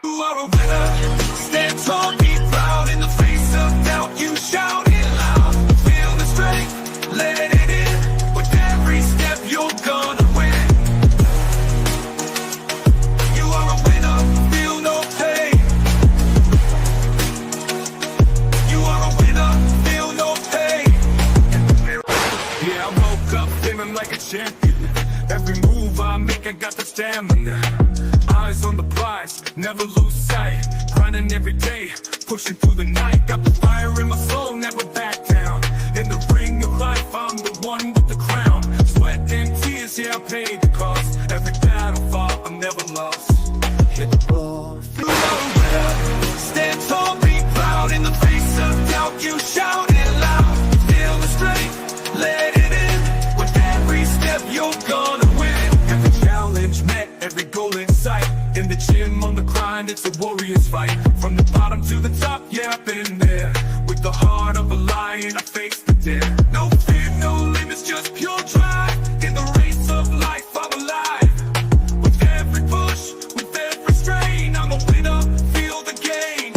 You are a winner. Stand tall, be proud in the face of doubt. You shout it loud. Feel the strength, let it in. With every step, you're gonna win. You are a winner. Feel no pain. You are a winner. Feel no pain. Yeah, I woke up feeling like a champion. Every move I make, I got the stamina. Eyes on the prize, never lose sight. Grinding every day, pushing through the night. Got the fire in my soul, never back down. In the ring of life, I'm the one with the crown. Sweat and tears, yeah, I paid the cost. Every battle fought, I'm never lost. Hit the floor, feel the winner. Stand tall, be proud in the face of doubt. You shout it loud. Feel the strength, let it in. With every step, you're gonna win. Every challenge met, every goal in sight. In the gym, on the grind, it's a warrior's fight. From the bottom to the top, yeah, I've been there. With the heart of a lion, I face the dare. No fear, no limits, just pure drive. In the race of life, I'm alive. With every push, with every strain, I'm a winner, feel the gain.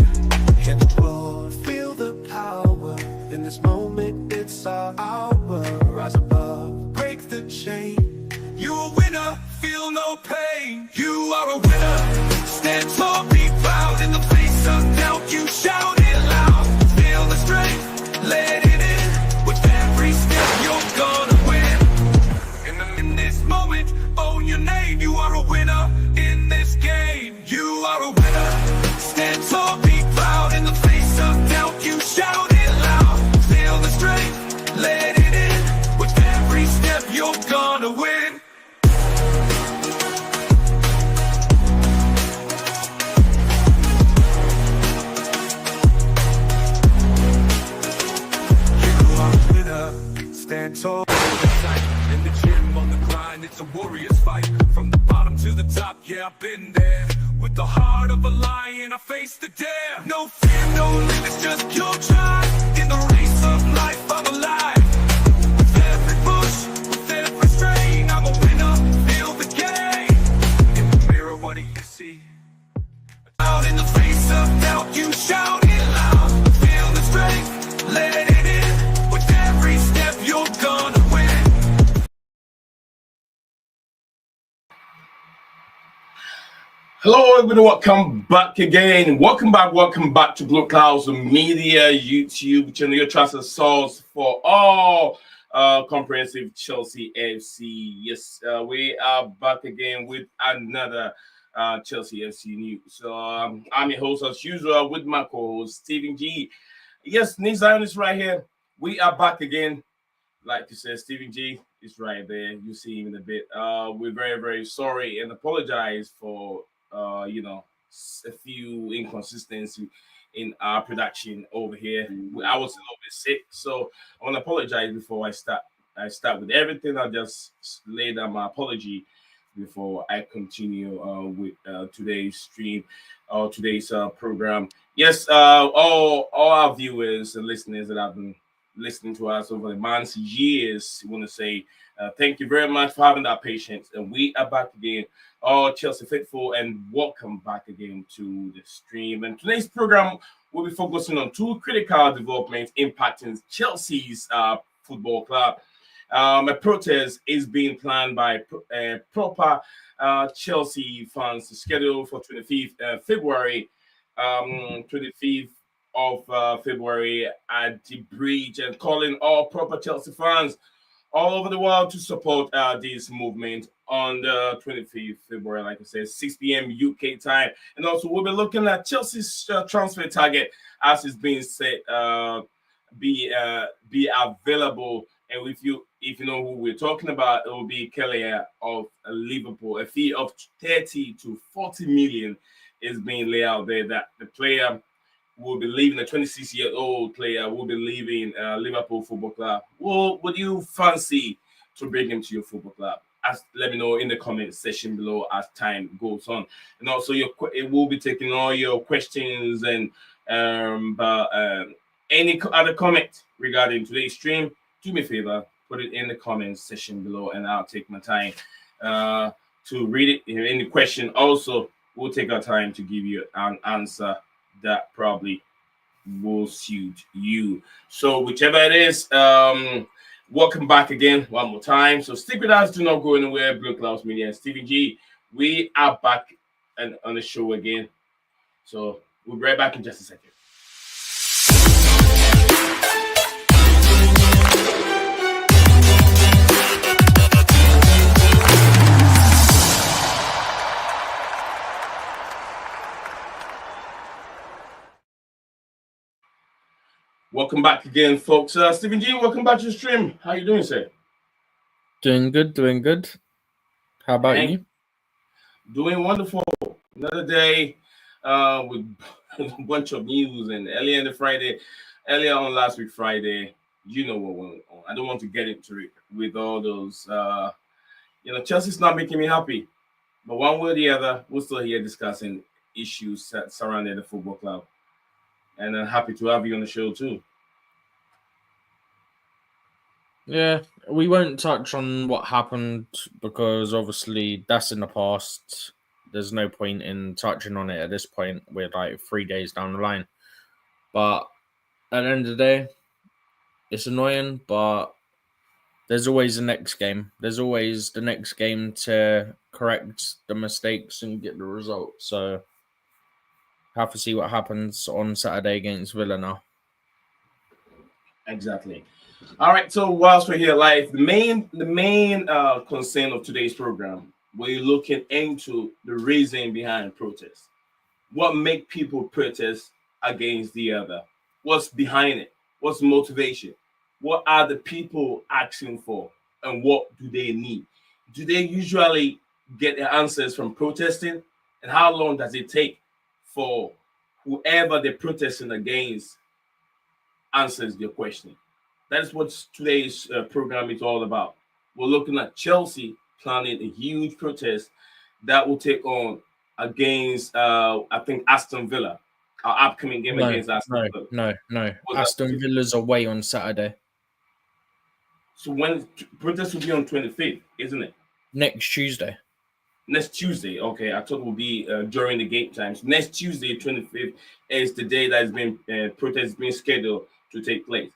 Hit the floor, feel the power. In this moment, it's our hour. Rise above, break the chain. You're a winner, feel no pain. You are a winner. Stand tall, be proud in the face of doubt. You shout it loud. Feel the strength, let it in. With every step, you're gonna win. In this moment, own your name. You are a winner in this game. You are a winner. Stand tall, be proud in the face of doubt. You shout it loud. Feel the strength, let it in. With every step, you're gonna win. Stand tall in the gym, on the grind, it's a warrior's fight. From the bottom to the top, yeah, I've been there. With the heart of a lion, I face the dare. No fear, no limits, just pure drive. In the race of life, I'm alive. With every push, with every strain, I'm a winner, feel the gain. In the mirror, what do you see? Out in the face of doubt, you shout it loud. Feel the strength, let it in. With every step, you're gonna win. Hello, everybody. Welcome back again. Welcome back to BlueClouds Media YouTube channel, your trusted source for all comprehensive Chelsea FC. Yes, we are back again with another Chelsea FC news. So I'm your host as usual with my co-host Stephen G. Yes, Nizayon is right here. We are back again. Like you said, Stephen G is right there. You see him in a bit. We're very, very sorry and apologize for a few inconsistencies in our production over here. I was a little bit sick, so I want to apologize before I start with everything. I'll just lay down my apology before I continue with today's stream or today's program. Yes, all our viewers and listeners that have been listening to us over the months, years, I want to say thank you very much for having that patience. And we are back again, all Chelsea faithful, and welcome back again to the stream. And today's program will be focusing on two critical developments impacting Chelsea's football club. A protest is being planned by proper Chelsea fans scheduled for 25th February. 25th of February at the bridge, and calling all proper Chelsea fans all over the world to support this movement on the 25th February, like I said, 6 p.m. UK time. And also we'll be looking at Chelsea's transfer target as it's being set be available. And if you know who we're talking about, it will be Kelleher of Liverpool. A fee of 30 to 40 million is being laid out there that the player will be leaving, the 26-year-old player will be leaving Liverpool Football Club. Well, would you fancy to bring him to your football club? Let me know in the comment section below as time goes on. And also, it will be taking all your questions and any other comment regarding today's stream. Do me a favor, put it in the comment section below, and I'll take my time to read it. If any question, also we'll take our time to give you an answer that probably will suit you. So whichever it is, welcome back again one more time. So stick with us, do not go anywhere. BlueClouds Media and Stephen G. We are back and on the show again. So we'll be right back in just a second. Welcome back again, folks. Stephen G, welcome back to the stream. How you doing, sir? Doing good. How about you? Doing wonderful. Another day with a bunch of news, and earlier on last week Friday, you know what went on. I don't want to get into it with all those. Chelsea's not making me happy, but one way or the other, we're still here discussing issues surrounding the football club, and I'm happy to have you on the show too. Yeah, we won't touch on what happened because obviously that's in the past. There's no point in touching on it at this point. We're like 3 days down the line. But at the end of the day, it's annoying, but there's always the next game. There's always the next game to correct the mistakes and get the result. So have to see what happens on Saturday against Villa now. Exactly. All right. So whilst we're here live, the main concern of today's program, we're looking into the reason behind protests. What make people protest against the other? What's behind it? What's motivation? What are the people asking for? And what do they need? Do they usually get their answers from protesting? And how long does it take for whoever they're protesting against answers your question? That's what today's program is all about. We're looking at Chelsea planning a huge protest that will take on against, I think, Aston Villa. Our upcoming game against Aston Villa. No. Aston Villa's away on Saturday. So when protest will be on 25th, isn't it? Next Tuesday. Next Tuesday. Okay, I thought it would be during the game times. Next Tuesday, 25th, is the day that has been protest being scheduled to take place.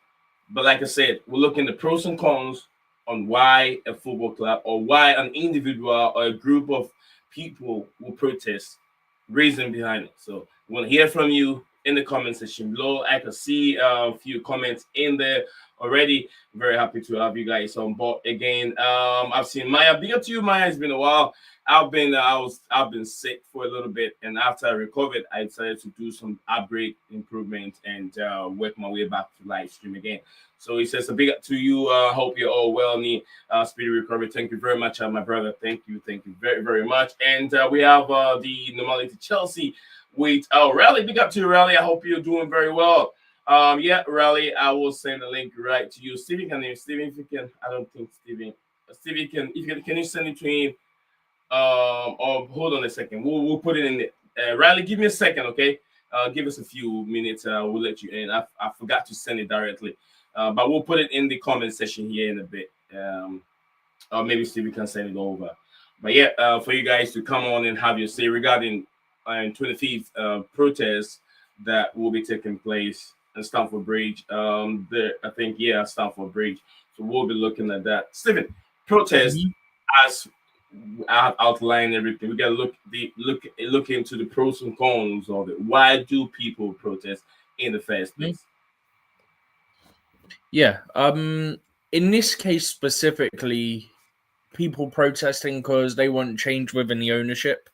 But like I said, we're looking at the pros and cons on why a football club or why an individual or a group of people will protest, reason behind it. So we want to hear from you in the comment section below. I can see a few comments in there already. Very happy to have you guys on board again. I've seen Maya. Big up to you, Maya. It's been a while. I've been sick for a little bit, and after I recovered, I decided to do some upgrade improvement and work my way back to live stream again. So he says a big up to you. Hope you're all well, need speedy recovery. Thank you very much, my brother. Thank you very, very much. And we have the Normality Chelsea with Rally. Big up to you, Rally. I hope you're doing very well. Rally, I will send the link right to you. Steven, if you can, I don't think Steven can, can you send it to him? Or hold on a second. We'll put it in there. Riley, give me a second, okay? Give us a few minutes. We'll let you in. I forgot to send it directly, but we'll put it in the comment section here in a bit. Or maybe Stevie can send it over. But for you guys to come on and have your say regarding 25th protest that will be taking place at Stamford Bridge. Stamford Bridge. So we'll be looking at that. Stephen, protest as I have outlined everything. We got to look into the pros and cons of it. Why do people protest in the first place? Yeah. In this case specifically, people protesting because they want change within the ownership.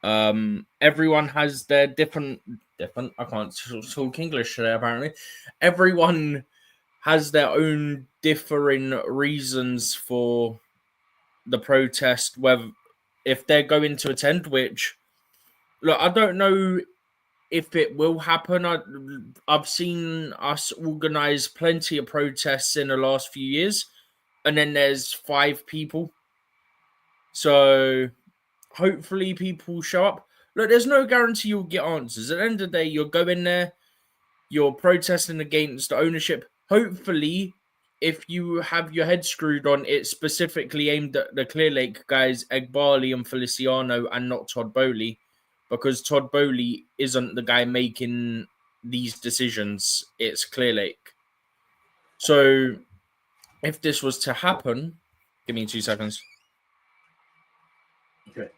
Everyone has their different. I can't talk English today. Apparently, everyone has their own differing reasons for the protest, whether if they're going to attend, which look, I don't know if it will happen. I've seen us organize plenty of protests in the last few years, and then there's 5 people. So hopefully people show up. Look, there's no guarantee you'll get answers. At the end of the day, you're going there, you're protesting against the ownership. Hopefully if you have your head screwed on, it's specifically aimed at the Clear Lake guys, Egbali and Feliciano, and not Todd Bowley, because Todd Bowley isn't the guy making these decisions. It's Clear Lake. So if this was to happen, give me 2 seconds. Okay.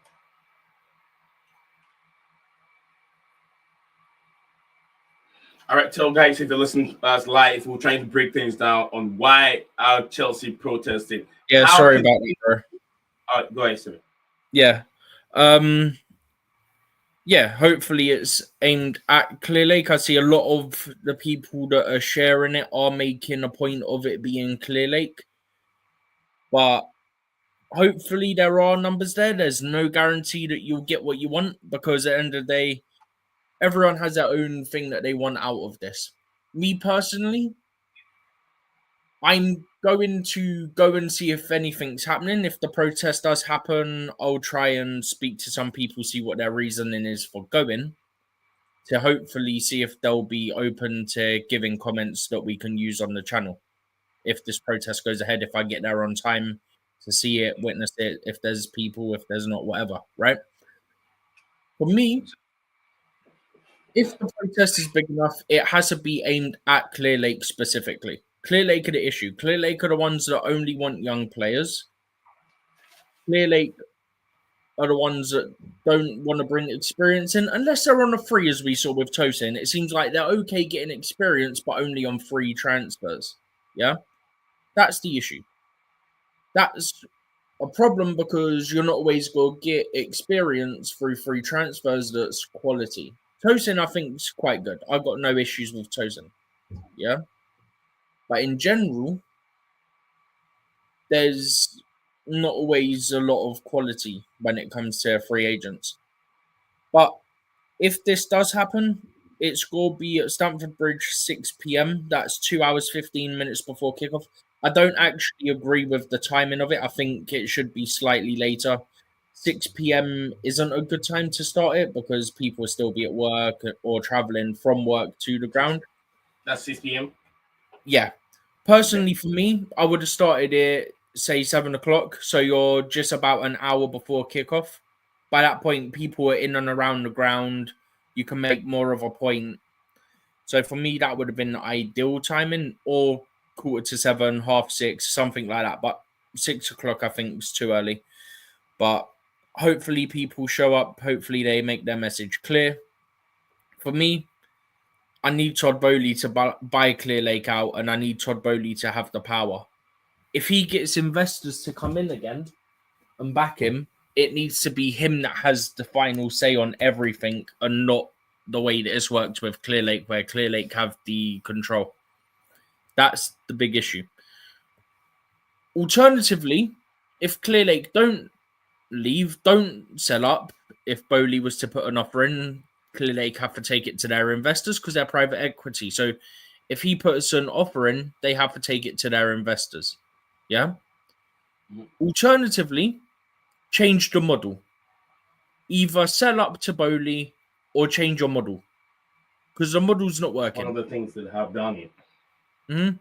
All right, tell guys if you're listening to us live, we're trying to break things down on why our Chelsea protested. Yeah, How sorry can- about that, bro. Go ahead, sir. Yeah. Yeah, hopefully it's aimed at Clear Lake. I see a lot of the people that are sharing it are making a point of it being Clear Lake. But hopefully there are numbers there. There's no guarantee that you'll get what you want, because at the end of the day, everyone has their own thing that they want out of this. Me personally, I'm going to go and see if anything's happening. If the protest does happen, I'll try and speak to some people, see what their reasoning is for going, to hopefully see if they'll be open to giving comments that we can use on the channel. If this protest goes ahead, if I get there on time to see it, witness it, if there's people, if there's not, whatever, right? For me, if the protest is big enough, it has to be aimed at Clear Lake specifically. Clear Lake are the issue. Clear Lake are the ones that only want young players. Clear Lake are the ones that don't want to bring experience in, unless they're on a free, as we saw with Tosin. It seems like they're okay getting experience, but only on free transfers. Yeah? That's the issue. That's a problem, because you're not always going to get experience through free transfers that's quality. Tosin, I think, is quite good. I've got no issues with Tosin. Yeah? But in general, there's not always a lot of quality when it comes to free agents. But if this does happen, it's going to be at Stamford Bridge, 6 p.m. That's 2 hours, 15 minutes before kickoff. I don't actually agree with the timing of it. I think it should be slightly later. 6 p.m. isn't a good time to start it, because people will still be at work or traveling from work to the ground. That's 6 p.m. Yeah. Personally, for me, I would have started it, say, 7 o'clock. So you're just about an hour before kickoff. By that point, people are in and around the ground. You can make more of a point. So for me, that would have been ideal timing, or 7:15, 6:30, something like that. But 6 o'clock, I think, is too early. But hopefully people show up. Hopefully they make their message clear. For me, I need Todd Bowley to buy Clear Lake out, and I need Todd Bowley to have the power. If he gets investors to come in again and back him, it needs to be him that has the final say on everything, and not the way that it's worked with Clear Lake, where Clear Lake have the control. That's the big issue. Alternatively, if Clear Lake don't leave, don't sell up, if Bowley was to put an offer in, Clear Lake have to take it to their investors, because they're private equity. So if he puts an offer in, they have to take it to their investors. Yeah? Alternatively, change the model. Either sell up to Bowley or change your model, because the model's not working. One of the things that have done it. Mm-hmm.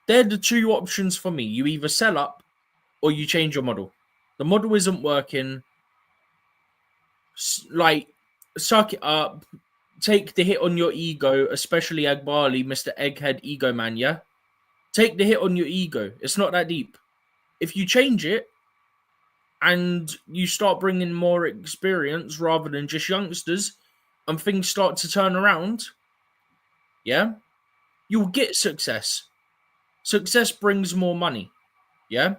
They're the two options for me. You either sell up or you change your model. The model isn't working. Like, suck it up. Take the hit on your ego, especially Agbali, Mr. Egghead Ego Man, yeah? Take the hit on your ego. It's not that deep. If you change it and you start bringing more experience rather than just youngsters, and things start to turn around, yeah, you'll get success. Success brings more money, yeah?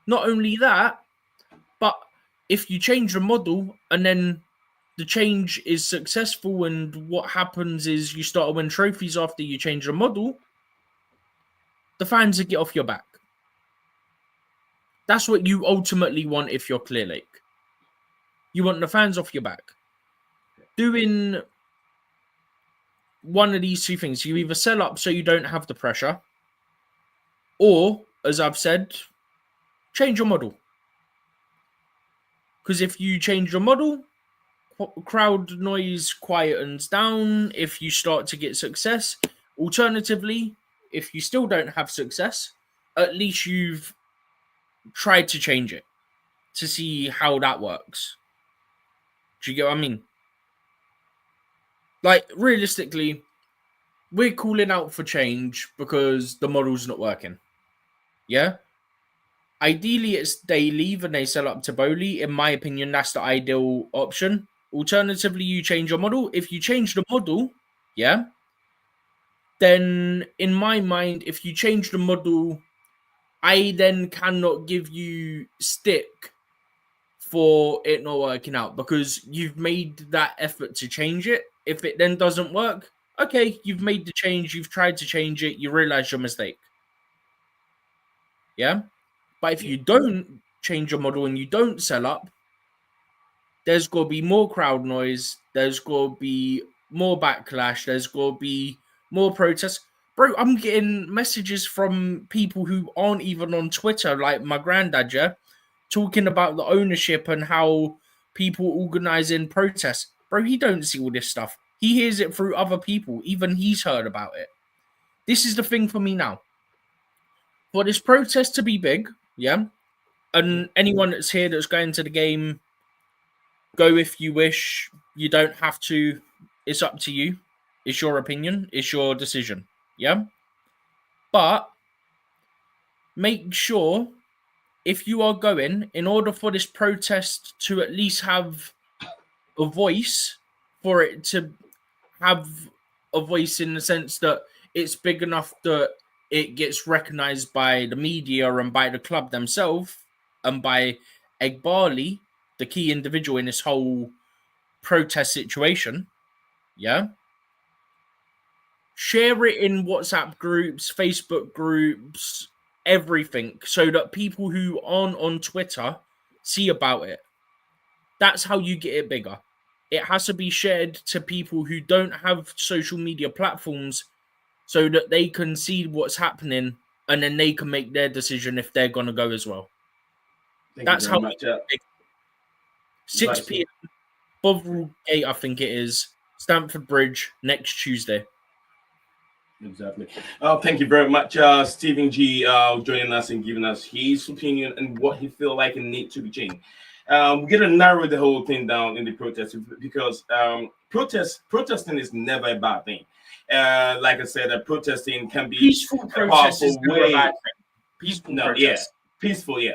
Not only that, but if you change the model and then the change is successful, and what happens is you start to win trophies after you change the model, the fans will get off your back. That's what you ultimately want if you're Clear Lake. You want the fans off your back. Doing one of these two things, you either sell up so you don't have the pressure, or, as I've said, change your model. Because if you change your model, crowd noise quietens down if you start to get success. Alternatively, if you still don't have success, at least you've tried to change it to see how that works. Do you get what I mean? Like, realistically, we're calling out for change because the model's not working. Yeah? Ideally, it's they leave and they sell up to Bowley. In my opinion, that's the ideal option. Alternatively, you change your model. If you change the model, yeah, then in my mind, if you change the model, I then cannot give you stick for it not working out because you've made that effort to change it. If it then doesn't work, okay, you've made the change, you've tried to change it, you realize your mistake. Yeah? But if you don't change your model and you don't sell up, there's got to be more crowd noise, there's got to be more backlash, there's got to be more protests. Bro, I'm getting messages from people who aren't even on Twitter, like my granddad, yeah, talking about the ownership and how people organizing protests. Bro, he don't see all this stuff. He hears it through other people. Even he's heard about it. This is the thing for me now. For this protest to be big, yeah, and anyone that's here that's going to the game, go if you wish. You don't have to. It's up to you. It's your opinion. It's your decision. Yeah? But make sure if you are going, in order for this protest to at least have a voice, for it to have a voice in the sense that it's big enough that it gets recognized by the media and by the club themselves and by Egbali, the key individual in this whole protest situation, yeah? Share it in WhatsApp groups, Facebook groups, everything, so that people who aren't on Twitter see about it. That's how you get it bigger. It has to be shared to people who don't have social media platforms so that they can see what's happening and then they can make their decision if they're going to go as well. That's how much. 6 p.m. Bovril Gate, I think it is, Stamford Bridge, next Tuesday. Exactly. Thank you very much, Stephen G, joining us and giving us his opinion and what he feel like it need to be changed. We're gonna narrow the whole thing down in the protest because protesting is never a bad thing. Like I said, protesting can be Peaceful a protest is powerful never a way. bad thing. Peaceful protest.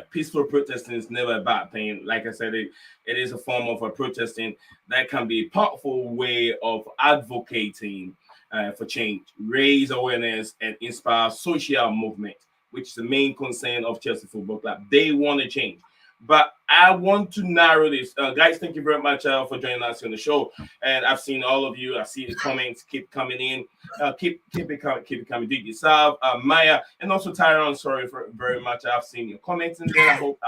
Peaceful protesting is never a bad thing. Like I said, it is a form of a protesting that can be a powerful way of advocating for change, raise awareness, and inspire social movement, which is the main concern of Chelsea Football Club. They want to change. But I want to narrow this. Guys, thank you very much for joining us on the show. And I've seen all of you. I see the comments keep coming in. Keep it coming. Did yourself, Maya, and also Tyrone. Sorry for very much. I've seen your comments in there. I hope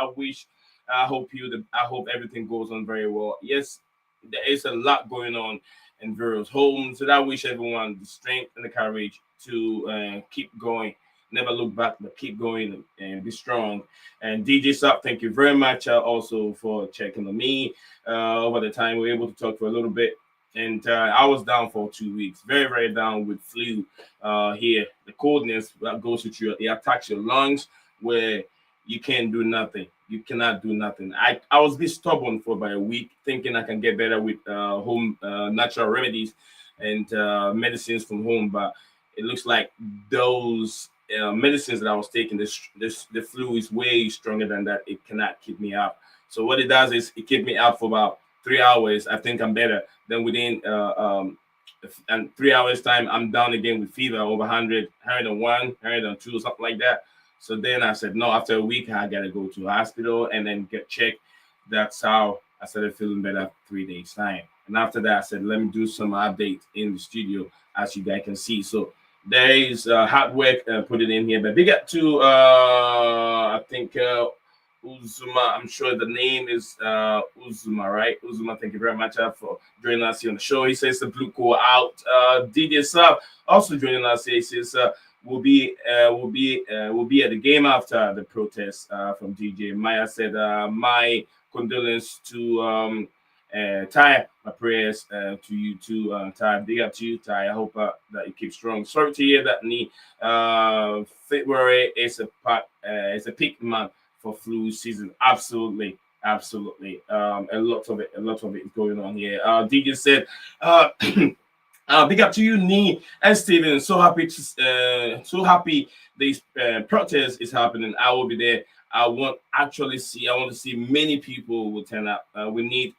everything goes on very well. Yes, there is a lot going on in various homes. So I wish everyone the strength and the courage to keep going. Never look back, but keep going and be strong. And DJ Sub, thank you very much also for checking on me over the time. We were able to talk for a little bit. And I was down for 2 weeks, very, very down with flu here. The coldness that goes with you, it attacks your lungs where you can't do nothing. You cannot do nothing. I was a bit stubborn for about a week, thinking I can get better with home natural remedies and medicines from home. But it looks like those medicines that I was taking, the flu is way stronger than that. It cannot keep me up. So what it does is it keeps me up for about 3 hours. I think I'm better. Then within and 3 hours time, I'm down again with fever over 100, 101, 102, something like that. So then I said, no, after a week, I got to go to the hospital and then get checked. That's how I started feeling better 3 days time. And after that, I said, let me do some updates in the studio, as you guys can see. So there is hard work put it in here. But big up to, I think, Uzuma. I'm sure the name is Uzuma, right? Uzuma, thank you very much for joining us here on the show. He says the blue core out. DJ Sub also joining us. He says we'll be at the game after the protest from DJ. Maya said my condolence to Ty, my prayers to you too. Ty, big up to you, Ty. I hope that you keep strong. Sorry to hear that knee. February is a peak month for flu season. Absolutely. Absolutely. A lot of it is going on here. DJ said, big up to you, Nee and Steven. So happy this protest is happening. I will be there. I want to see many people will turn up. We need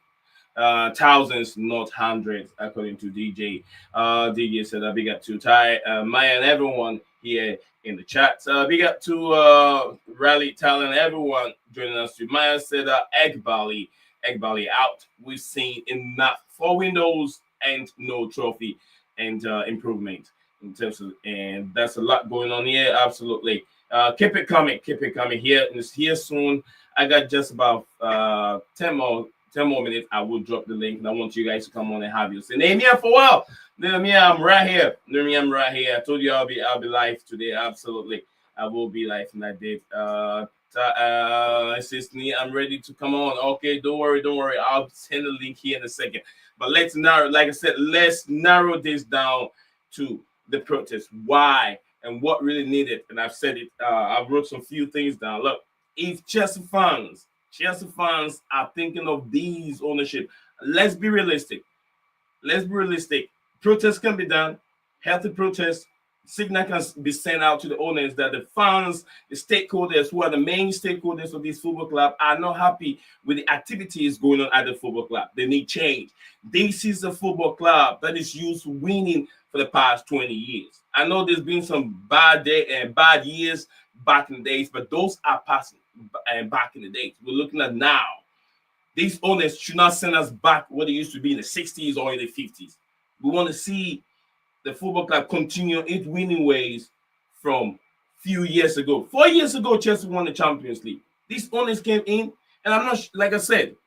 thousands, not hundreds, according to DJ. DJ said, big up to Ty, Maya, and everyone here in the chat. Big up to Rally Talent, everyone joining us. To Maya said, Egg Valley out. We've seen enough. 4 windows and no trophy and improvement in terms of, and that's a lot going on here. Absolutely. Keep it coming. It's here soon. I got just about 10 more minutes. I will drop the link, and I want you guys to come on and have you say, name me for a while. Name me, I'm right here. I told you I'll be live today. Absolutely, I will be live, and I did. Sister, I'm ready to come on. Okay, don't worry. I'll send the link here in a second. But let's narrow this down to the protest. Why and what really needed. And I've said it. I've wrote some few things down. Look, if Chelsea fans are thinking of these ownership, let's be realistic. Protests can be done. Healthy protests. Signal can be sent out to the owners that the fans, the stakeholders who are the main stakeholders of this football club are not happy with the activities going on at the football club. They need change. This is a football club that is used to winning for the past 20 years. I know there's been some bad years back in the days, but those are passing back in the days. We're looking at now. These owners should not send us back what it used to be in the 60s or in the 50s. We want to see the football club continue its winning ways from few years ago. 4 years ago, Chelsea won the Champions League. These owners came in, and I'm not, like I said,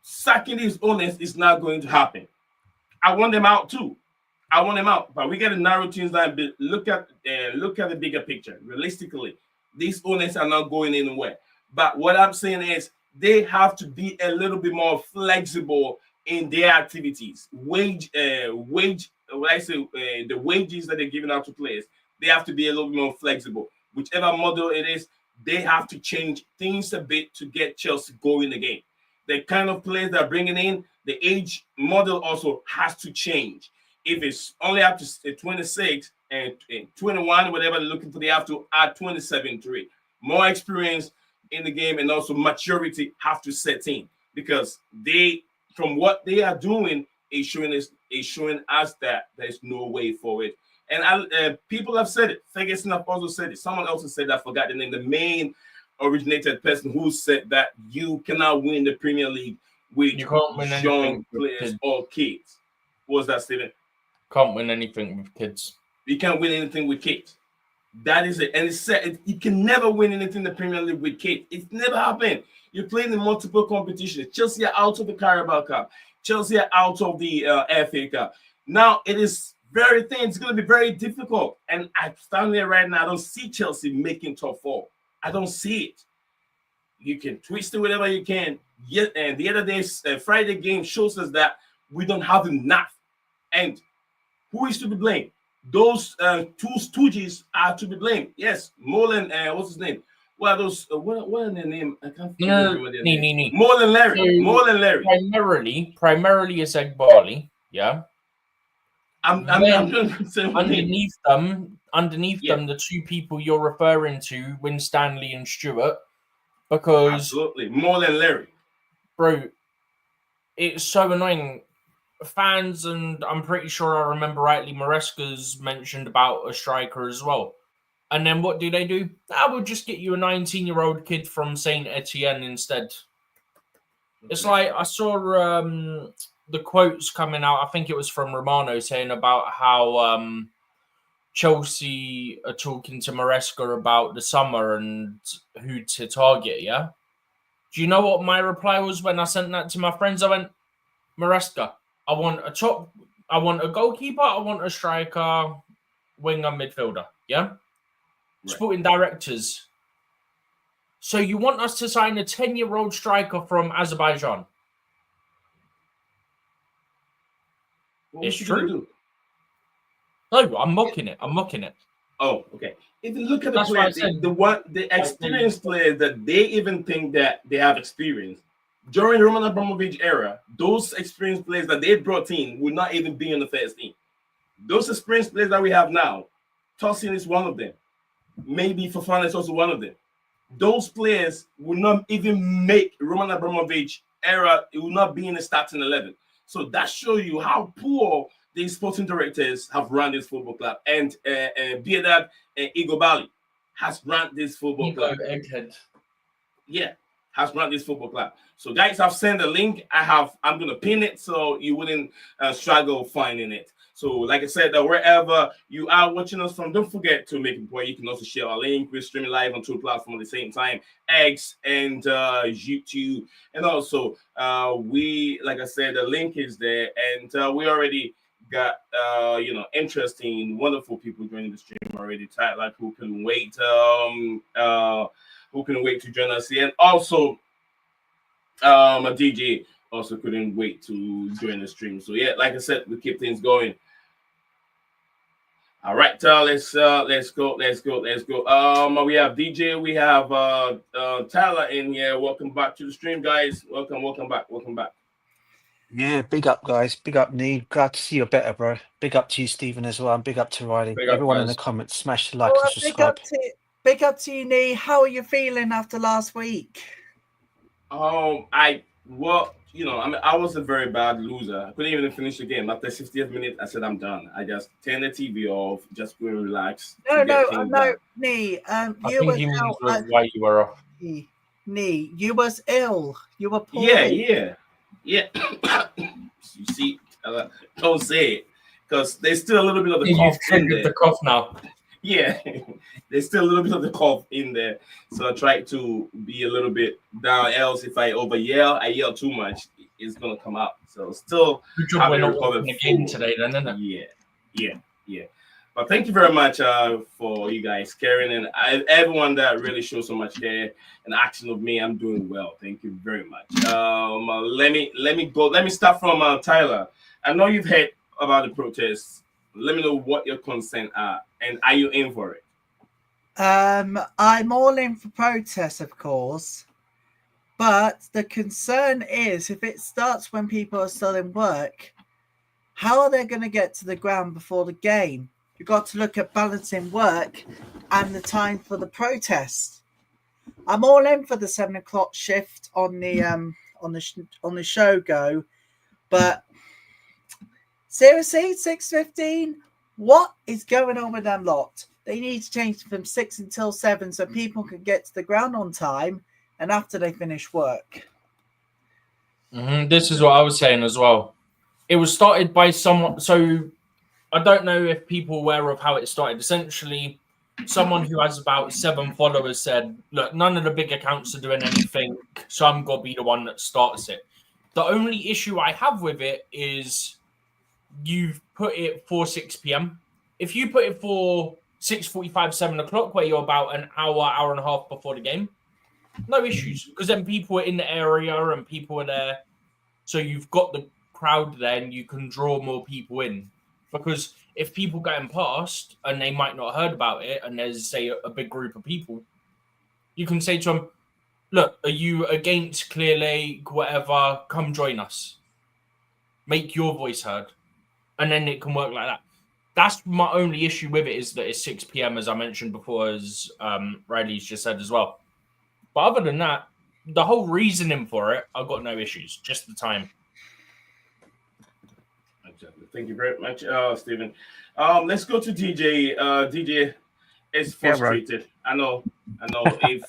sacking these owners is not going to happen. I want them out too. But we got to narrow things down. Look at the bigger picture. Realistically, these owners are not going anywhere. But what I'm saying is they have to be a little bit more flexible in their activities. The wages that they're giving out to players, they have to be a little bit more flexible. Whichever model it is, they have to change things a bit to get Chelsea going again. The kind of players they're bringing in, the age model also has to change. If it's only up to 26 and 21, whatever they're looking for, they have to add 27 to it. More experience in the game and also maturity have to set in, because from what they are doing is showing us that there's no way forward. And people have said it. Ferguson have also said it. Someone else said, I forgot the name, the main originated person who said that you cannot win the Premier League with young players or kids. What was that, Steven? Can't win anything with kids. You can't win anything with kids. That is it. And it's said you can never win anything in the Premier League with kids. It's never happened. You're playing in multiple competitions. Chelsea are out of the Carabao Cup. Chelsea are out of the FA Cup. Now it is very thin. It's going to be very difficult. And I'm standing there right now. I don't see Chelsea making top 4. I don't see it. You can twist it whatever you can. Yet, and the other day's Friday game shows us that we don't have enough. And who is to be blamed? Those two stooges are to be blamed. Yes, Molan, what's his name? What are those? What are their name? I can't remember their name. Molan Larry. Primarily it's Egg Barley. Yeah. I'm underneath them, the two people you're referring to, Winstanley and Stewart, because absolutely Molan Larry. Bro, it's so annoying. Fans, and I'm pretty sure I remember rightly, Maresca's mentioned about a striker as well. And then what do? I will just get you a 19-year-old kid from Saint Etienne instead. It's like I saw the quotes coming out. I think it was from Romano saying about how Chelsea are talking to Maresca about the summer and who to target. Yeah. Do you know what my reply was when I sent that to my friends? I went, Maresca, I want a goalkeeper, I want a striker, winger, midfielder. Yeah? Right. Sporting directors. So you want us to sign a 10-year-old striker from Azerbaijan? What It's was you gonna true. do? No, I'm mocking it. I'm mocking it. Oh, okay. If you look at the That's what I players, said. the experienced players that they even think that they have experience during Roman Abramovich era, those experienced players that they brought in would not even be in the first team. Those experienced players that we have now, Tosin is one of them. Maybe Fofana is also one of them. Those players will not even make Roman Abramovich era. It will not be in the starting 11. So that shows you how poor the sporting directors have run this football club. And Biedad Igor Bali has run this football club. Egghead. Yeah, has run this football club. So guys, I've sent a link. I'm gonna pin it so you wouldn't struggle finding it. So, like I said, wherever you are watching us from, don't forget to make a point. You can also share our link. We're streaming live on two platforms at the same time, X and YouTube. And also, like I said, the link is there, and we already got interesting, wonderful people joining the stream already. Like who can wait to join us here, and also a DJ also couldn't wait to join the stream. So yeah, like I said, we keep things going. All right, let's go. We have DJ, we have Tyler in here. Welcome back to the stream, guys. Welcome back. Yeah, big up, guys. Big up, Nee. Glad to see you're better, bro. Big up to you, Stephen, as well. And big up to Riley. Big up, Everyone in guys. the comments, smash the like and subscribe. Big up to you, Nee. How are you feeling after last week? I was a very bad loser. I couldn't even finish the game. After 60th minute, I said I'm done. I just turned the TV off, just go and relax. No, Nee. I think he means why you were off. Nee, you was ill. You were poorly. Yeah. You see, don't say it, because there's still a little bit of the You've cough in triggered there. the cough now. Yeah, there's still a little bit of the cough in there, so I try to be a little bit down. Else, if I I yell too much, it's gonna come out. So still, Good job we're not watching the game today, then, isn't it? Yeah. But thank you very much for you guys caring, and everyone that really shows so much care and action of me. I'm doing well. Thank you very much. Let me go. Let me start from Tyler. I know you've heard about the protests. Let me know what your concerns are, and are you in for it? I'm all in for protests, of course, but the concern is if it starts when people are still in work, how are they going to get to the ground before the game? You've got to look at balancing work and the time for the protest. I'm all in for the 7 o'clock shift on the show go, but seriously, 6:15. What is going on with them lot? They need to change from 6 until 7 so people can get to the ground on time and after they finish work. This is what I was saying as well. It was started by someone. So I don't know if people are aware of how it started. Essentially, someone who has about 7 followers said, look, none of the big accounts are doing anything, so I'm going to be the one that starts it. The only issue I have with it is you've put it for 6 p.m. If you put it for 6:45, 7 o'clock, where you're about an hour and a half before the game, no issues, because then people are in the area and people are there. So you've got the crowd there and you can draw more people in. Because if people getting past and they might not have heard about it and there's, say, a big group of people, you can say to them, look, are you against Clear Lake, whatever, come join us. Make your voice heard. And then it can work like that. That's my only issue with it, is that it's 6 p.m., as I mentioned before, as Riley's just said as well. But other than that, the whole reasoning for it, I've got no issues, just the time. Thank you very much, Stephen. Let's go to DJ. DJ is frustrated. Yeah, I know. If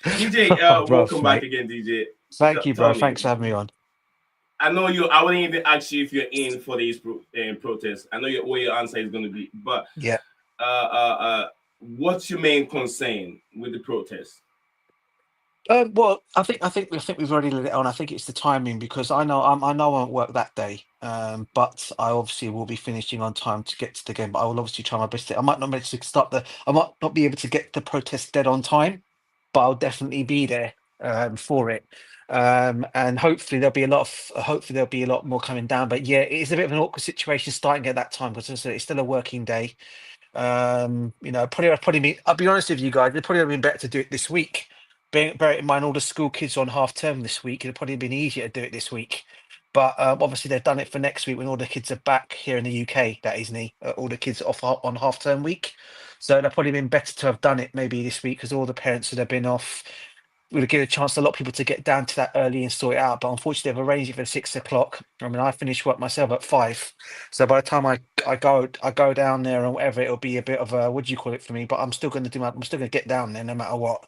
DJ, welcome back again, DJ. Thank you, bro. Thanks for having me on. I know you. I wouldn't even ask you if you're in for these protests. I know what your answer is going to be, but yeah. What's your main concern with the protests? Well, I think we've already lit it on. I think it's the timing, because I know I won't work that day, but I obviously will be finishing on time to get to the game. But I will obviously try my best. I might not manage to I might not be able to get the protest dead on time, but I'll definitely be there for it. And hopefully there'll be a lot more coming down. But yeah, it is a bit of an awkward situation starting at that time because it's still a working day. I'll be honest with you guys, it'd probably have been better to do it this week. Bear in mind all the school kids on half term this week, it'd probably been easier to do it this week. But obviously they've done it for next week when all the kids are back here in the UK. That is, all the kids off on half term week. So it'd probably been better to have done it maybe this week because all the parents would have been off. Would have given a chance to a lot of people to get down to that early and sort it out. But unfortunately, they've arranged it for 6 o'clock. I mean, I finish work myself at 5, so by the time I go down there and whatever, it'll be a bit of a, what do you call it for me? But I'm still going to I'm still going to get down there no matter what.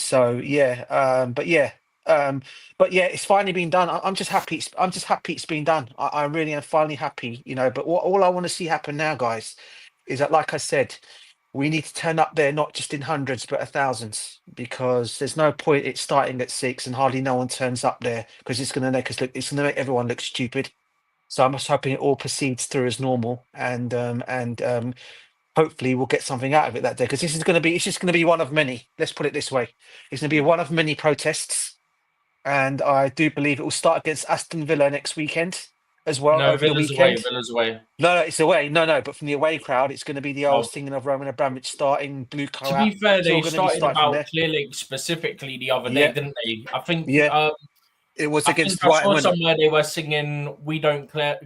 So yeah, but yeah, it's finally been done. I'm just happy. I'm just happy it's been done. I really am finally happy, But all I want to see happen now, guys, is that, like I said, we need to turn up there not just in hundreds but thousands, because there's no point it starting at 6 and hardly no one turns up there, because it's going to make everyone look stupid. So I'm just hoping it all proceeds through as normal, and hopefully we'll get something out of it that day, because it's just going to be one of many. Let's put it this way: it's going to be one of many protests, and I do believe it will start against Aston Villa next weekend as well. No, over the Villa's weekend. away. Villa's away. No, it's away. No, but from the away crowd, it's going to be the old singing of Roman Abramovich starting blue To colour. be fair, It's all they gonna be started starting from about there. Clear Lake specifically the other Yeah. day, didn't they? I think Yeah. It was I against think I Brighton. saw wasn't it? somewhere they were singing we don't care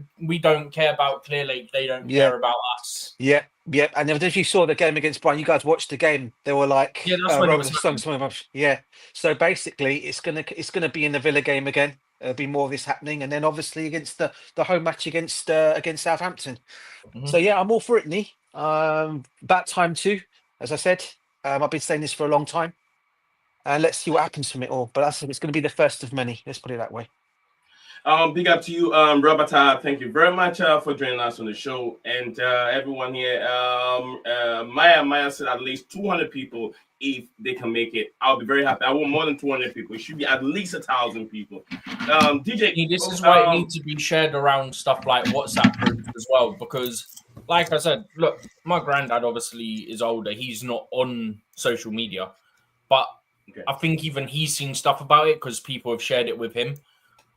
about Clear Lake, they don't Yeah. care about us. Yeah. And if you saw the game against Brighton, you guys watched the game. They were like, Yeah, that's when it was yeah. So basically, it's gonna be in the Villa game again. There'll be more of this happening, and then obviously against the home match against Southampton. Mhm. So yeah, I'm all for it, Nee. About time too, as I said. I've been saying this for a long time, and let's see what happens from it all. But it's going to be the first of many. Let's put it that way. Big up to you, Robert. Thank you very much for joining us on the show, and everyone here. Maya said at least 200 people. If they can make it, I'll be very happy. I want more than 200 people. It should be at least 1,000 people. DJ, this is why it needs to be shared around stuff like WhatsApp groups as well, because, like I said, look, my granddad obviously is older. He's not on social media, but I think even he's seen stuff about it because people have shared it with him.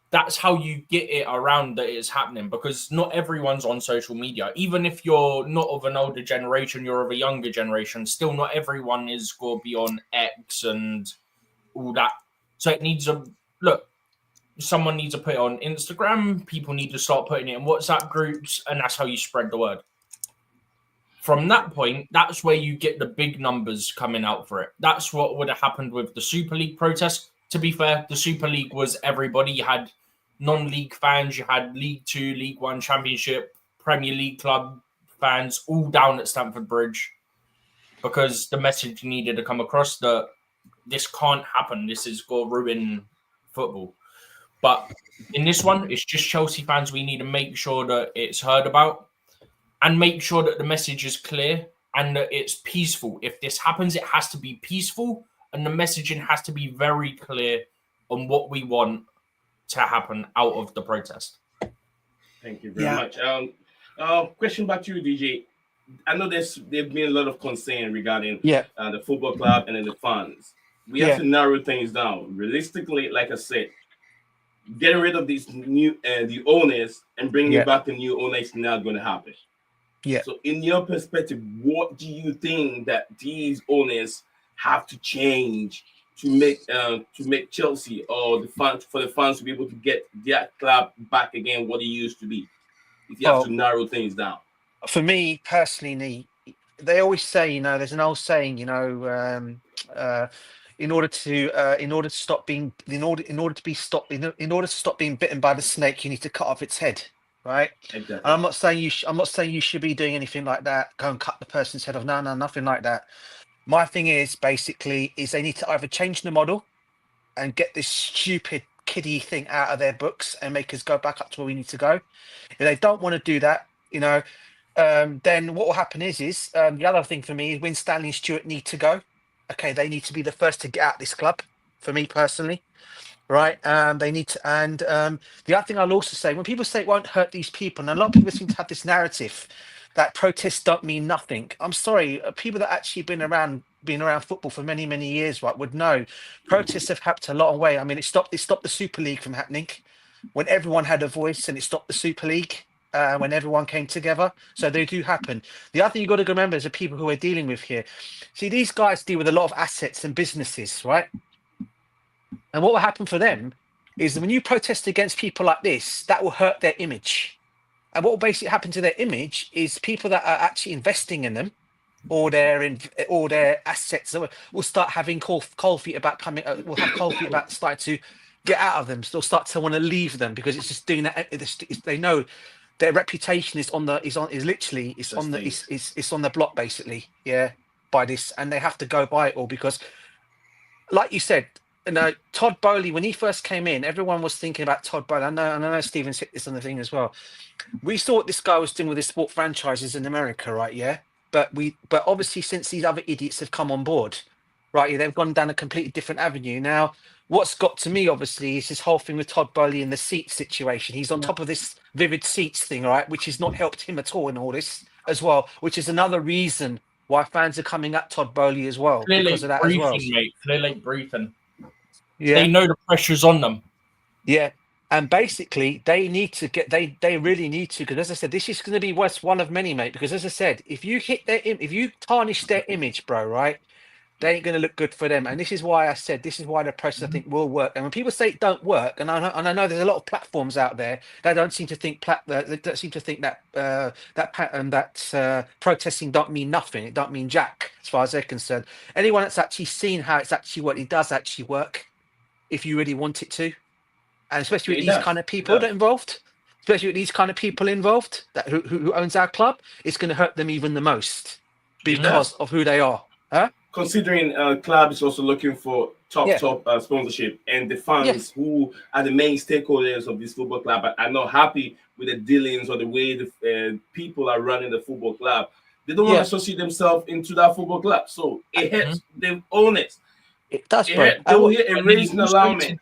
That's how you get it around that it's happening, because not everyone's on social media. Even if you're not of an older generation, you're of a younger generation, still not everyone is going to be on X and all that. So it needs someone needs to put it on Instagram. People need to start putting it in WhatsApp groups, and that's how you spread the word. From that point, that's where you get the big numbers coming out for it. That's what would have happened with the Super League protest. To be fair, the Super League was everybody. You had non-league fans, you had League 2, League 1, Championship, Premier League club fans, all down at Stamford Bridge, because the message needed to come across that this can't happen. This is going to ruin football. But in this one, it's just Chelsea fans. We need to make sure that it's heard about and make sure that the message is clear and that it's peaceful. If this happens, it has to be peaceful, and the messaging has to be very clear on what we want to happen out of the protest. Thank you very much. Question back to you, DJ. I know there's been a lot of concern regarding the football club and then the fans. We have to narrow things down. Realistically, like I said, getting rid of these new the owners and bringing back the new owners is not going to happen. Yeah. So, in your perspective, what do you think that these owners have to change to make Chelsea or the fans to be able to get their club back again what it used to be? If you have to narrow things down. For me personally, they always say, there's an old saying, in order to stop being bitten by the snake, you need to cut off its head, right? Exactly. And I'm not saying you should be doing anything like that. Go and cut the person's head off. No, nothing like that. My thing is basically they need to either change the model and get this stupid kiddie thing out of their books and make us go back up to where we need to go. If they don't want to do that, then what will happen is the other thing for me is when Stanley and Stewart need to go. Okay, they need to be the first to get out this club. For me personally, right? They need to. And the other thing I'll also say, when people say it won't hurt these people, and a lot of people seem to have this narrative that protests don't mean nothing. I'm sorry, people that actually been around been around football for many, many years, right, would know protests have helped a lot away. I mean, it stopped the Super League from happening when everyone had a voice, and it stopped the Super League when everyone came together. So they do happen. The other thing you got to remember is the people who we're dealing with here. See, these guys deal with a lot of assets and businesses, right? And what will happen for them is that when you protest against people like this, that will hurt their image. And what will basically happen to their image is people that are actually investing in them, or their assets will start having cold feet about coming. Will have cold feet about starting to get out of them. They'll start to want to leave them because it's just doing that. They know their reputation is on the block basically. Yeah, by this, and they have to go by it all because, like you said, Todd Bowley, when he first came in, everyone was thinking about Todd Bowley. I know Stephen's hit this on the thing as well. We saw what this guy was doing with his sport franchises in America, right? Yeah. But obviously since these other idiots have come on board, right? Yeah, they've gone down a completely different avenue. Now, what's got to me, obviously, is this whole thing with Todd Bowley and the seat situation. He's on top of this Vivid Seats thing, right? Which has not helped him at all in all this as well, which is another reason why fans are coming at Todd Bowley as well. Clear because of that as well. Mate. Clear Lake briefing. Yeah. They know the pressure's on them. Yeah. And basically, they need to get. They really need to, because as I said, this is going to be one of many, mate. Because as I said, if you tarnish their image, bro, right, they ain't going to look good for them. And this is why I said this is why the process I think will work. And when people say it don't work, and I know there's a lot of platforms out there that don't seem to think that protesting don't mean nothing. It don't mean jack as far as they're concerned. Anyone that's actually seen how it's actually worked, it does actually work if you really want it to. And especially with these kind of people that are involved, that who owns our club, it's going to hurt them even the most because of who they are. Huh? Considering club is also looking for top sponsorship, and the fans who are the main stakeholders of this football club are not happy with the dealings or the way the people are running the football club. They don't want to associate themselves into that football club, so it hurts the owners. It does, bro. It raised an alarmment.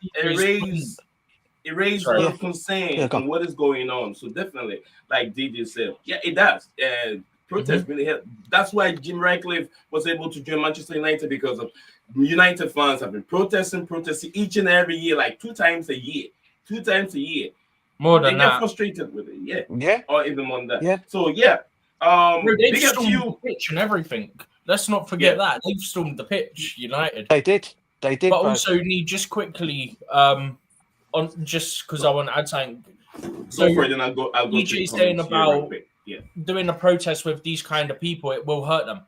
It raised a lot of concern on what is going on. So definitely, like DJ said, it does. Protest really helped. That's why Jim Ratcliffe was able to join Manchester United, because of United fans have been protesting each and every year, like 2 times a year. More than that. They get frustrated with it, or even more than that. Yeah. So they've stormed the pitch and everything. Let's not forget that they've stormed the pitch. United. They did. But bro. also need just quickly just because I want to add something. So I'll go DJ's saying about doing a protest with these kind of people, it will hurt them.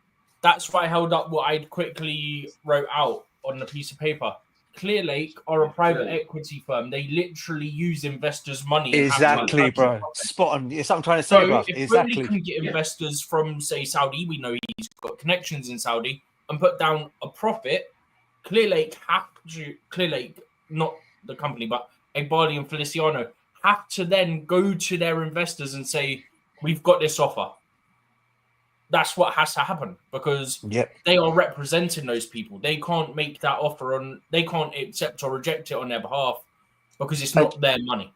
That's why I held up what I quickly wrote out on a piece of paper. Clear Lake are a private equity firm. They literally use investors' money. Exactly, bro. Spot on. It's what I'm trying to say, bro. If Bowley can get investors from, say, Saudi, we know he's got connections in Saudi, and put down a profit, Clear Lake, not the company, but Egbali and Feliciano, have to then go to their investors and say, we've got this offer. That's what has to happen, because they are representing those people. They can't make that offer they can't accept or reject it on their behalf because it's not their money.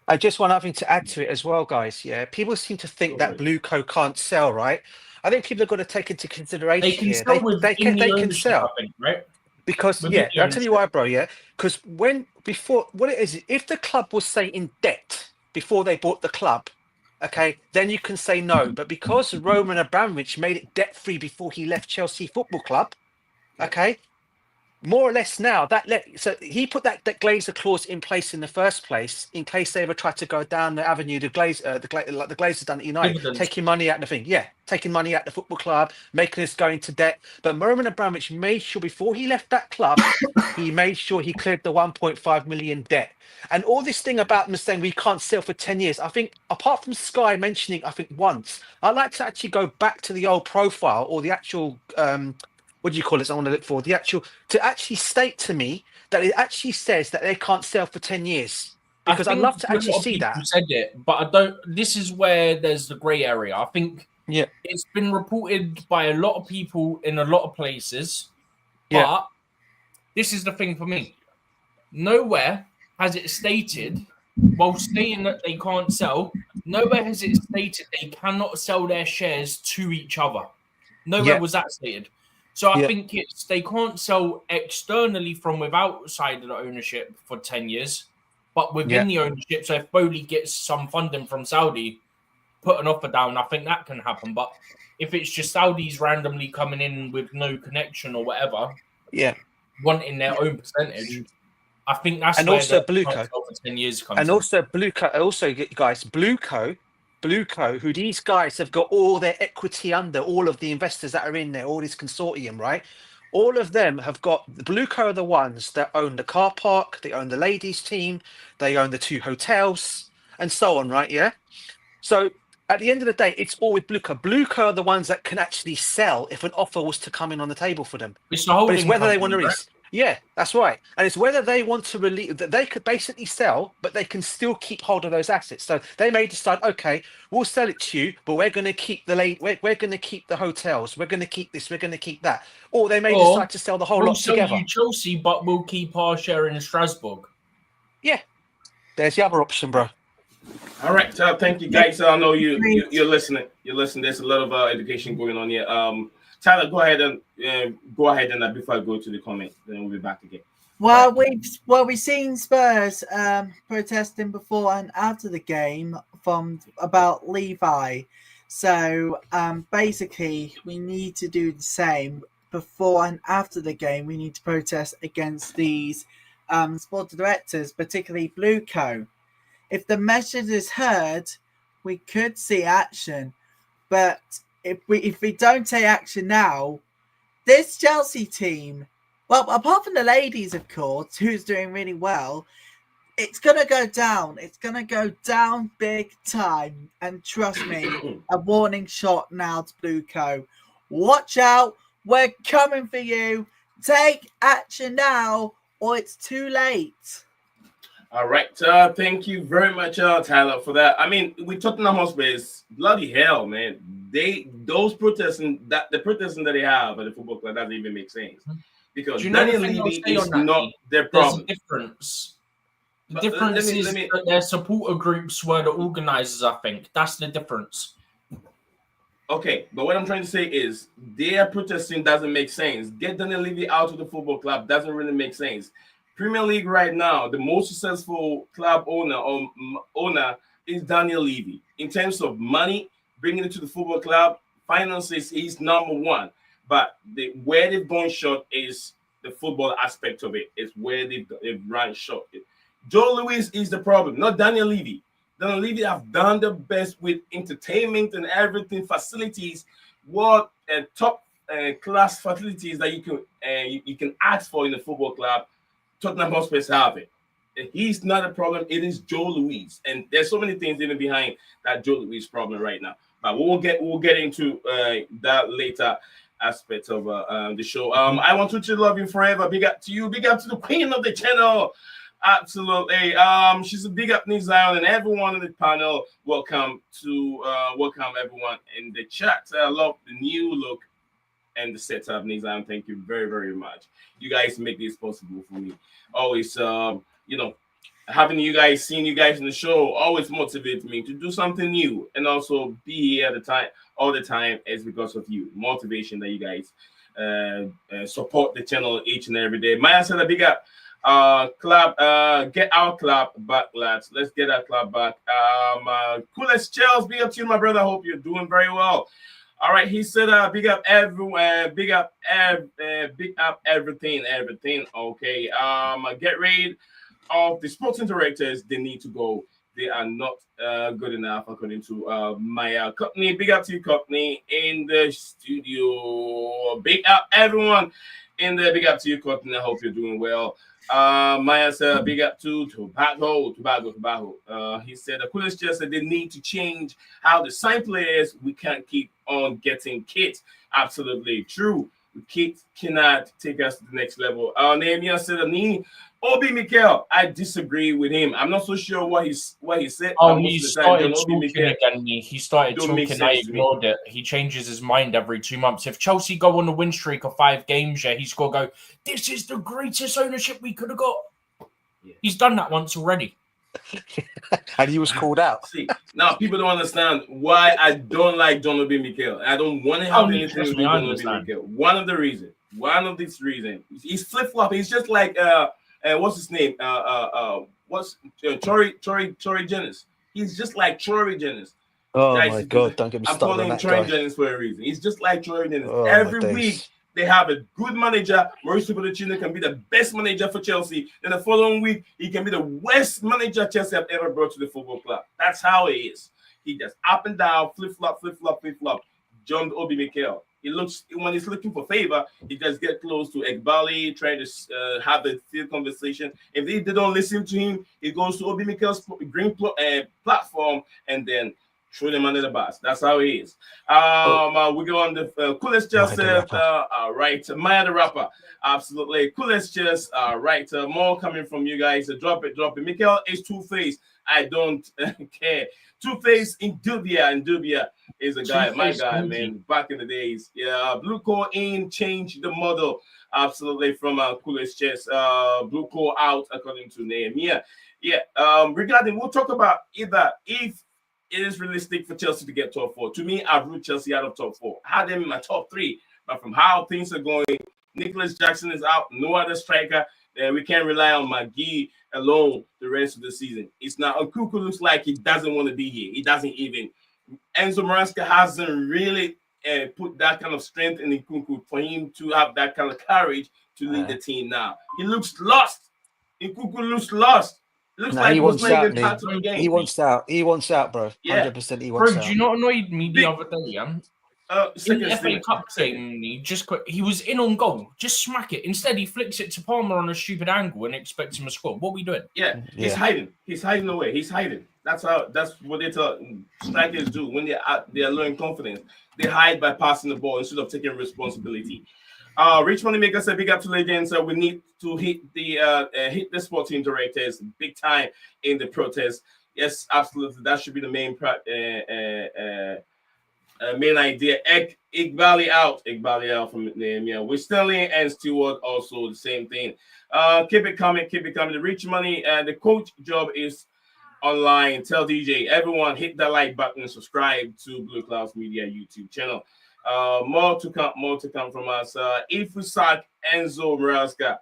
I just want something to add to it as well, guys. Yeah, people seem to think that Blueco can't sell, right? I think people have got to take into consideration they can sell they can sell, I think, right? Because I'll tell you why, bro. Yeah, because what it is, if the club was, say, in debt before they bought the club, okay, then you can say no. But because Roman Abramovich made it debt free before he left Chelsea Football Club, okay, more or less now so he put that Glazer clause in place in the first place in case they ever tried to go down the avenue the Glazers done at United, taking money out of the thing, taking money out of the football club, making us go into debt. But Roman Abramovich made sure before he left that club, he made sure he cleared the 1.5 million debt. And all this thing about them saying we can't sell for 10 years, I think apart from Sky mentioning, I think once, I'd like to actually go back to the old profile or the actual what do you call it? I want to look for to actually state to me that it actually says that they can't sell for 10 years. Because I'd love to actually see that. Said it, but I don't. This is where there's the grey area. I think it's been reported by a lot of people in a lot of places. But this is the thing for me. Nowhere has it stated, while stating that they can't sell, nowhere has it stated they cannot sell their shares to each other. Nowhere was that stated. So I Yeah. think they can't sell externally from outside of the ownership for 10 years, but within the ownership. So if Bowley gets some funding from Saudi, put an offer down, I think that can happen. But if it's just Saudis randomly coming in with no connection or whatever, Yeah. wanting their own percentage, I think that's And where also the Blueco. can't sell for 10 years comes And in. also Blueco, guys, Blueco, who these guys have got all their equity under, all of the investors that are in there, all this consortium, right? All of them have got Blueco are the ones that own the car park, they own the ladies' team, they own the 2 hotels, and so on, right? Yeah. So at the end of the day, it's all with Blueco. Blueco are the ones that can actually sell if an offer was to come in on the table for them. It's the But it's holding whether they want to company, right? release. Yeah, that's right. And it's whether they want to release that they could basically sell, but they can still keep hold of those assets. So they may decide, okay, we'll sell it to you, but we're going to keep we're going to keep the hotels, we're going to keep this, we're going to keep that. Or they may Or decide to sell the whole we'll lot sell together. you Chelsea, but we'll keep our share in Strasbourg. Yeah, there's the other option, bro. All right, thank you, guys. I know you're listening. You're listening. There's a lot of education going on here. Tyler, go ahead and before I go to the comment, then we'll be back again. Well, we've seen Spurs protesting before and after the game from about Levi. So basically, we need to do the same before and after the game. We need to protest against these sport directors, particularly Blueco. If the message is heard, we could see action. But if we don't take action now, this Chelsea team, well, apart from the ladies, of course, who's doing really well, it's going to go down. It's going to go down big time. And trust me, a warning shot now to Blueco. Watch out. We're coming for you. Take action now, or it's too late. All right, thank you very much, Tyler, for that. I mean, with Tottenham Hotspur, bloody hell, man. The protesting that they have at the football club doesn't even make sense because Daniel Levy is not their problem. There's a difference. The difference is that their supporter groups were the organizers. I think that's the difference. Okay, but what I'm trying to say is their protesting doesn't make sense. Get Daniel Levy out of the football club doesn't really make sense. Premier League right now, the most successful club owner is Daniel Levy. In terms of money, bringing it to the football club, finances, he's number one. But where they've gone short is the football aspect of it. It's where they've run short. Joe Louis is the problem, not Daniel Levy. Daniel Levy have done the best with entertainment and everything, facilities, what top class facilities that you can ask for in the football club. Tottenham Hotspur have it. And he's not a problem. It is Joe Louis, and there's so many things even behind that Joe Louis problem right now. But we'll get into that later aspect of the show. I want to love you forever. Big up to you. Big up to the queen of the channel. Absolutely. She's a big up Zion and everyone in the panel. Welcome everyone in the chat. I love the new look and the setup, Nizam. Thank you very, very much. You guys make this possible for me. Always, seeing you guys in the show always motivates me to do something new and also be here all the time is because of you. Motivation that you guys support the channel each and every day. Maya said a big up. Club, get our club back, lads. Let's get our club back. Coolest Charles, big up to you, my brother. Hope you're doing very well. All right, he said, big up everyone, big up everything. Okay, get rid of the sporting directors. They need to go. They are not good enough, according to Maya Courtney. Big up to you, Courtney, in the studio. Big up everyone in there. Big up to you, Courtney. I hope you're doing well. Maya said, big up to Tobago. He said, the coolest just said they need to change how they sign players. We can't keep on getting kids. Absolutely true. Kids cannot take us to the next level. Nehemiah said, Obi Mikel, I disagree with him. I'm not so sure what he said. Oh, he started talking again. He started talking. I ignored it. He changes his mind every 2 months. If Chelsea go on a win streak of 5 games, he's got to go, this is the greatest ownership we could have got. Yeah. He's done that once already. And he was called out. See, now people don't understand why I don't like John Obi Mikel. I don't want to have anything to do with John Obi Mikel. One of these reasons, he's flip flop. He's just like what's his name? Tory Jennings. He's just like Tory Jennings. Oh Guys, my God! Don't get me I'm started on calling that Troy guy. Jennings for a reason. He's just like Troy Jennings. Oh, Every my week days. they have a good manager. Mauricio Pochettino can be the best manager for Chelsea. Then the following week he can be the worst manager Chelsea have ever brought to the football club. That's how he is. He just up and down, flip flop. John Obi Mikel. He looks when he's looking for favor, he just get close to Egbali, trying to have a field conversation. If they don't listen to him, he goes to Obi Mikel's green platform and then throw them under the bus. That's how he is. We go on the coolest just right. Maya the rapper. Absolutely. Coolest just right. More coming from you guys. Drop it. Mikel is two-faced. I don't care. Two-faced in Dubia is a guy, my guy, man. Back in the days. Yeah, Blue Core in changed the model. Absolutely from coolest chess. Blue Core out according to Nehemiah. Yeah. Regarding, we'll talk about either if it is realistic for Chelsea to get top 4. To me, I've ruled Chelsea out of top 4. I had them in my top 3, but from how things are going, Nicholas Jackson is out. No other striker. We can't rely on McGee alone the rest of the season. It's not. Nkunku looks like he doesn't want to be here. He doesn't even. Enzo Maresca hasn't really put that kind of strength in Nkunku for him to have that kind of courage to lead the team now. He looks lost. Nkunku looks lost. Looks like he was playing in part of the game. He wants out. He wants out, bro. 100% he wants out. Bro, do you not annoyed me the other day, yeah? In the FA Cup game, he was in on goal. Just smack it. Instead, he flicks it to Palmer on a stupid angle and expects him to score. What are we doing? Yeah, he's hiding. He's hiding away. He's hiding. That's what they tell strikers do when they're low in confidence. They hide by passing the ball instead of taking responsibility. Rich Moneymaker said, big up to legends. We need to hit the sporting directors big time in the protest. Yes, absolutely. That should be the main main idea. Igbali out from Nehemiah. With Sterling and Stewart also the same thing. Keep it coming. The Rich Money, the coach job is online. Tell DJ, everyone hit the like button and subscribe to BlueClouds Media YouTube channel. More to come from us. If we sack Enzo Maresca,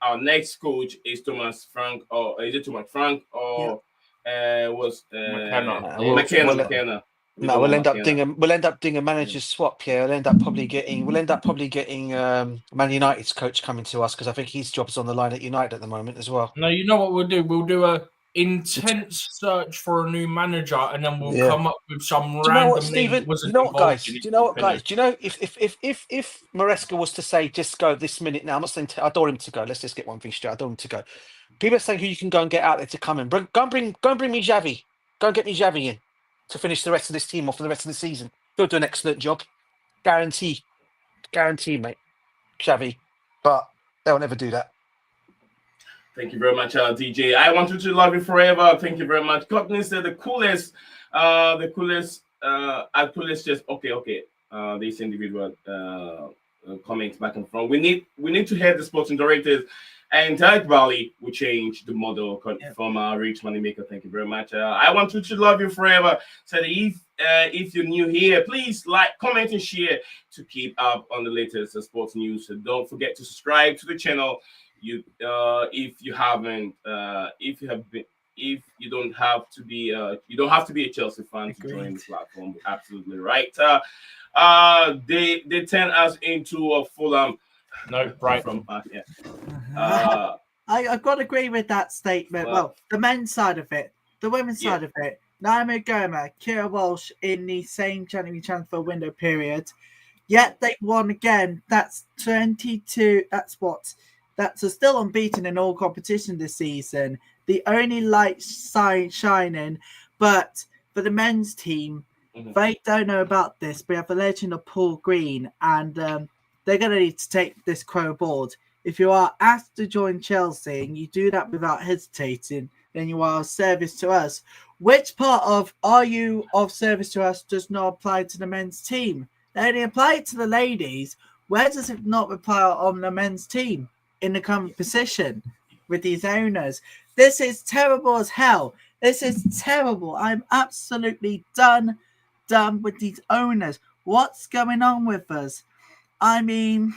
our next coach is Thomas Frank, or is it Thomas Frank or McKenna? No, we'll end up doing a manager's swap here. We'll end up probably getting Man United's coach coming to us because I think his job's on the line at United at the moment as well. No, you know what we'll do? We'll do a intense search for a new manager, and then we'll come up with some random name that wasn't involved. Do you know what, guys? Do you know if Maresca was to say just go this minute now? I'm not saying I don't want him to go. Let's just get one thing straight. I don't want him to go. People are saying who you can go and get out there to come in. Go and bring me Xavi. Go and get me Xavi in to finish the rest of this team off for the rest of the season. He'll do an excellent job. Guarantee, mate. Xavi, but they'll never do that. Thank you very much, DJ. I want you to love you forever. Thank you very much. Courtney said the coolest just okay. This individual comments back and forth. We need to hear the sporting directors and Tariq Valley will change the model from Rich Moneymaker. Thank you very much. I want you to love you forever. So if you're new here, please like, comment, and share to keep up on the latest sports news. So don't forget to subscribe to the channel. If you don't have to be a Chelsea fan to join the platform. Absolutely right. They turn us into a Fulham. No, right from I've got to agree with that statement. Well, the men's side of it, the women's side of it. Naomi Goma, Kira Walsh in the same January transfer window period. Yet they won again. That's 22. That's still unbeaten in all competition this season. The only light shining, but for the men's team, they don't know about this. We have the legend of Paul Green, and they're going to need to take this crow aboard. If you are asked to join Chelsea and you do that without hesitating, then you are of service to us. Which part of "are you of service to us" does not apply to the men's team? They only apply it to the ladies. Where does it not apply on the men's team in the current position? with these owners. This is terrible as hell. This is terrible. I'm absolutely done with these owners. What's going on with us? I mean,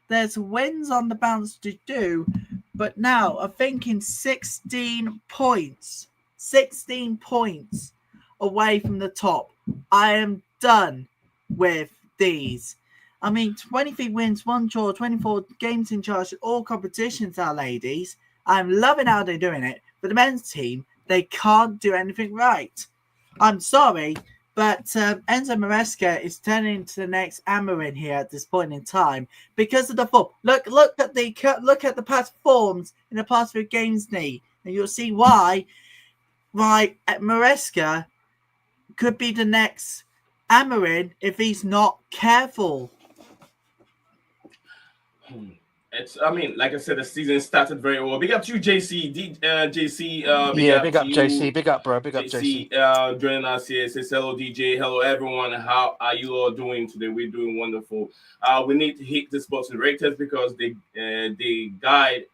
there's wins on the bounce to do, but now I'm thinking 16 points. 16 points away from the top. I am done with these. I mean, 23 wins, 1 draw, 24 games in charge of all competitions, our ladies. I'm loving how they're doing it. But the men's team, they can't do anything right. I'm sorry, but Enzo Maresca is turning into the next Amarin here at this point in time because of the form. Look at the past forms in the past few games, and you'll see why Maresca could be the next Amarin if he's not careful. I mean, like I said, the season started very well. Big up to you, JC. JC, big up JC. Big up, bro. Big up JC. Joining us here. Says hello, DJ. Hello, everyone. How are you all doing today? We're doing wonderful. We need to hit the sports directors because they guide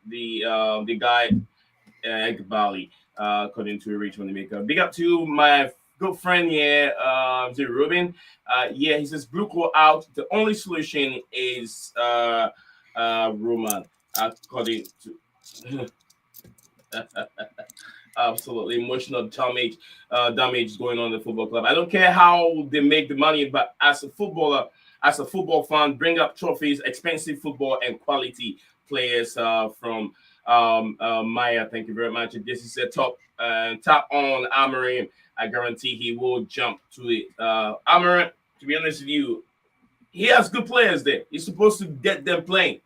Egbali, according to Rachel Maker. Big up to my good friend here, Ruben. Yeah, he says blue call out. The only solution is Roman, according to absolutely emotional damage going on in the football club. I don't care how they make the money, but as a footballer, as a football fan, bring up trophies, expensive football, and quality players from Maya. Thank you very much. This is a tap on Amarim. I guarantee he will jump to it. Amarim, to be honest with you, he has good players there. He's supposed to get them playing.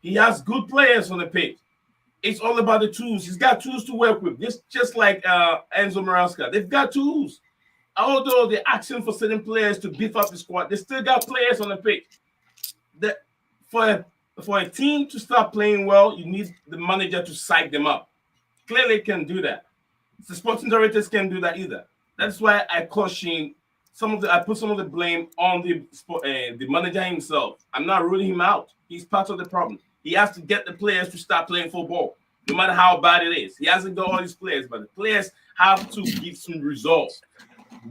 He has good players on the pitch. It's all about the tools. He's got tools to work with. Just like Enzo Maresca. They've got tools. Although they're asking for certain players to beef up the squad, they still got players on the pitch. For a team to start playing well, you need the manager to psych them up. Clearly can do that. The sporting directors can't do that either. That's why I caution I put some of the blame on the manager himself. I'm not ruling him out. He's part of the problem. He has to get the players to start playing football, no matter how bad it is. He hasn't got all these players, but the players have to give some results.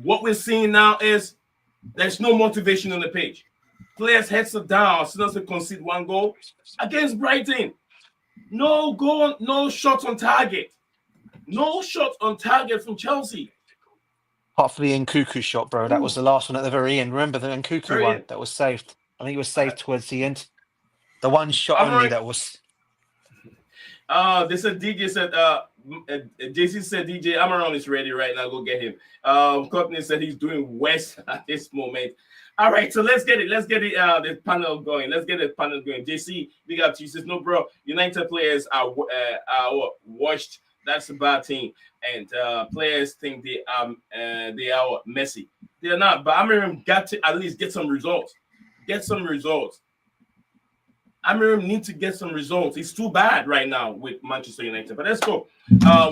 What we're seeing now is there's no motivation on the pitch. Players' heads are down as soon as they concede 1 goal against Brighton. No goal, no shot on target. No shot on target from Chelsea. Apart from the Nkuku shot, bro. That was the last one at the very end. Remember the Nkuku one that was saved? I think it was saved towards the end. The one shot only that was. They said DJ said JC said DJ Amaron is ready right now. Go get him. Courtney said he's doing West at this moment. All right, so let's get it. The panel going. Let's get the panel going. JC, big up to you. Says no, bro. United players are washed. That's a bad team, and players think they are messy. They're not. But Amarim got to at least get some results. Amarim needs to get some results. It's too bad right now with Manchester United. But let's go.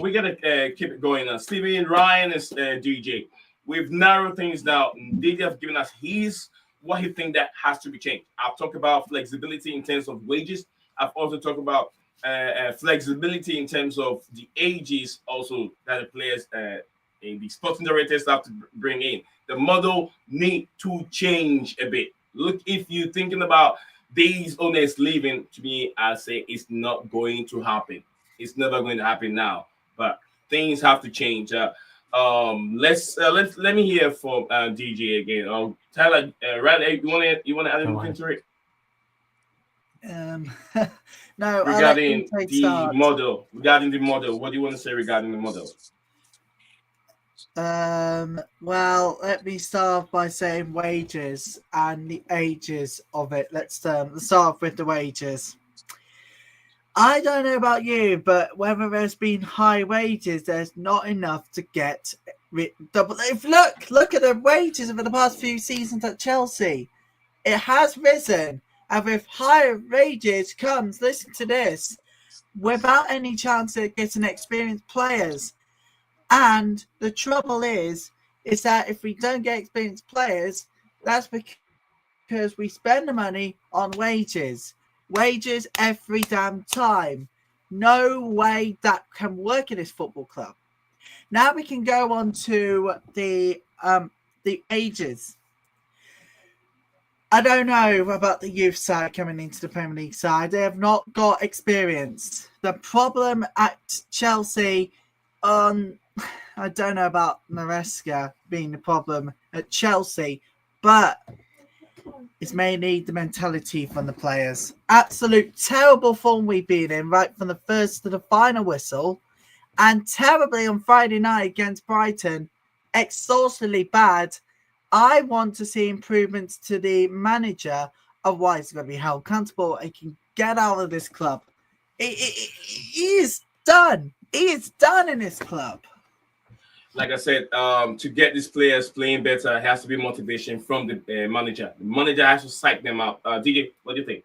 We gotta keep it going now. Steven, Ryan, is DJ. We've narrowed things down. DJ have given us what he think that has to be changed. I've talked about flexibility in terms of wages. I've also talked about flexibility in terms of the ages also that the players in the sporting directors have to bring in. The model need to change a bit. Look, if you're thinking about these owners leaving, to me, I say it's not going to happen. It's never going to happen now. But things have to change. Let me hear from DJ again. Tyler, Riley, you want to add anything to it? No. Regarding the model, what do you want to say regarding the model? Well, let me start by saying wages and the ages of it. Let's start off with the wages. I don't know about you, but whether there's been high wages, there's not enough to get double. Look at the wages over the past few seasons at Chelsea. It has risen, and with higher wages comes, listen to this, without any chance of getting experienced players. And the trouble is that if we don't get experienced players, that's because we spend the money on wages every damn time. No way that can work in this football club. Now we can go on to the ages. I don't know about the youth side coming into the Premier League side. They have not got experience. The problem at Chelsea, I don't know about Maresca being the problem at Chelsea, but it's mainly the mentality from the players. Absolute terrible form we've been in right from the first to the final whistle, and terribly on Friday night against Brighton, exhaustingly bad. I want to see improvements to the manager. Otherwise, he's going to be held accountable and can get out of this club. He is done. He is done in this club. Like I said, to get these players playing better, has to be motivation from the manager. The manager has to psych them up. DJ, what do you think?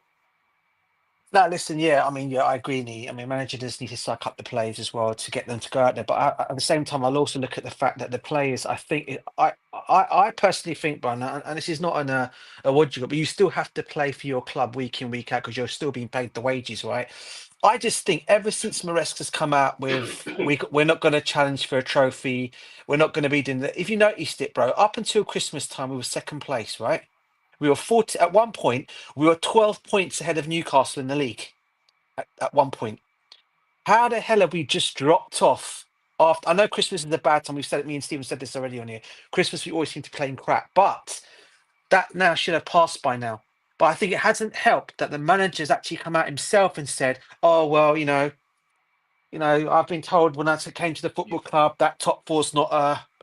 No, listen, I agree, Nee. I mean, manager does need to suck up the players as well to get them to go out there. But at the same time, I'll also look at the fact that the players, I personally think, Brian, and this is not a what you got, but you still have to play for your club week in, week out because you're still being paid the wages, right? I just think ever since Maresca's come out with we're not going to challenge for a trophy, we're not going to be doing that. If you noticed it, bro, up until Christmas time, we were second place, right? We were 40 at one point. We were 12 points ahead of Newcastle in the league. At one point, how the hell have we just dropped off? After I know Christmas is a bad time. We've said it. Me and Stephen said this already on here. Christmas, we always seem to play in crap, but that now should have passed by now. But I think it hasn't helped that the manager's actually come out himself and said, "Oh well, I've been told when I came to the football club that top four's not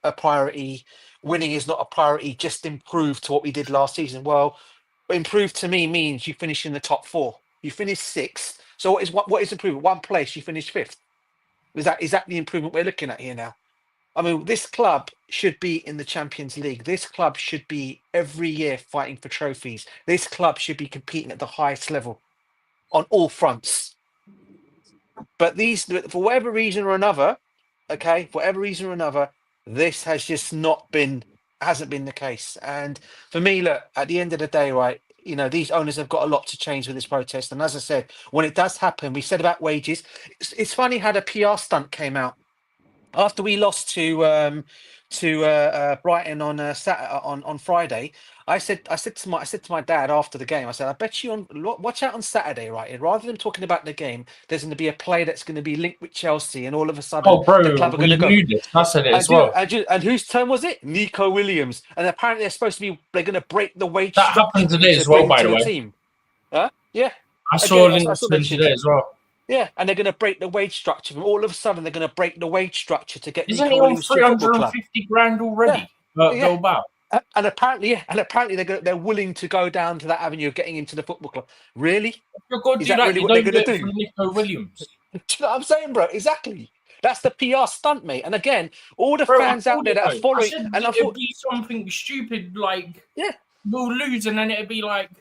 a priority. Winning is not a priority. Just improve to what we did last season." Well, improve to me means you finish in the top four. You finish sixth. So what is improvement? One place, you finish fifth. Is that the improvement we're looking at here now? I mean, this club should be in the Champions League. This club should be every year fighting for trophies. This club should be competing at the highest level on all fronts. But for whatever reason or another, this has just hasn't been the case. And for me, look, at the end of the day, right, these owners have got a lot to change with this protest. And as I said, when it does happen, we said about wages. It's funny how the PR stunt came out after we lost to Brighton on Friday. I said to my dad after the game, I said, I bet you watch out on Saturday, right? Rather than talking about the game, there's going to be a play that's going to be linked with Chelsea, and all of a sudden, the club are going to go. This. I said it as well. And whose turn was it? Nico Williams. And apparently, they're going to break the wage. That happened today as well, by the way. Team. Huh? Yeah. I saw Lincoln today as well. Yeah, and they're going to break the wage structure. And all of a sudden, they're going to break the wage structure to get. Isn't he on 350 grand already? Yeah. And apparently, they're willing to go down to that avenue of getting into the football club. Really? For God, is that really what they're going to do? Nico Williams. Do you know what I'm saying, bro? Exactly. That's the PR stunt, mate. And again, all the fans out there that are following, it'd be something stupid like, we'll lose, and then it'd be like,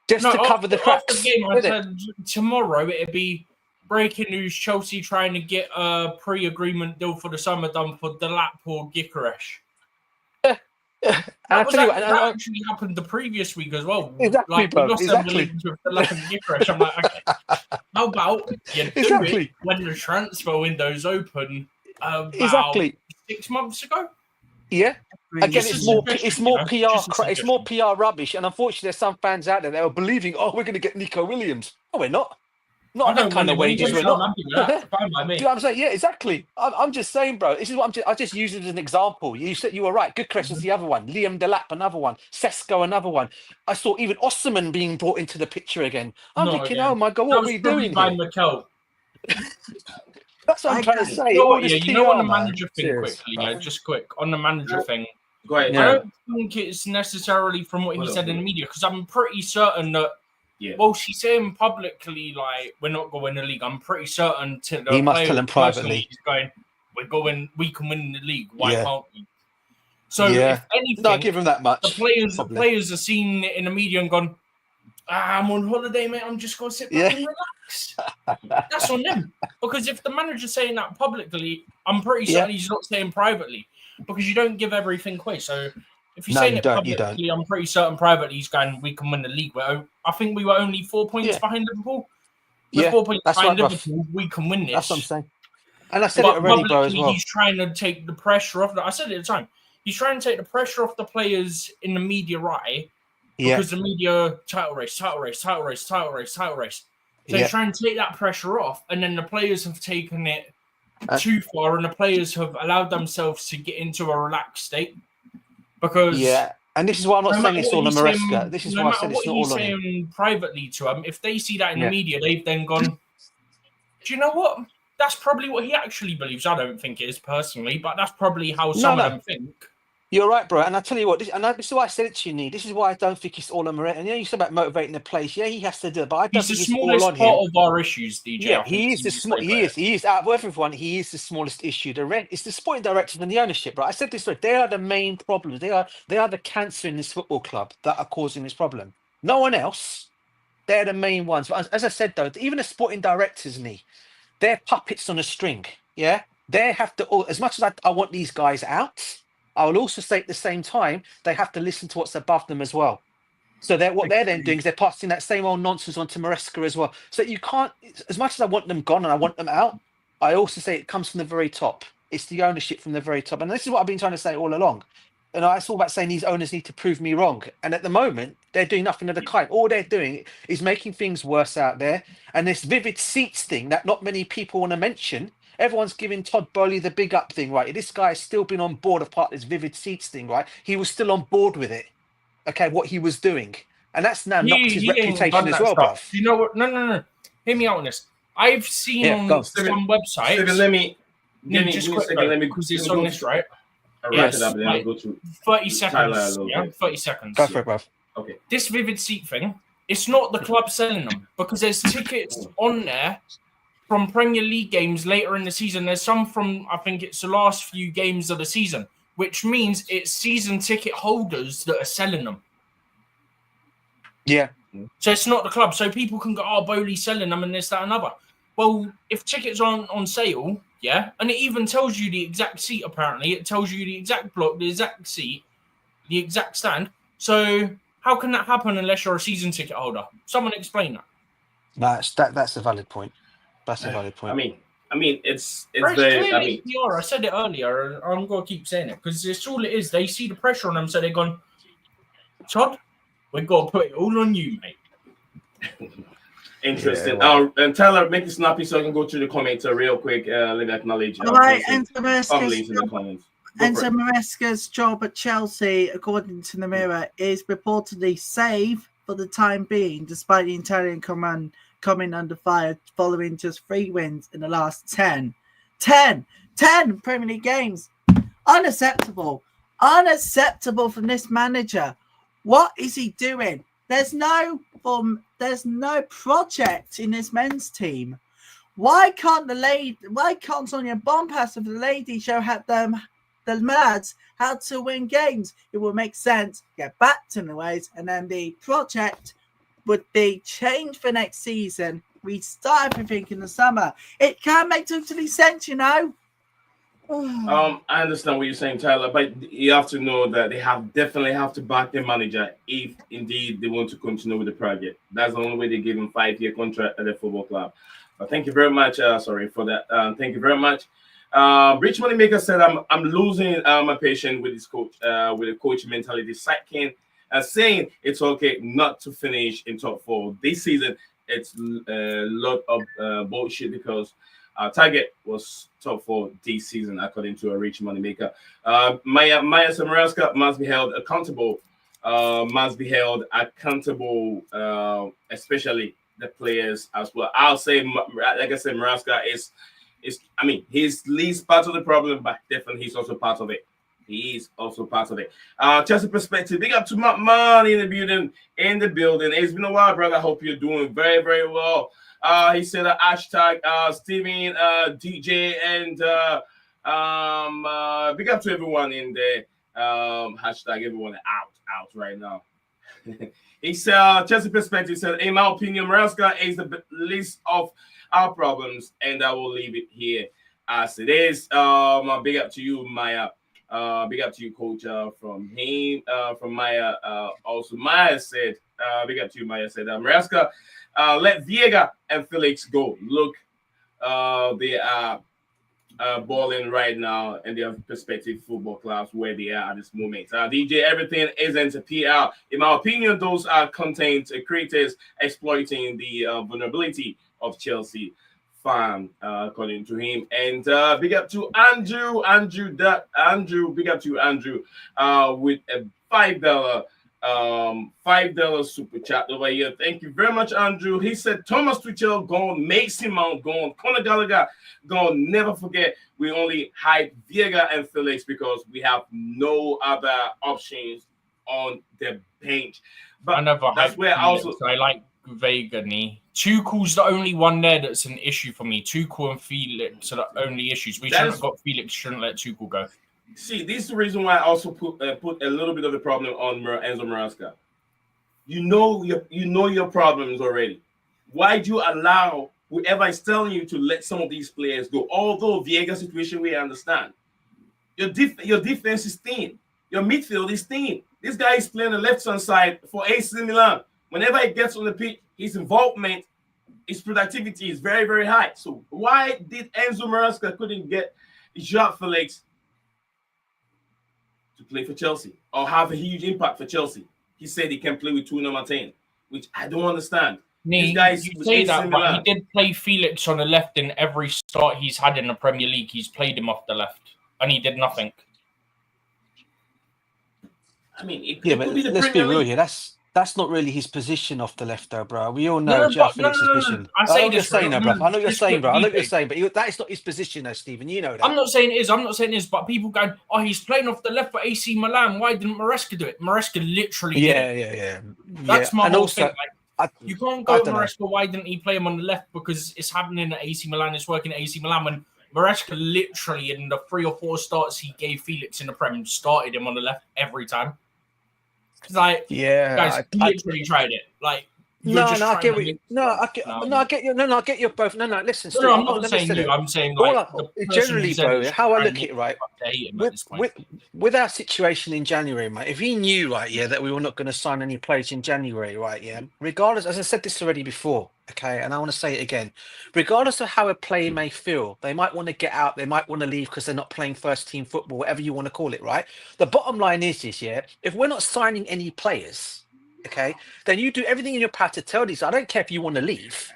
to cover the cracks. After the game, I said tomorrow it'd be breaking news: Chelsea trying to get a pre-agreement deal for the summer done for Delap or Gyökeres. That actually happened the previous week as well. Exactly, bro. We lost exactly. With Delap and Gyökeres. I'm like, okay, how about you do it when the transfer window's open? About 6 months ago. Yeah. Again, it's more PR rubbish, and unfortunately, there's some fans out there that are believing, "Oh, we're going to get Nico Williams." No, we're not. Not that kind of wages. We're not. Fine by me. Do you know what I'm saying? Yeah, exactly. I'm just saying, bro. This is what I just use it as an example. You said you were right. Gyökeres was the other one. Liam Delap, another one. Sesko, another one. I saw even Osimhen being brought into the picture again. I'm thinking, oh my god, what are we doing here? Mikel. That's what I'm trying to say. On the manager thing quickly, just quick on the manager thing. Go ahead. I don't think it's necessarily from what he said in the media, because I'm pretty certain that. Yeah. Well, she's saying publicly like we're not going to the league. I'm pretty certain to the he must tell him privately. He's going, we can win the league. Why can't we? So if anything, not give him that much. The players are seen in the media and gone, I'm on holiday, mate. I'm just going to sit back and relax. That's on them. Because if the manager's saying that publicly, I'm pretty certain he's not saying privately, because you don't give everything away. So if you're saying it publicly, I'm pretty certain privately he's going, we can win the league. I think we were only 4 points behind Liverpool. With Yeah, 4 points that's behind right, bruv. Liverpool, we can win this. That's what I'm saying. And I said it But already, bro, as publicly, well. he's trying to take the pressure off. I said it at the time. He's trying to take the pressure off the players in the media eye Yeah, because the media title race. So yeah. he's trying to take that pressure off, and then the players have taken it Uh, too far, and the players have allowed themselves to get into a relaxed state because Yeah. And this is why I'm not no saying matter it's what all on he's Maresca. saying, This is no why I matter said what it's not he's all on him. saying privately to them, if they see that in the Yeah. media, they've then gone, do you know what? That's probably what he actually believes. I don't think it is personally, but that's probably how some of them think. You're right, bro. And I tell you what, this is why I said it to you, Nee. This is why I don't think it's all on Maresca. And you said about motivating the place. Yeah, he has to do it, but I don't He's the think it's all smallest on part him. of our issues, DJ. Yeah, I think he is the small. He is out of everyone. He is the smallest issue. It's the sporting directors and the ownership, right? I said this. Right, they are the main problems. They are the cancer in this football club that are causing this problem. No one else. They're the main ones. But as I said though, even the sporting directors, Nee, they're puppets on a string. Yeah, they have to. As much as I want these guys out, I will also say at the same time they have to listen to what's above them as well. So what they're then doing is they're passing that same old nonsense on to Maresca as well. So you can't, as much as I want them gone and I want them out, I also say it comes from the very top. It's the ownership from the very top. And this is what I've been trying to say all along. And it's all about saying these owners need to prove me wrong. And at the moment, they're doing nothing of the kind. All they're doing is making things worse out there. And this vivid seats thing that not many people want to mention, everyone's giving Todd Bowley the big up thing, right? This guy has still been on board of part of this vivid seats thing, right? He was still on board with it. Okay, what he was doing. And that's now knocked his reputation as well, bruv. You know what? No. Hear me out on this. I've seen on some websites. Steven, let me give me a second. Because it's on this, right? I'll wrap it up and then I'll go to 30 seconds. Yeah, 30 seconds. Go for it, bruv. Okay. This vivid seat thing, it's not the club selling them because there's tickets on there from Premier League games later in the season. There's some from, I think it's the last few games of the season, which means it's season ticket holders that are selling them. Yeah. So it's not the club. So people can go, oh, Bowley's selling them and this, that, and other. Well, if tickets aren't on sale, yeah, and it even tells you the exact seat, apparently. It tells you the exact block, the exact seat, the exact stand. So how can that happen unless you're a season ticket holder? Someone explain that. That's a valid point. That's a valid point. I mean, it's very very. Clearly PR. I said it earlier, and I'm going to keep saying it because it's all it is. They see the pressure on them, so they're going, Todd, we've got to put it all on you, mate. Interesting. Yeah, well. And Tyler, make it snappy so I can go through the comments real quick. Let me acknowledge. All right, Enzo Maresca's job at Chelsea, according to the Mirror, is reportedly safe for the time being, despite the Italian command coming under fire following just 3 wins in the last 10 Premier League games. Unacceptable from this manager. What is he doing? There's no project in this men's team. Why can't Sonia Bompasser for the lady show the lads how to win games? It will make sense. Get back to the ways, and then the project would be changed for next season. Restart everything in the summer. It can make totally sense, you know. I understand what you're saying, Tyler, but you have to know that they definitely have to back their manager if indeed they want to continue with the project. That's the only way they give him 5-year contract at the football club. Thank you very much. Sorry for that. Thank you very much. Rich Moneymaker said, I'm losing my patience with this coach, with the coach mentality, saying it's okay not to finish in top 4 this season. It's a lot of bullshit because our target was top 4 this season, according to a Rich Moneymaker. Maya Samaranska must be held accountable. Especially the players as well. I'll say, like I said, Maraska is he's least part of the problem, but definitely he's also part of it. He is also part of it. Chelsea perspective. Big up to Matt Man in the building. It's been a while, brother. I hope you're doing very, very well. He said hashtag Steven, DJ, and big up to everyone in there. Hashtag everyone out right now. He said Chelsea perspective said, in my opinion, Maraska is the least of our problems, and I will leave it here as it is. Big up to you, Maya Big up to you, coach. From him, from Maya. Also, Maya said, big up to you, Maya said, Maresca, let Viega and Felix go. Look, they are balling right now, and they have prospective football clubs where they are at this moment. DJ, everything isn't a PR. In my opinion, those are content creators exploiting the vulnerability of Chelsea fan, according to him. And big up to Andrew, big up to Andrew with a $5 super chat over here. Thank you very much, Andrew. He said Thomas Tuchel gone, Mason Mount gone, Conor Gallagher gone. Never forget, we only hype Viega and Felix because we have no other options on the bench. But that's where I like Vega. Tuchel's the only one there that's an issue for me. Tuchel and Felix are the only issues. We shouldn't have got Felix. Shouldn't let Tuchel go. See, this is the reason why I also put a little bit of a problem on Enzo Maresca. You know your problems already. Why do you allow whoever is telling you to let some of these players go? Although Viega's situation, we understand. Your defense is thin. Your midfield is thin. This guy is playing the left-hand side for AC Milan. Whenever he gets on the pitch, his involvement, his productivity is very, very high. So why did Enzo Maresca couldn't get Joao Felix to play for Chelsea or have a huge impact for Chelsea? He said he can play with two number 10, which I don't understand. You say that, but he did play Felix on the left in every start he's had in the Premier League. He's played him off the left, and he did nothing. I mean, but let's be real here. That's not really his position off the left, though, bro. We all know Joao Felix's position. I know what you're saying, bro. I know what you're saying, but that is not his position, though, Stephen. You know that. I'm not saying it is. But people go, "Oh, he's playing off the left for AC Milan. Why didn't Maresca do it?" Maresca literally did it. Yeah. That's my whole thing. You can't go with Maresca. Know. Why didn't he play him on the left? Because it's happening at AC Milan. It's working at AC Milan. When Maresca literally in the 3 or 4 starts he gave Felix in the Prem started him on the left every time. Guys, literally tried it. I get you both. No, listen. No, I'm not saying you. I'm saying generally, bro. How I look at it, right? With our situation in January, mate. If he knew, right, that we were not going to sign any players in January, right, regardless, as I said this already before, okay, and I want to say it again. Regardless of how a player may feel, they might want to get out, they might want to leave because they're not playing first team football, whatever you want to call it, right? The bottom line is this, if we're not signing any players, okay, then you do everything in your power to tell these. I don't care if you want to leave.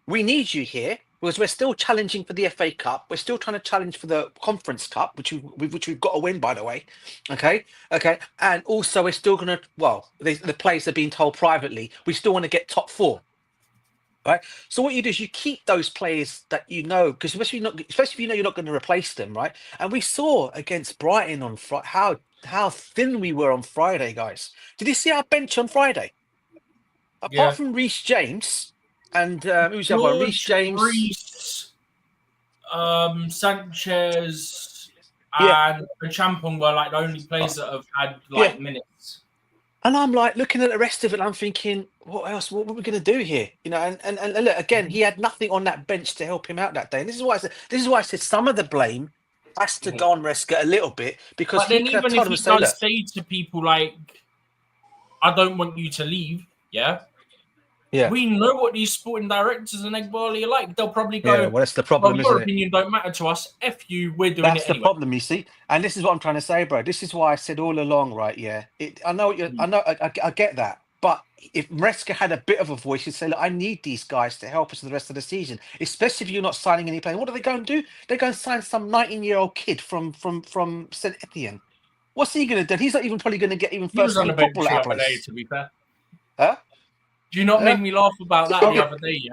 We need you here because we're still challenging for the FA Cup. We're still trying to challenge for the Conference Cup, which we've got to win, by the way. Okay, and also we're still gonna. Well, the players are being told privately we still want to get top 4. Right. So what you do is you keep those players that you know, because especially if you know you're not going to replace them, right? And we saw against Brighton on Friday how thin we were on Friday, guys. Did you see our bench on Friday? Apart from Reece James and who's the other one? Reece James, Sanchez, and Champong were like the only players that have had minutes. And I'm like looking at the rest of it, and I'm thinking, what else? What are we going to do here? And look again, he had nothing on that bench to help him out that day. And this is why I said some of the blame has to go on Maresca a little bit because but then even if he does say to people like, "I don't want you to leave," we know what these sporting directors and Egbali are like. They'll probably go, well, that's the problem, your opinion don't matter to us. F you, we're doing it anyway. That's the problem, you see. And this is what I'm trying to say, bro. This is why I said all along, right? I know I get that. But if Maresca had a bit of a voice, he'd say, look, I need these guys to help us for the rest of the season, especially if you're not signing any players. What do they go and do? They go and sign some 19-year-old kid from St. Etienne. What's he going to do? He's not even probably going to get even first team football at our place. To be fair. Huh? Do you not make me laugh about that the other day,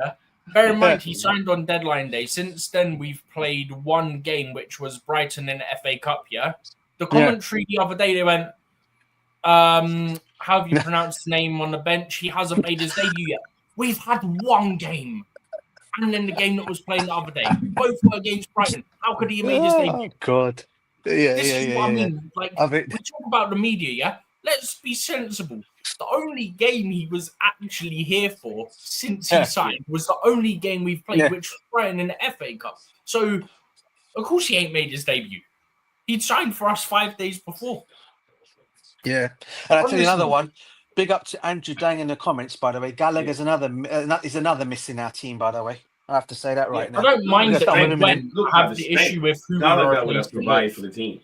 Bear in mind, he signed on deadline day. Since then, we've played one game, which was Brighton in the FA Cup, The commentary the other day, they went, how have you pronounced his name on the bench? He hasn't made his debut yet. We've had one game. And then the game that was playing the other day. Both were against Brighton. How could he have made his debut? Oh, God. This is what I mean. Like, we talk about the media, Let's be sensible. The only game he was actually here for since he signed was the only game we've played, which was Brighton in the FA Cup. So, of course, he ain't made his debut. He'd signed for us 5 days before. Yeah, and I'll tell you another Honestly. one. Big up to Andrew Dang in the comments, by the way. Gallagher's is another miss in our team, by the way. I have to say that right Yeah. I now. don't mind that Start they with him in went. Look I at have the the issue strength. with who we Gallagher would have replaced him provided with. for the team.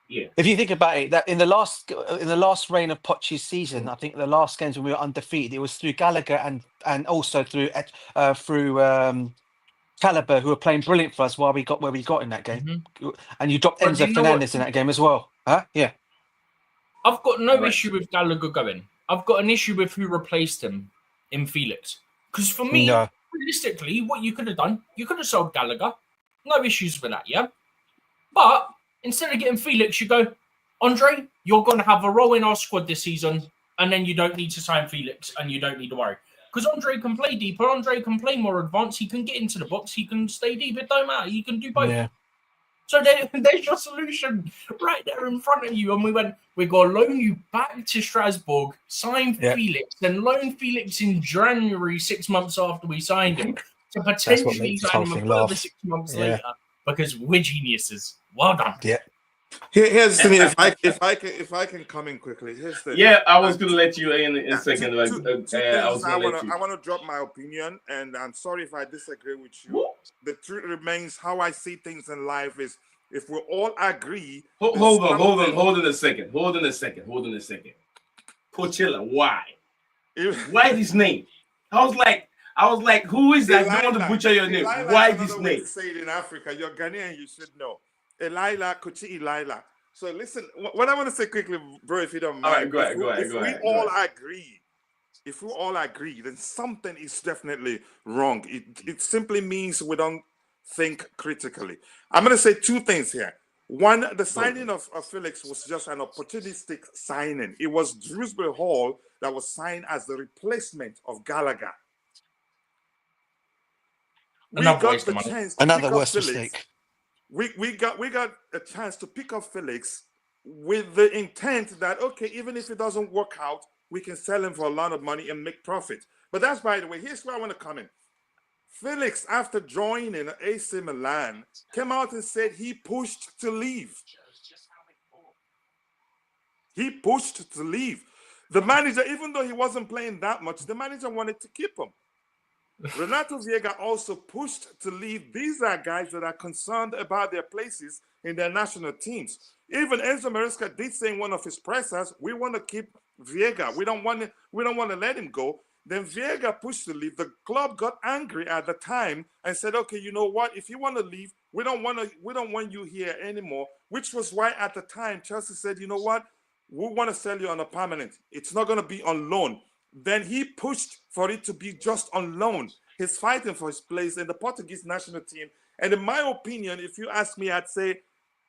Yeah. If you think about it, that in the last reign of Poch's season, I think the last games when we were undefeated, it was through Gallagher and also through Caliber, who were playing brilliant for us while we got where we got in that game. And you dropped But do Enzo you know what? Fernandez in that game as well, huh? Yeah. I've got no Correct. issue with Gallagher going. I've got an issue with who replaced him in Felix. Because for me, No. realistically, what you could have done, you could have sold Gallagher. No issues with that, yeah? But instead of getting Felix, you go, Andre, you're going to have a role in our squad this season, and then you don't need to sign Felix, and you don't need to worry. Because Andre can play deeper, Andre can play more advanced, he can get into the box, he can stay deep, it don't matter, he can do both. Yeah. So there's your solution right there in front of you. And we went, we're going to loan you back to Strasbourg, sign Felix, then loan Felix in January, 6 months after we signed him, to potentially makes this sign whole him a thing further laugh. 6 months Yeah. later because we're geniuses. Well done. Yeah. Here's the thing. If I can come in quickly. Here's the. Yeah, I was going to let you in a second. Two things I let you. want to drop my opinion, and I'm sorry if I disagree with you. The truth remains, how I see things in life is, if we all agree. Hold on a second. Porchilla, why? Why this name? I was like, who is that? I don't want to butcher your name. Why this name? Say it in Africa. You're Ghanaian, you should know. Elila, Kochi Elila. So listen, what I want to say quickly, bro, if you don't mind. All right, go ahead. If we all agree, then something is definitely wrong. It simply means we don't think critically. I'm going to say two things here. One, the signing of Felix was just an opportunistic signing. It was Drewsbury Hall that was signed as the replacement of Gallagher. Another worse mistake. We got a chance to pick up Felix with the intent that, okay, even if it doesn't work out, we can sell him for a lot of money and make profit. But that's, by the way, here's where I want to come in. Felix, after joining AC Milan, came out and said he pushed to leave. He pushed to leave. The manager, even though he wasn't playing that much, the manager wanted to keep him. Renato Viega also pushed to leave. These are guys that are concerned about their places in their national teams. Even Enzo Maresca did say in one of his pressers, we want to keep Viega. We don't want to let him go. Then Viega pushed to leave. The club got angry at the time and said, okay, you know what? If you want to leave, we don't want you here anymore. Which was why at the time Chelsea said, you know what? We want to sell you on a permanent. It's not going to be on loan. Then he pushed for it to be just on loan. He's fighting for his place in the Portuguese national team. And in my opinion, if you ask me, I'd say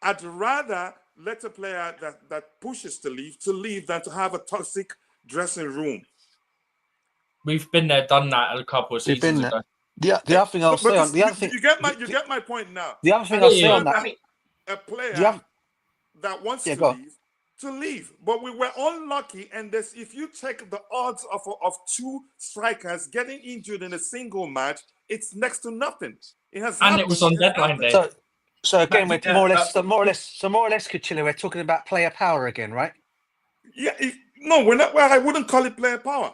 I'd rather let a player that pushes to leave than to have a toxic dressing room. We've been there, done that a couple of seasons ago. The other thing I'll say on the other thing, you get my point now. The other thing I'll say on that, a player that wants to leave, but we were unlucky. And if you check the odds of two strikers getting injured in a single match, it's next to nothing. It was on deadline day. So again, we're more or less, Kuchila, we're talking about player power again, right? Yeah, no, we're not. Well, I wouldn't call it player power.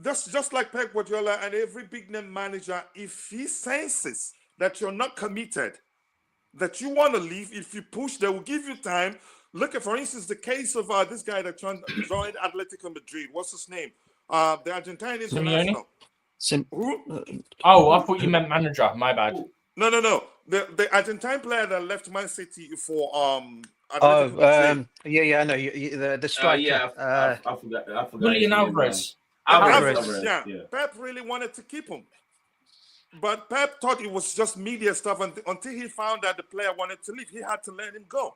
Just like Pep Guardiola and every big name manager, if he senses that you're not committed, that you want to leave, if you push, they will give you time. Look at, for instance, the case of this guy that joined Atletico Madrid. What's his name? The Argentine international. Oh, I thought you meant manager. My bad. No. The Argentine player that left Man City for Atletico Madrid. I know the striker. I forgot. Julian Alvarez. Yeah. Pep really wanted to keep him. But Pep thought it was just media stuff until he found that the player wanted to leave. He had to let him go.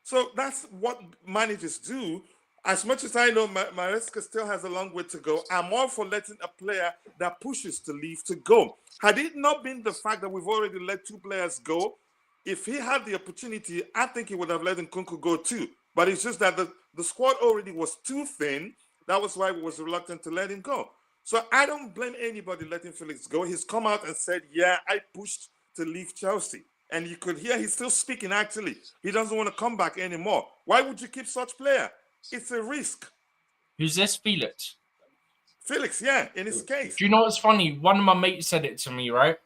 So that's what managers do. As much as I know Maresca still has a long way to go, I'm all for letting a player that pushes to leave to go. Had it not been the fact that we've already let two players go, if he had the opportunity, I think he would have let Nkunku go too. But it's just that the squad already was too thin. That was why we was reluctant to let him go. So I don't blame anybody letting Felix go. He's come out and said, yeah, I pushed to leave Chelsea. And you could hear he's still speaking, actually. He doesn't want to come back anymore. Why would you keep such player? It's a risk. Who's this? Felix. Felix, yeah, in his case. Do you know what's funny? One of my mates said it to me, right?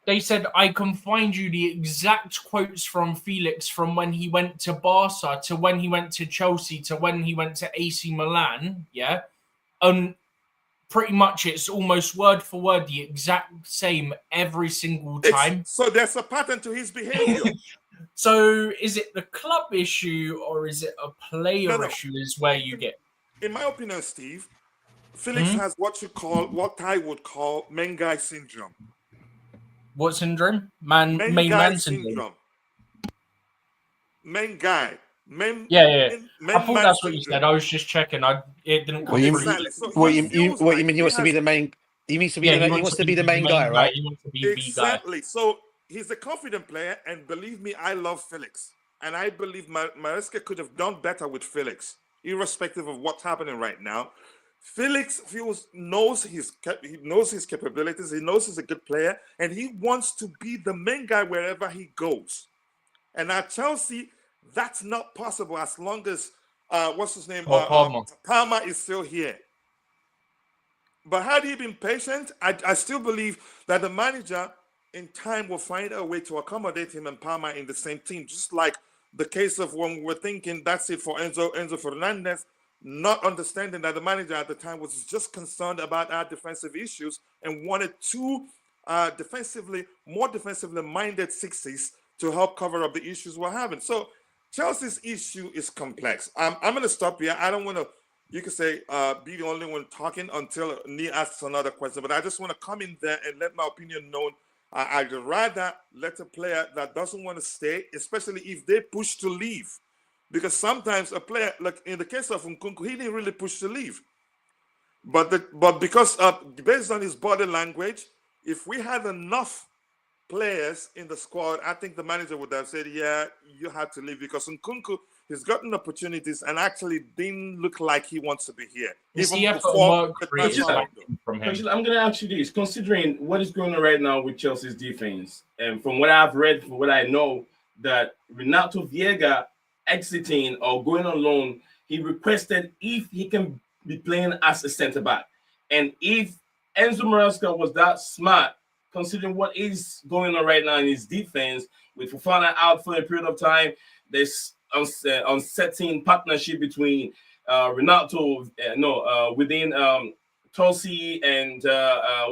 They said, I can find you the exact quotes from Felix from when he went to Barca to when he went to Chelsea to when he went to AC Milan, yeah? Pretty much it's almost word for word the exact same every single time. So there's a pattern to his behavior. So is it the club issue or is it a player No. issue is where you get? In my opinion, Steve, Felix has what I would call Mengai syndrome. What syndrome? Main man syndrome. Mengai. Yeah. I thought that's what you said. I was just checking. It didn't come through. Exactly. So What you mean? He wants to be the main. He wants to be the main guy, right? He wants to be the guy. Exactly. So he's a confident player, and believe me, I love Felix, and I believe Maresca could have done better with Felix, irrespective of what's happening right now. Felix knows his capabilities. He knows he's a good player, and he wants to be the main guy wherever he goes. And at Chelsea, that's not possible as long as what's his name? Palmer is still here. But had he been patient, I still believe that the manager in time will find a way to accommodate him and Palmer in the same team, just like the case of when we were thinking that's it for Enzo Fernandez, not understanding that the manager at the time was just concerned about our defensive issues and wanted two more defensively minded sixties to help cover up the issues we're having. So Chelsea's issue is complex. I'm going to stop here. I don't want to, you could say, be the only one talking until Neil asks another question, but I just want to come in there and let my opinion known. I'd rather let a player that doesn't want to stay, especially if they push to leave. Because sometimes a player, like in the case of Nkunku, he didn't really push to leave. But because based on his body language, if we had enough players in the squad, I think the manager would have said, yeah, you have to leave, because Nkunku has gotten opportunities and actually didn't look like he wants to be here. I'm going to ask you this, considering what is going on right now with Chelsea's defense, and from what I've read, from what I know, that Renato Viega exiting or going on loan, he requested if he can be playing as a centre-back. And if Enzo Maresca was that smart, considering what is going on right now in his defense, with Fofana out for a period of time, there's uncertain partnership between within Tulsi and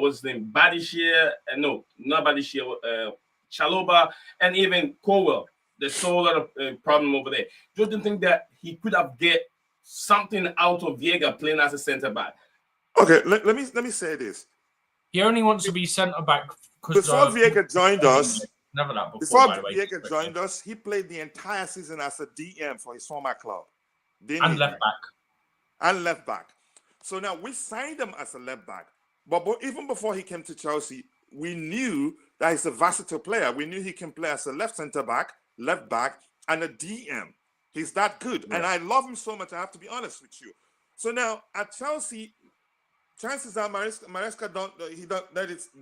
what's his name, Badishia, not Badishia, Chaloba, and even Cowell. There's so a lot of problem over there. Don't you think that he could have get something out of Viega playing as a centre back? Okay, let me say this. He only wants to be centre back because before Viega joined us. Never that before, by the way. Viega joined us, he played the entire season as a DM for his former club. And left back. So now we signed him as a left back. But even before he came to Chelsea, we knew that he's a versatile player. We knew he can play as a left centre back, left back, and a DM. He's that good. Yeah. And I love him so much, I have to be honest with you. So now at Chelsea, chances are Maresca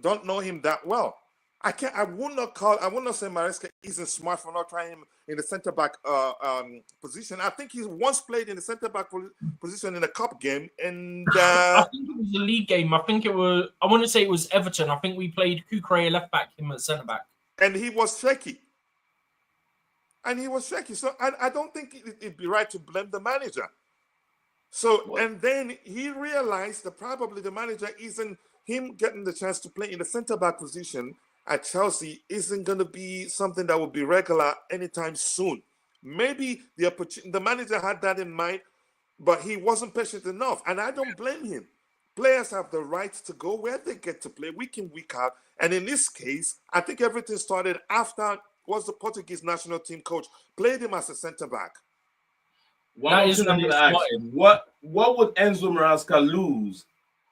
don't know him that well. I would not say Maresca isn't smart for not trying him in the centre back position. I think he once played in the centre back position in a cup game, and I think it was a league game. I want to say it was Everton. I think we played Kukre left back, him at centre back, and he was shaky. So I don't think it'd be right to blame the manager. So and then he realized that probably the manager isn't him getting the chance to play in the centre back position at Chelsea isn't going to be something that will be regular anytime soon. Maybe the manager had that in mind, but he wasn't patient enough. And I don't blame him. Players have the right to go where they get to play week in, week out. And in this case, I think everything started after the Portuguese national team coach played him as a centre-back. What would Enzo Maresca lose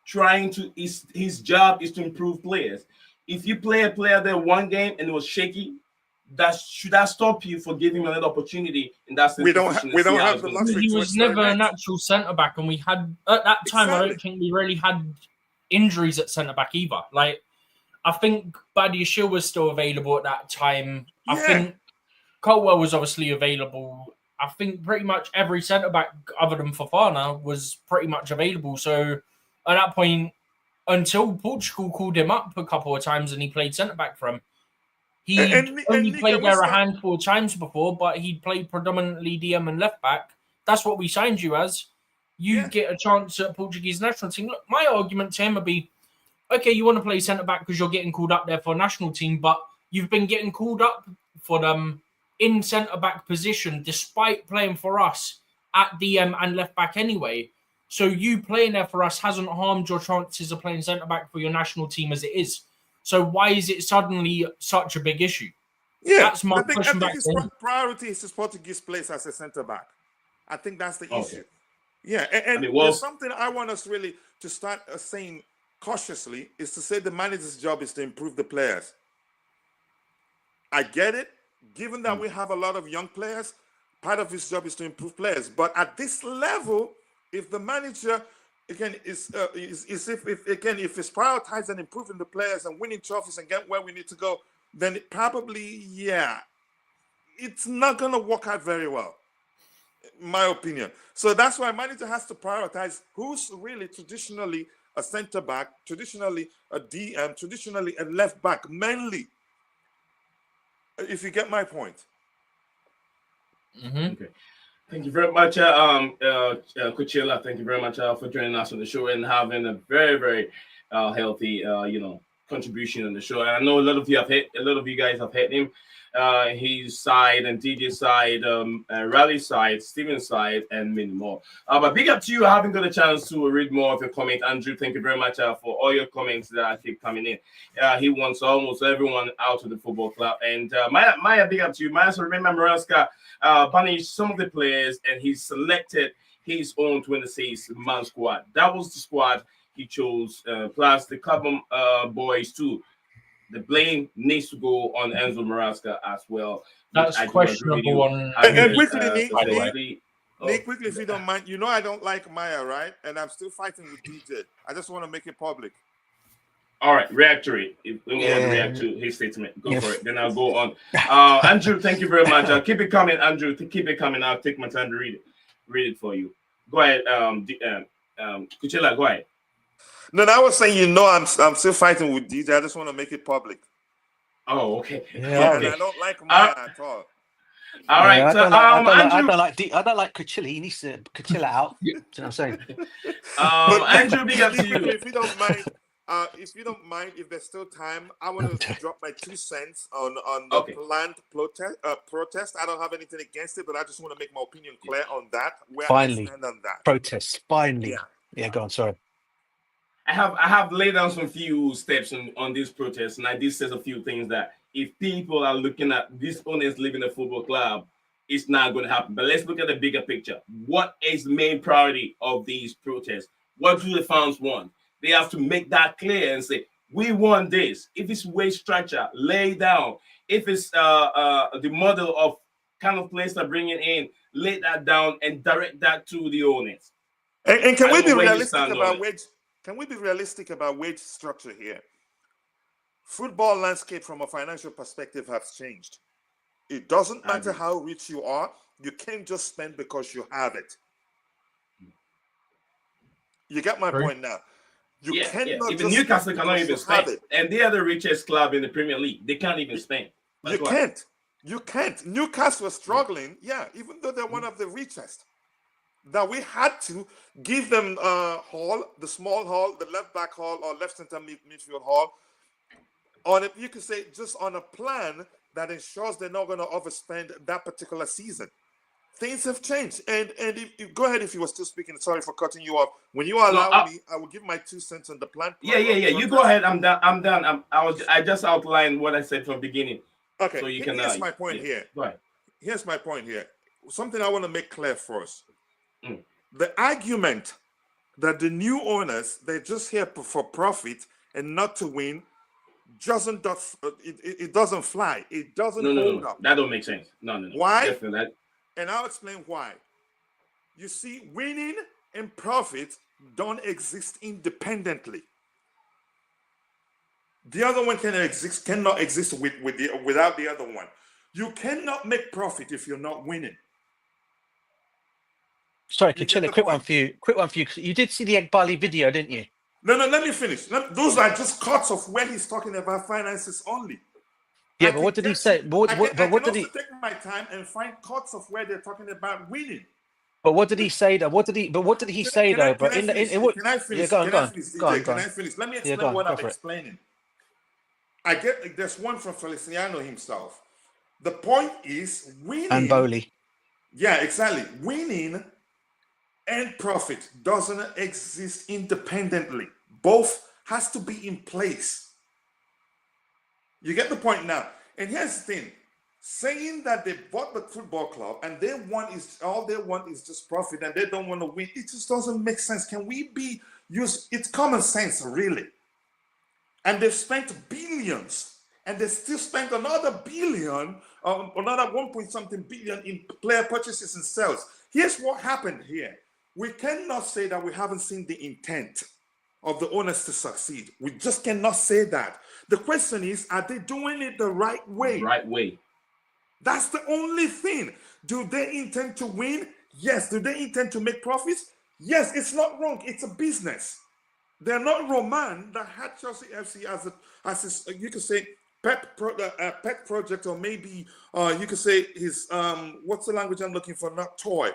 trying to... His job is to improve players. If you play a player there one game and it was shaky, should that stop you for giving him another opportunity in that situation? We don't have the luxury. He was never a natural centre back, and we had at that time. Exactly. I don't think we really had injuries at centre back either. Like I think Badiashile was still available at that time. I think Colwell was obviously available. I think pretty much every centre back other than Fofana was pretty much available. So at that point, until Portugal called him up a couple of times and he played centre back for him, he only Nick, played there a handful of times before, but he played predominantly DM and left back. That's what we signed you as. You get a chance at Portuguese national team. Look, my argument to him would be, okay, you want to play centre back because you're getting called up there for a national team, but you've been getting called up for them in centre back position despite playing for us at DM and left back anyway. So you playing there for us hasn't harmed your chances of playing centre back for your national team as it is. So why is it suddenly such a big issue? Yeah, That's my question I back think to his him. priority is his Portuguese place as a centre back. I think that's the Okay. issue. Yeah, and there's something I want us really to start saying cautiously is to say the manager's job is to improve the players. I get it. Given that we have a lot of young players, part of his job is to improve players. But at this level, if the manager again if he's prioritizing improving the players and winning trophies and getting where we need to go, then it probably it's not gonna work out very well, in my opinion. So that's why manager has to prioritize who's really traditionally a center back, traditionally a DM, traditionally a left back, mainly. If you get my point. Mm-hmm. Okay. Thank you very much, Coachella. Thank you very much for joining us on the show and having a very, very healthy, contribution on the show. And I know a lot of you guys have hit him. His side and DJ's side, Rally's side, Steven's side, and many more. But big up to you. I haven't got a chance to read more of your comments. Andrew, thank you very much for all your comments that I keep coming in. He wants almost everyone out of the football club. And Maya, big up to you. Maya, so remember Maraska punished some of the players and he selected his own 26-man squad. That was the squad he chose, plus the club boys too. The blame needs to go on Enzo Maraska as well. That's questionable on. And quickly, Nick, Nick, quickly, if you don't mind, you know I don't like Maya, right? And I'm still fighting with DJ. I just want to make it public. All right, react to it. If we want to react to his statement, go for it. Then I'll go on. Andrew, thank you very much. Keep it coming, Andrew. Keep it coming. I'll take my time to read it for you. Go ahead, Kuchela, go ahead. No, I was saying, I'm still fighting with DJ. I just want to make it public. Oh, okay. Yeah, okay. and I don't like Maya at all. All right. I Andrew, don't like Coachella. He needs to Coachella out. Do you know what I'm saying? Andrew, big up to you. If you don't mind, if there's still time, I want to drop my 2 cents on the planned protest. I don't have anything against it, but I just want to make my opinion clear on that. Where Finally, I stand on that. Protest. Finally. Yeah, go on. Sorry. I have laid down some few steps on this protest, and I did say a few things that if people are looking at this owners leaving the football club, it's not going to happen. But let's look at the bigger picture. What is the main priority of these protests? What do the fans want? They have to make that clear and say, we want this. If it's wage structure, lay down. If it's the model of kind of place they're bringing in, lay that down and direct that to the owners. And can we be realistic about wage? Can we be realistic about wage structure here? Football landscape from a financial perspective has changed. It doesn't matter how rich you are. You can't just spend because you have it. You get my point now. You cannot even Newcastle cannot even spend. And they are the richest club in the Premier League. They can't even spend. You can't. Newcastle was struggling, even though they're one of the richest. That we had to give them hall, the small hall, the left back hall, or left center midfield hall, on it, you could say just on a plan that ensures they're not going to overspend that particular season. Things have changed, and if, go ahead if you were still speaking. Sorry for cutting you off. When you allow me, I will give my 2 cents on the plan. Yeah. You go ahead. I'm done. I just outlined what I said from the beginning. Okay. So you can. Here's my point here. Go ahead. Here's my point here. Something I want to make clear first. The argument that the new owners, they're just here for profit and not to win, doesn't fly. It doesn't hold up. That don't make sense. No. Why? Definitely. And I'll explain why. You see, winning and profit don't exist independently. The other one cannot exist without the other one. You cannot make profit if you're not winning. Sorry, You get Kachilla, the quick one point? for you. Quick one for you. You did see the Egg Barley video, didn't you? No, let me finish. Those are just cuts of where he's talking about finances only. Yeah, I but can what did he get say? you- But I what, can, but I what can did also he? take my time and find cuts of where they're talking about winning. But what did he say though? What did he? But what did he say though? But in the in what? Can I Yeah, finish? go on, Can go I on, finish, go on, DJ? go Can on. I finish? Let me Yeah, go explain on, what go I'm for it. explaining. I get there's one from Feliciano himself. The point is And winning. Bowley. Yeah, exactly. Winning and profit doesn't exist independently. Both has to be in place. You get the point now. And here's the thing. Saying that they bought the football club and all they want is just profit and they don't want to win, it just doesn't make sense. Can we it's common sense, really. And they've spent billions and they still spent another billion, another 1 point something billion in player purchases and sales. Here's what happened here. We cannot say that we haven't seen the intent of the owners to succeed. We just cannot say that. The question is, are they doing it the right way? Right way. That's the only thing. Do they intend to win? Yes. Do they intend to make profits? Yes. It's not wrong. It's a business. They're not Roman that had Chelsea FC as his you could say pet project, or maybe you could say his what's the language I'm looking for? Not toy.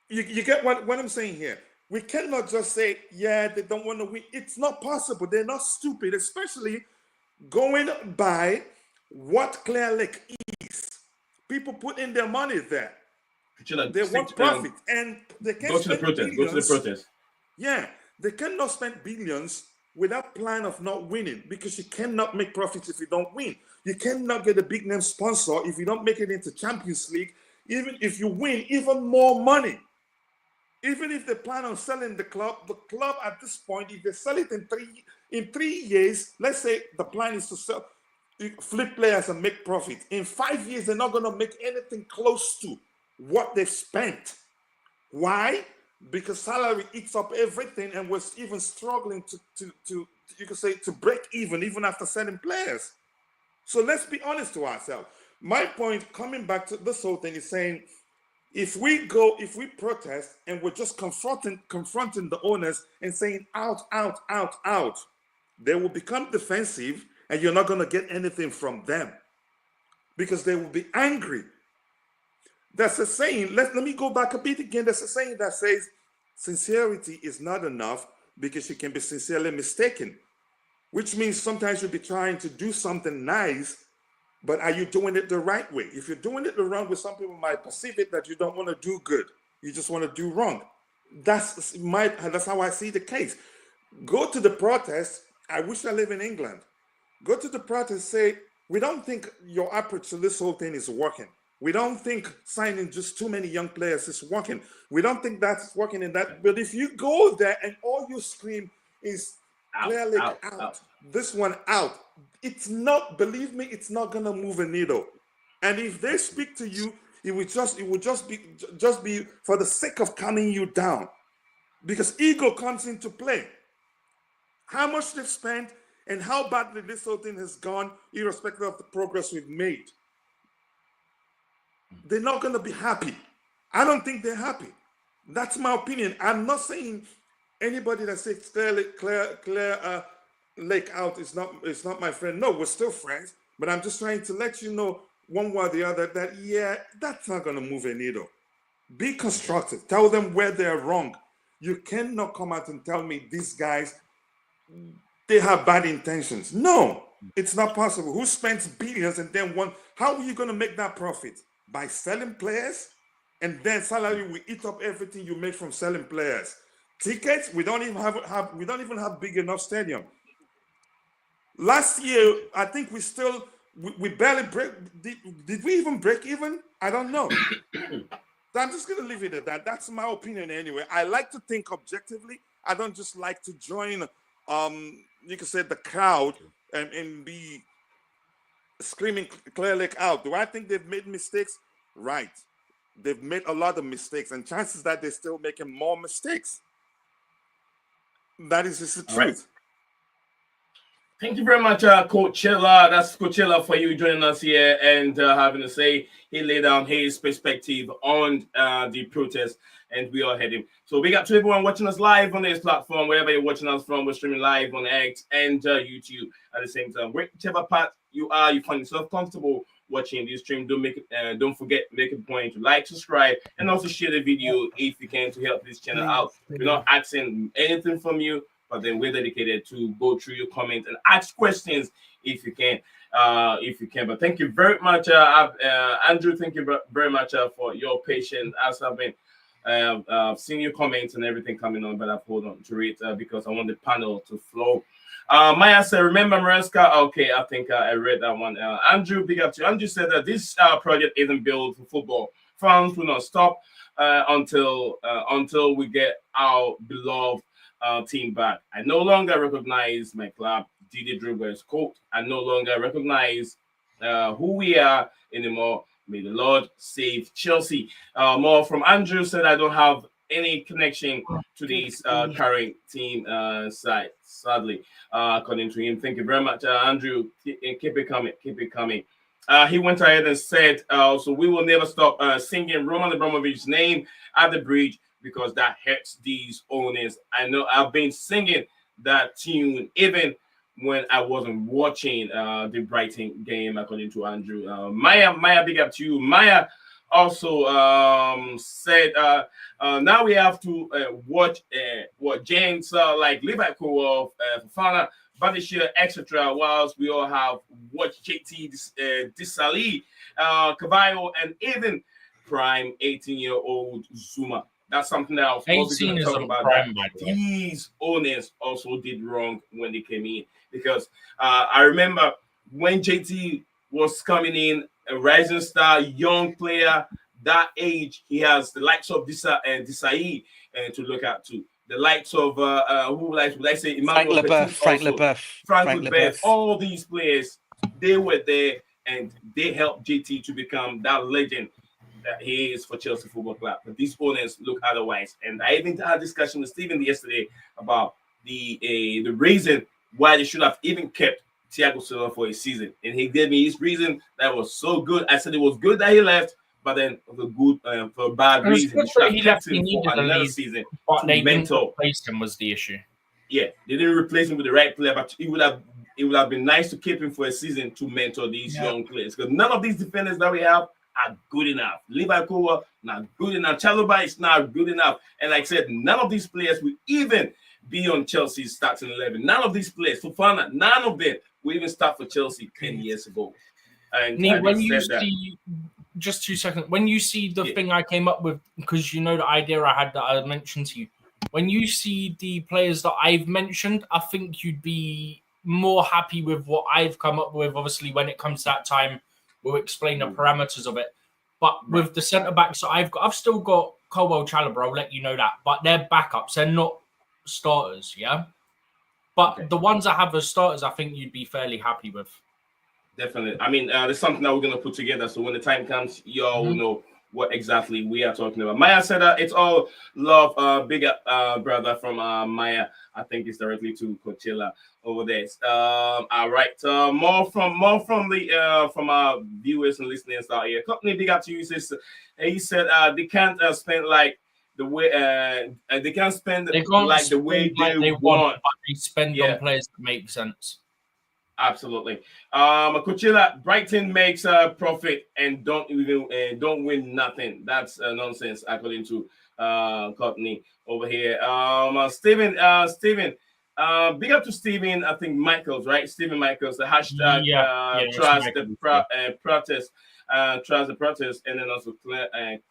You get what I'm saying here? We cannot just say, yeah, they don't want to win. It's not possible. They're not stupid, especially going by what Clear Lake is. People put in their money there. They want profit, and they can't go to the spend protest. billions. Go to the protest. Yeah, they cannot spend billions without plan of not winning, because you cannot make profits if you don't win. You cannot get a big name sponsor if you don't make it into Champions League. Even if you win, even more money. Even if they plan on selling the club at this point, if they sell it in 3 years, let's say the plan is to sell, flip players and make profit. In 5 years, they're not going to make anything close to what they've spent. Why? Because salary eats up everything, and we're even struggling to you could say to break even after selling players. So let's be honest to ourselves. My point, coming back to this whole thing, is saying, if we protest and we're just confronting the owners and saying out, they will become defensive, and you're not going to get anything from them because they will be angry. That's a saying. Let me go back a bit again. There's a saying that says sincerity is not enough because you can be sincerely mistaken, which means sometimes you'll be trying to do something nice, but are you doing it the right way? If you're doing it the wrong way, some people might perceive it that you don't want to do good. You just want to do wrong. That's how I see the case. Go to the protest. I wish I live in England. Go to the protest, say, we don't think your approach to this whole thing is working. We don't think signing just too many young players is working. We don't think that's working in that. But if you go there and all you scream is clearly out, this one out, it's not, believe me, it's not gonna move a needle. And if they speak to you, it would just be for the sake of calming you down, because ego comes into play. How much they've spent and how badly this whole thing has gone, irrespective of the progress we've made. They're not going to be happy. I don't think they're happy. That's my opinion. I'm not saying anybody that says Clear Lake out is not my friend. No, we're still friends. But I'm just trying to let you know one way or the other that, yeah, that's not going to move a needle. Be constructive. Tell them where they're wrong. You cannot come out and tell me these guys, they have bad intentions. No, it's not possible. Who spends billions and then how are you going to make that profit? By selling players? And then salary will eat up everything you make from selling players. Tickets, we don't even have big enough stadium. Last year, I think we barely break. Did we even break even? I don't know. So I'm just going to leave it at that. That's my opinion anyway. I like to think objectively. I don't just like to join, you could say, the crowd and be screaming Clear Lake out. Do I think they've made mistakes? Right. They've made a lot of mistakes, and chances that they're still making more mistakes. That is just the truth. Thank you very much, Coachella. That's Coachella for you joining us here and having to say he laid down his perspective on the protest, and we all heard him. So big up to everyone watching us live on this platform, wherever you're watching us from. We're streaming live on X and YouTube at the same time. Whichever part you are, you find yourself comfortable watching this stream. Don't forget, make a point to like, subscribe, and also share the video if you can to help this channel out. We're not asking anything from you, but then we're dedicated to go through your comments and ask questions if you can. But thank you very much, Andrew. Thank you very much for your patience as I've been seeing your comments and everything coming on, but I've hold on to it because I want the panel to flow. Maya said, remember Maresca? Okay, I think I read that one. Andrew, big up to you. Andrew said that this project isn't built for football. France will not stop until we get our beloved team back. I no longer recognize my club, Didier Drogba's quote. I no longer recognize who we are anymore. May the Lord save Chelsea. More from Andrew said, I don't have any connection to this current team side, sadly, according to him. Thank you very much, Andrew. Keep it coming. Keep it coming. He went ahead and said, so we will never stop singing Roman Abramovich's name at the bridge because that hurts these owners. I know I've been singing that tune even when I wasn't watching the Brighton game, according to Andrew. Maya, big up to you. Maya also said, now we have to watch what James like Liverpool, Fofana, Badishia, etc. Whilst we all have watched JT Disali, Caballo, and even prime 18-year-old Zuma. That's something that I was also going to talk about. These owners also did wrong when they came in because I remember when JT was coming in, a rising star, young player, that age, he has the likes of Desai to look at too. The likes of would I say Emmanuel Frank Leboeuf, all these players, they were there and they helped JT to become that legend that he is for Chelsea Football Club. But these owners look otherwise. And I even had a discussion with Stephen yesterday about the reason why they should have even kept Thiago Silva for a season. And he gave me his reason that was so good. I said it was good that he left, but then for a bad reason. They should have kept him for another season. But they didn't replace him was the issue. Yeah, they didn't replace him with the right player, but it would have been nice to keep him for a season to mentor these young players. Because none of these defenders that we have are good enough. Liverpool not good enough. Chalobah is not good enough. And like I said, none of these players will even be on Chelsea's starting 11. None of these players, Fofana, none of them will even start for Chelsea 10 years ago. And when you see, just 2 seconds, when you see the thing I came up with, because you know the idea I had that I mentioned to you, when you see the players that I've mentioned, I think you'd be more happy with what I've come up with. Obviously, when it comes to that time, we'll explain the parameters of it. But with the centre backs that I've still got Colwell, Chalobah, I'll let you know that. But they're backups, they're not starters, yeah. But the ones I have as starters, I think you'd be fairly happy with. Definitely. I mean, there's something that we're gonna put together. So when the time comes, you all will know what exactly we are talking about. Maya said it's all love. Big up, brother from Maya. I think it's directly to Coachella over there. All right. More from our viewers and listeners out here. Company, big up to you. He said they can't spend like the way they can't spend like the way they want. But they spend on players that make sense. Absolutely. Coachella, Brighton makes a profit and don't win nothing. That's nonsense, according to Courtney over here. Steven, big up to Steven, I think Michaels, right? Steven Michaels, the hashtag trust the protest, and then also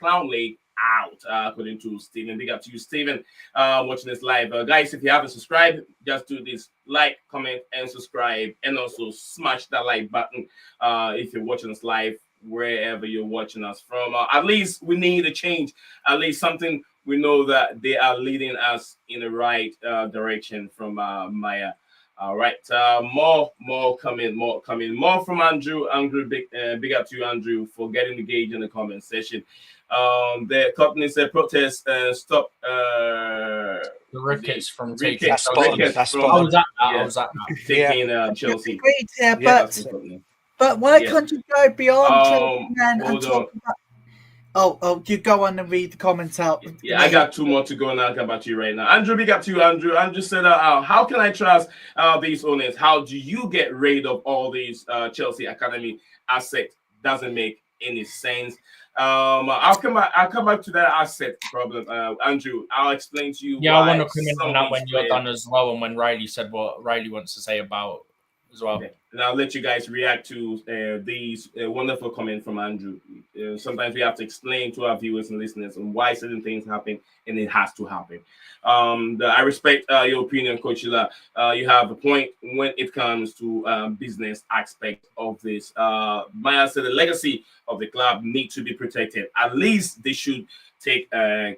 Clown League out, according to Steven. Big up to you, Steven, watching this live. Guys, if you haven't subscribed, just do this: like, comment, and subscribe, and also smash that like button if you're watching us live, wherever you're watching us from. At least we need a change, at least something we know that they are leading us in the right direction from Maya. All right, more coming, more from Andrew. Big up to you, Andrew, for getting engaged in the comment section. The company said protest stop The rickets from Ricketts. taking That's spot on. Ricketts That's from- spot I on. was at that. Yeah. I was at that. taking Chelsea. Agreed here, Yeah. That's but important. why Yeah. can't you go beyond Chelsea and hold talk about? Oh, you go on and read the comments out. Yeah, I got 2 more to go and I'll come back to you right now. Andrew, big up to you, Andrew. Andrew said, how can I trust these owners? How do you get rid of all these Chelsea Academy assets? Doesn't make any sense. I'll come back to that asset problem, Andrew. I'll explain to you. Yeah, I why want to comment some on of that when these you're players- done as well, and when Riley said what Riley wants to say about as well. Okay. And I'll let you guys react to these wonderful comments from Andrew. Sometimes we have to explain to our viewers and listeners on why certain things happen, and it has to happen. I respect your opinion, Coach Hila. You have a point when it comes to business aspect of this. Maya said the legacy of the club need to be protected. At least they should take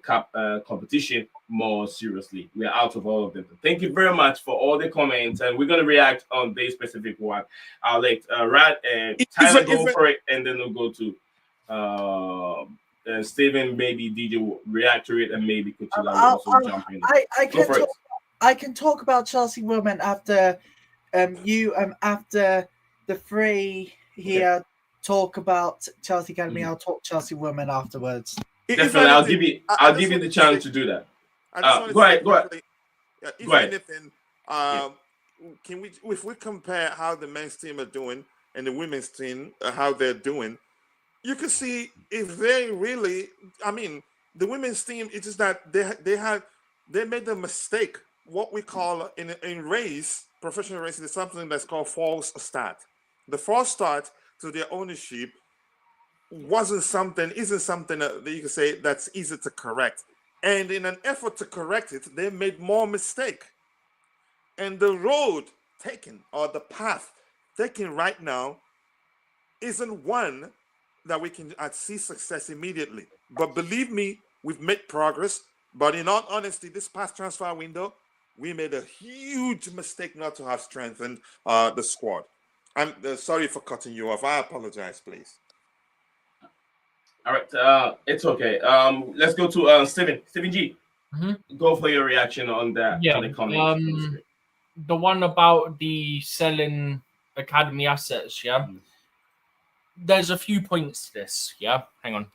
cup competition more seriously. We are out of all of them. Thank you very much for all the comments, and we're going to react on this specific one. I'll let Rad and Tyler go for it, and then we'll go to Steven, maybe DJ will react to it, and maybe Kuchila will also jump in. I can talk about Chelsea women after you after the three here talk about Chelsea Academy. I'll talk Chelsea women afterwards. Definitely, I'll give you the chance to do that. Go ahead. If anything, can we, if we compare how the men's team are doing and the women's team, how they're doing, you can see if they really, I mean, the women's team, it's just that they made a mistake. What we call in race, professional racing, is something that's called false start. The false start to their ownership isn't something that you can say that's easy to correct. And in an effort to correct it, they made more mistake. And the road taken, or the path taken right now, isn't one that we can see success immediately. But believe me, we've made progress. But in all honesty, this past transfer window, we made a huge mistake not to have strengthened the squad. I'm sorry for cutting you off. I apologize, please. All right, it's okay. Let's go to Steven G. Go for your reaction on that. Yeah, on the comments. the one about the selling academy assets. Yeah, there's a few points to this. Yeah, hang on,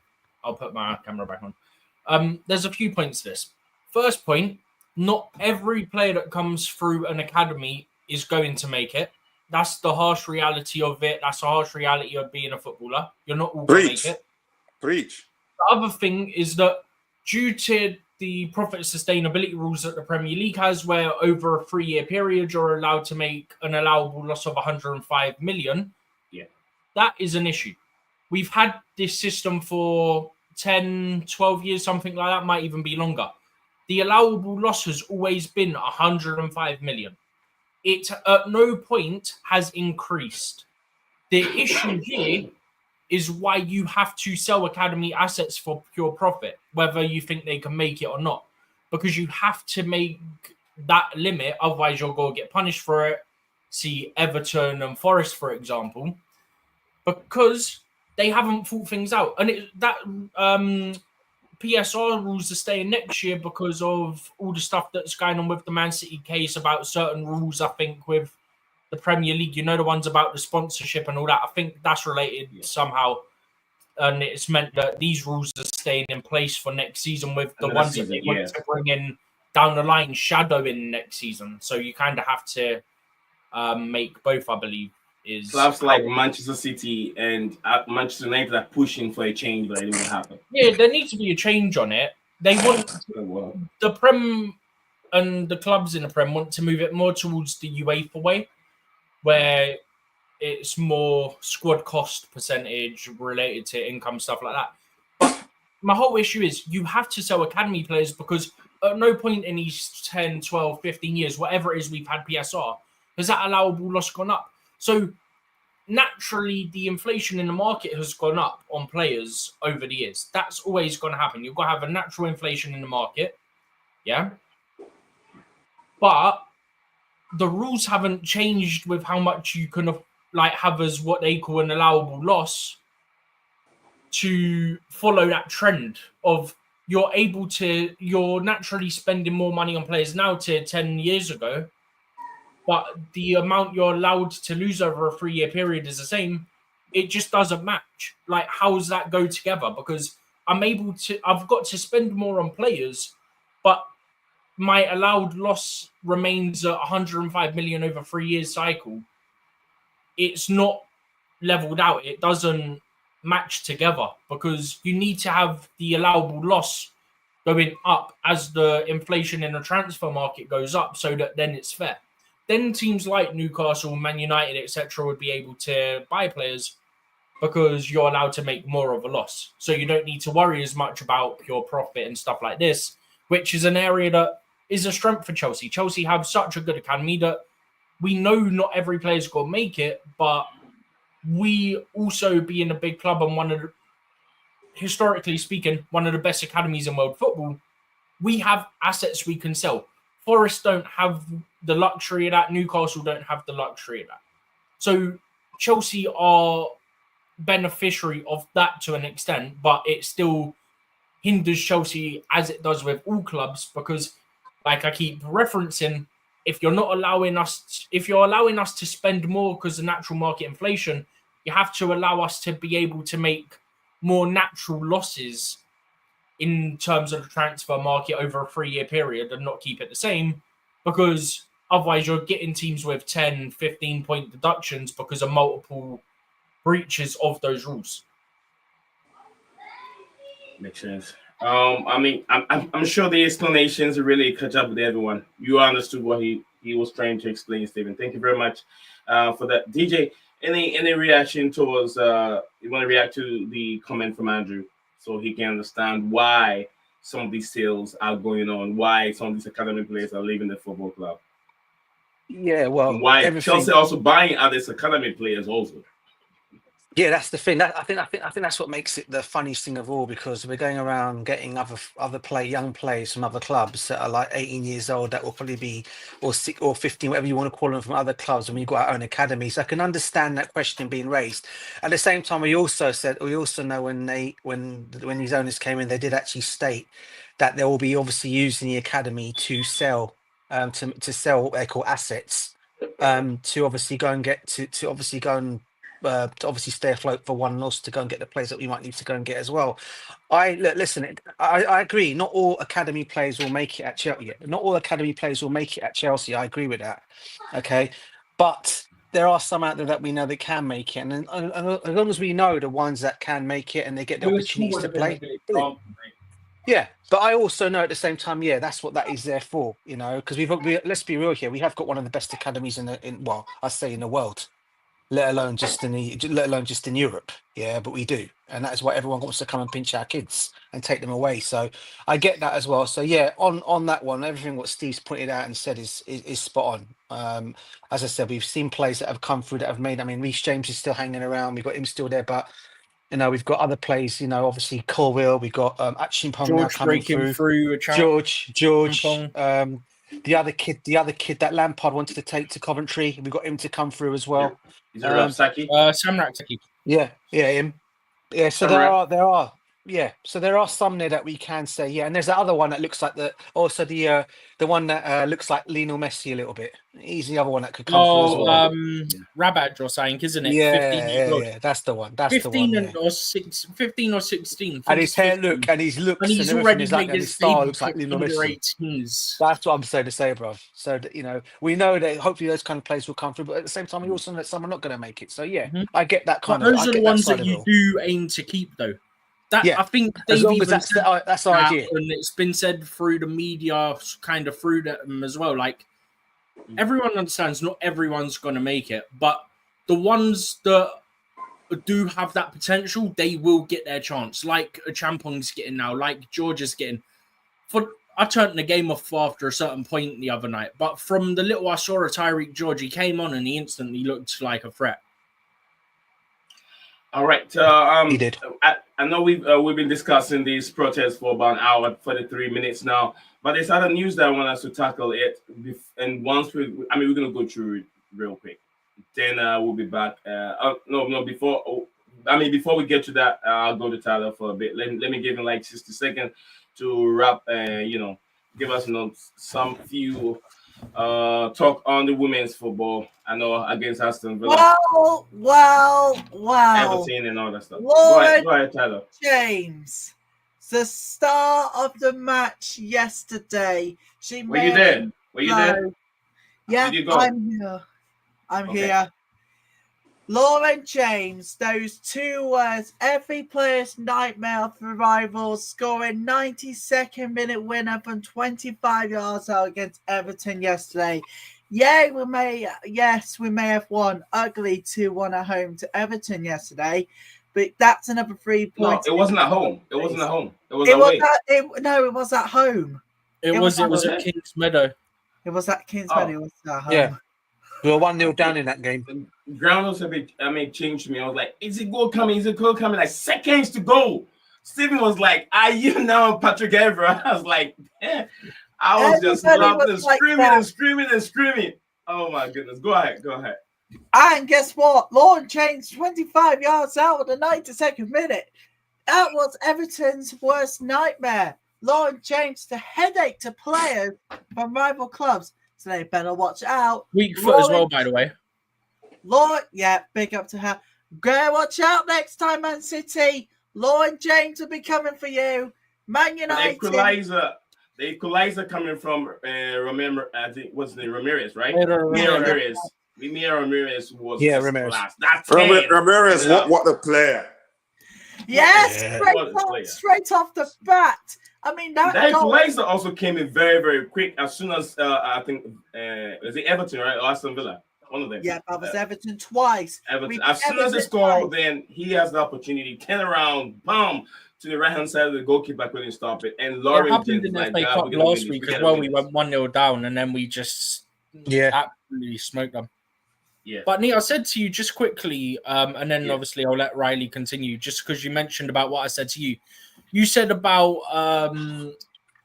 I'll put my camera back on. There's a few points to this. First point: not every player that comes through an academy is going to make it. That's the harsh reality of it. That's the harsh reality of being a footballer. You're not all going to make it. Preach. The other thing is that due to the profit sustainability rules that the Premier League has, where over a 3-year period you're allowed to make an allowable loss of 105 million, that is an issue. We've had this system for 10, 12 years, something like that, might even be longer. The allowable loss has always been 105 million. It at no point has increased. The issue here is why you have to sell academy assets for pure profit, whether you think they can make it or not. Because you have to make that limit, otherwise you're going to get punished for it. See Everton and Forest, for example, because they haven't thought things out. And PSR rules are staying next year because of all the stuff that's going on with the Man City case about certain rules, I think, with the Premier League, the ones about the sponsorship and all that. I think that's related somehow. And it's meant that these rules are staying in place for next season with the ones that they want to bring in down the line, shadowing next season. So you kind of have to make both, I believe. Clubs like Manchester City and Manchester United are pushing for a change, but it didn't happen. Yeah, there needs to be a change on it. They want the Prem and the clubs in the Prem want to move it more towards the UEFA way, where it's more squad cost percentage related to income, stuff like that. But my whole issue is you have to sell academy players because at no point in these 10, 12, 15 years, whatever it is we've had PSR, has that allowable loss gone up. So naturally, the inflation in the market has gone up on players over the years. That's always going to happen. You've got to have a natural inflation in the market. Yeah. But the rules haven't changed with how much you can have as what they call an allowable loss to follow that trend of you're naturally spending more money on players now to 10 years ago, but the amount you're allowed to lose over a 3-year period is the same. It just doesn't match. Like, how does that go together? Because I've got to spend more on players, but my allowed loss remains at 105 million over 3 years cycle. It's not leveled out. It doesn't match together because you need to have the allowable loss going up as the inflation in the transfer market goes up, so that then it's fair. Then teams like Newcastle, Man United, etc., would be able to buy players because you're allowed to make more of a loss. So you don't need to worry as much about pure profit and stuff like this, which is an area that is a strength for Chelsea. Chelsea have such a good academy that we know not every player's going to make it, but we also, being a big club and historically speaking, one of the best academies in world football, we have assets we can sell. Forest don't have the luxury of that. Newcastle don't have the luxury of that. So Chelsea are beneficiary of that to an extent, but it still hinders Chelsea as it does with all clubs because, like I keep referencing, if you're allowing us to spend more because of natural market inflation, you have to allow us to be able to make more natural losses in terms of the transfer market over a 3-year period and not keep it the same, because otherwise you're getting teams with 10, 15-point deductions because of multiple breaches of those rules. Makes sense. I mean, I'm sure the explanations really catch up with everyone. You understood what he was trying to explain, Stephen. Thank you very much for that. DJ, any reaction towards you want to react to the comment from Andrew so he can understand why some of these sales are going on, why some of these academy players are leaving the football club? Yeah, well, and why Chelsea also buying other academy players also. Yeah, that's the thing. I think that's what makes it the funniest thing of all, because we're going around getting young players from other clubs that are like 18 years old that will probably be or 15, whatever you want to call them, from other clubs, and we've got our own academy. So I can understand that question being raised. At the same time, we also know when these owners came in, they did actually state that they will be obviously using the academy to sell to sell what they call assets, to obviously go and get to obviously go and to obviously stay afloat for one loss, to go and get the players that we might need to go and get as well. I agree. Not all academy players will make it at Chelsea. Not all academy players will make it at Chelsea. I agree with that. Okay, but there are some out there that we know that can make it, and as long as we know the ones that can make it and they get the opportunities to play. Yeah, but I also know at the same time, yeah, that's what that is there for, because let's be real here, we have got one of the best academies in the world. Let alone just in Europe, yeah. But we do, and that is why everyone wants to come and pinch our kids and take them away. So I get that as well. So yeah, on that one, everything what Steve's pointed out and said is spot on. As I said, we've seen players that have come through that have made. I mean, Reece James is still hanging around. We've got him still there, but we've got other players. Obviously Colwill. We've got Achimpong now coming through. George. The other kid that Lampard wanted to take to Coventry, we got him to come through as well. Is it Rapsaki? Sam Rapsaki. Yeah, him. Yeah, so there are. Yeah, so there are some there that we can say, yeah, and there's that other one that looks like the one that looks like Lionel Messi a little bit. He's the other one that could come through as well. Rabat or something, isn't it? Yeah, 15 yeah, that's the one. That's 15 the one. Or 15 or 16. And his hair look, and his looks, and he's and already like, and his style looks like Lionel Messi. 18s. That's what I'm saying to say, bro. So that, we know that hopefully those kind of players will come through, but at the same time, we also know that some are not going to make it. So yeah, I get that kind of. Those are the ones that you do aim to keep, though. I think as long as that's the idea, and it's been said through the media, kind of through them as well. Like, everyone understands not everyone's going to make it, but the ones that do have that potential, they will get their chance. Like Champong's getting now, like George is getting. I turned the game off after a certain point the other night, but from the little I saw of Tyreek George, he came on and he instantly looked like a threat. All right. He did. I know we've been discussing these protests for about an hour and 43 minutes now, but there's other news that I want us to tackle it. And once we're going to go through it real quick. Then we'll be back. Before I mean, before we get to that, I'll go to Tyler for a bit. Let me give him like 60 seconds to wrap. Give us some few talk on the women's football. I know against Aston Villa, Wow. Everton, and all that stuff. Lauren Go ahead, Tyler. James, the star of the match yesterday. Were you there? Yeah, Did you go? I'm here. I'm Okay. here. Lauren James, those 2 words, every player's nightmare of the rivals, scoring 92nd minute winner from 25 yards out against Everton yesterday. Yeah, we may have won ugly 2-1 at home to Everton yesterday, but that's another 3 points. No, it wasn't at home. It wasn't at home. It was It away. it was at home. It was was at it? King's Meadow. It was at King's Oh. Meadow. It was at home. Yeah. We were 1-0 down in that game. The ground was a bit, changed me. I was like, is it goal coming? Is it goal coming? Like seconds to go. Stephen was like, are you now Patrick Evra? I was like, I was just Everybody laughing was and like screaming and screaming. Oh my goodness. Go ahead. And guess what? Lauren James, 25 yards out of the 92nd minute. That was Everton's worst nightmare. Lauren James, the headache to players from rival clubs. So they better watch out. Weak foot as well, by the way. Lauren, yeah, big up to her. Go watch out next time, Man City. Lauren James will be coming for you. Man United. The equalizer coming from remember, I think what's the name? Ramirez, right? Ramirez. Mia Ramirez was Ramirez. class. That's Ramirez, Yeah. what a player. Yes, Yeah. straight off the bat. I mean, that goal. equalizer also came in very, very quick. As soon as I think is it Everton, right? Or Aston Villa? One of them. Yeah, that was Everton twice. Everton. As soon as they score, then he has the opportunity. Turn around, boom, to the right hand side of the goalkeeper couldn't stop it. And It Lauren happened James in the like FA that. Cup last week as well. We went 1-0 down, and then we just absolutely smoked them. Yeah. But Neil, I said to you just quickly, and then obviously I'll let Riley continue, just because you mentioned about what I said to you. You said about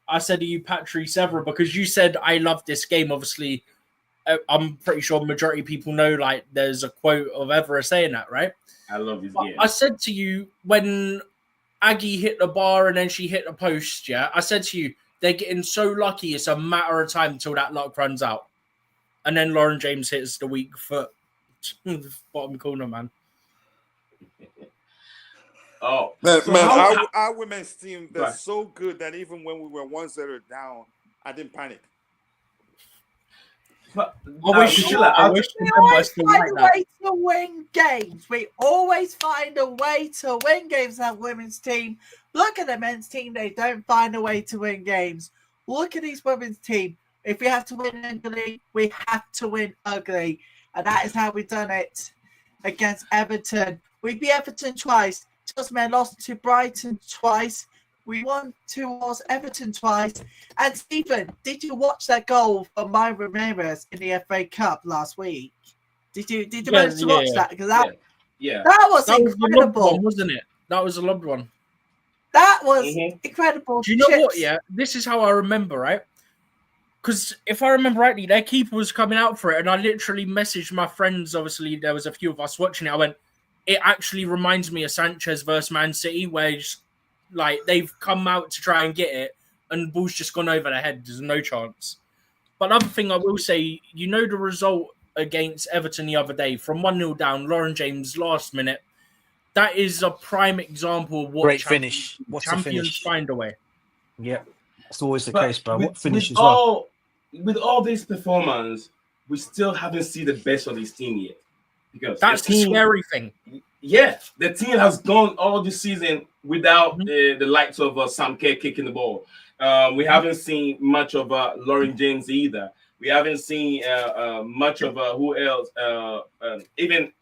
I said to you, Patrice Evra, because you said I love this game. Obviously, I'm pretty sure majority of people know, like, there's a quote of Evra saying that, right? I love this game. I said to you when Aggie hit the bar and then she hit the post, yeah, I said to you, they're getting so lucky, it's a matter of time until that luck runs out. And then Lauren James hits the weak foot to the bottom corner, man. Oh, Our women's team, they're so good that even when we were 1-0 down, I didn't panic. But, I wish we always find a way to win games. We always find a way to win games, that women's team. Look at the men's team. They don't find a way to win games. Look at these women's team. If we have to win ugly, we have to win ugly. And that is how we've done it against Everton. We beat Everton twice. Chelsea lost to Brighton twice. We won towards Everton twice. And Stephen, did you watch that goal from Maya Ramirez in the FA Cup last week? Did you manage to watch that? Because that was incredible, one, wasn't it? That was a loved one. That was incredible. Do you know what? Yeah, this is how I remember, right? Because if I remember rightly, their keeper was coming out for it, and I literally messaged my friends. Obviously, there was a few of us watching it. I went, it actually reminds me of Sanchez versus Man City, where like they've come out to try and get it, and the ball's just gone over their head. There's no chance. But another thing I will say, you know, the result against Everton the other day, from 1-0 down, Lauren James last minute. That is a prime example of what great finish. What's champions the finish? find a way. Yeah, that's always the case, bro. What finish as well? With all this performance, we still haven't seen the best of this team yet. Because that's the scary thing. Yeah, the team has gone all this season without the likes of Sam Kerr kicking the ball. We haven't seen much of Lauren James either. We haven't seen much of who else? Even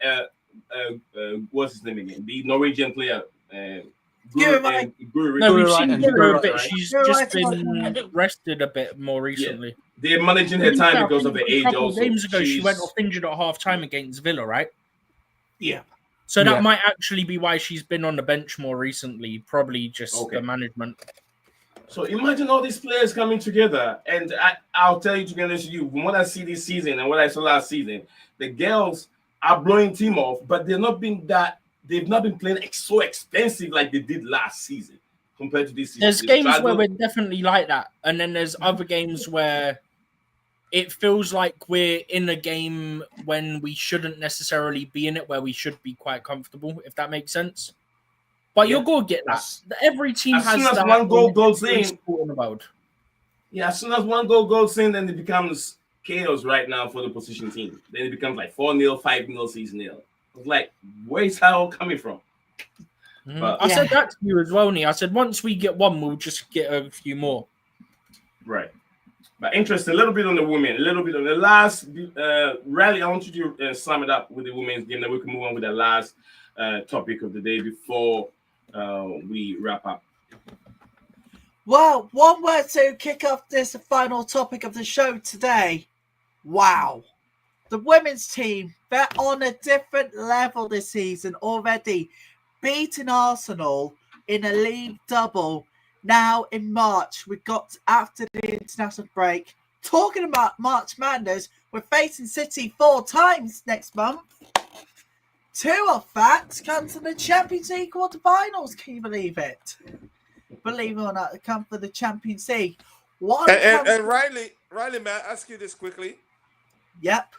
what's his name again? The Norwegian player. We've seen her a bit. She's just been rested a bit more recently. Yeah. They're managing her time because of the age. A couple also, games ago, she went off injured at half time against Villa, right? Yeah. So that might actually be why she's been on the bench more recently. Probably just the management. So imagine all these players coming together, and I'll tell you, to be honest with you, from what I see this season and what I saw last season, the girls are blowing team off, but they're not being that they've not been playing so expensive like they did last season compared to this season. There's They've games where struggled. we're definitely like that, and then there's other games where it feels like we're in a game when we shouldn't necessarily be in it, where we should be quite comfortable, if that makes sense. But Yeah. you're going to get that. Every team As has soon as that one goal in goes every in, sport in the world. yeah, as soon as one goal goes in, then it becomes chaos right now for the opposition team. Then it becomes like 4-0, 5-0, 6-0. It's like, where's that all coming from? But, I said that to you as well, Nee. I said once we get one, we'll just get a few more. right. But interesting, a little bit on the women, a little bit on the last rally. I want you to sum it up with the women's game, then we can move on with the last topic of the day before we wrap up. Well, one word to kick off this final topic of the show today. Wow. The women's team, they're on a different level this season already. Beating Arsenal in a league double. Now in March, we got after the international break. Talking about March Madness, we're facing City 4 times next month. 2 of that come to the Champions League quarterfinals. Can you believe it? Believe it or not, they come for the Champions League. And Riley, may I ask you this quickly? Yep.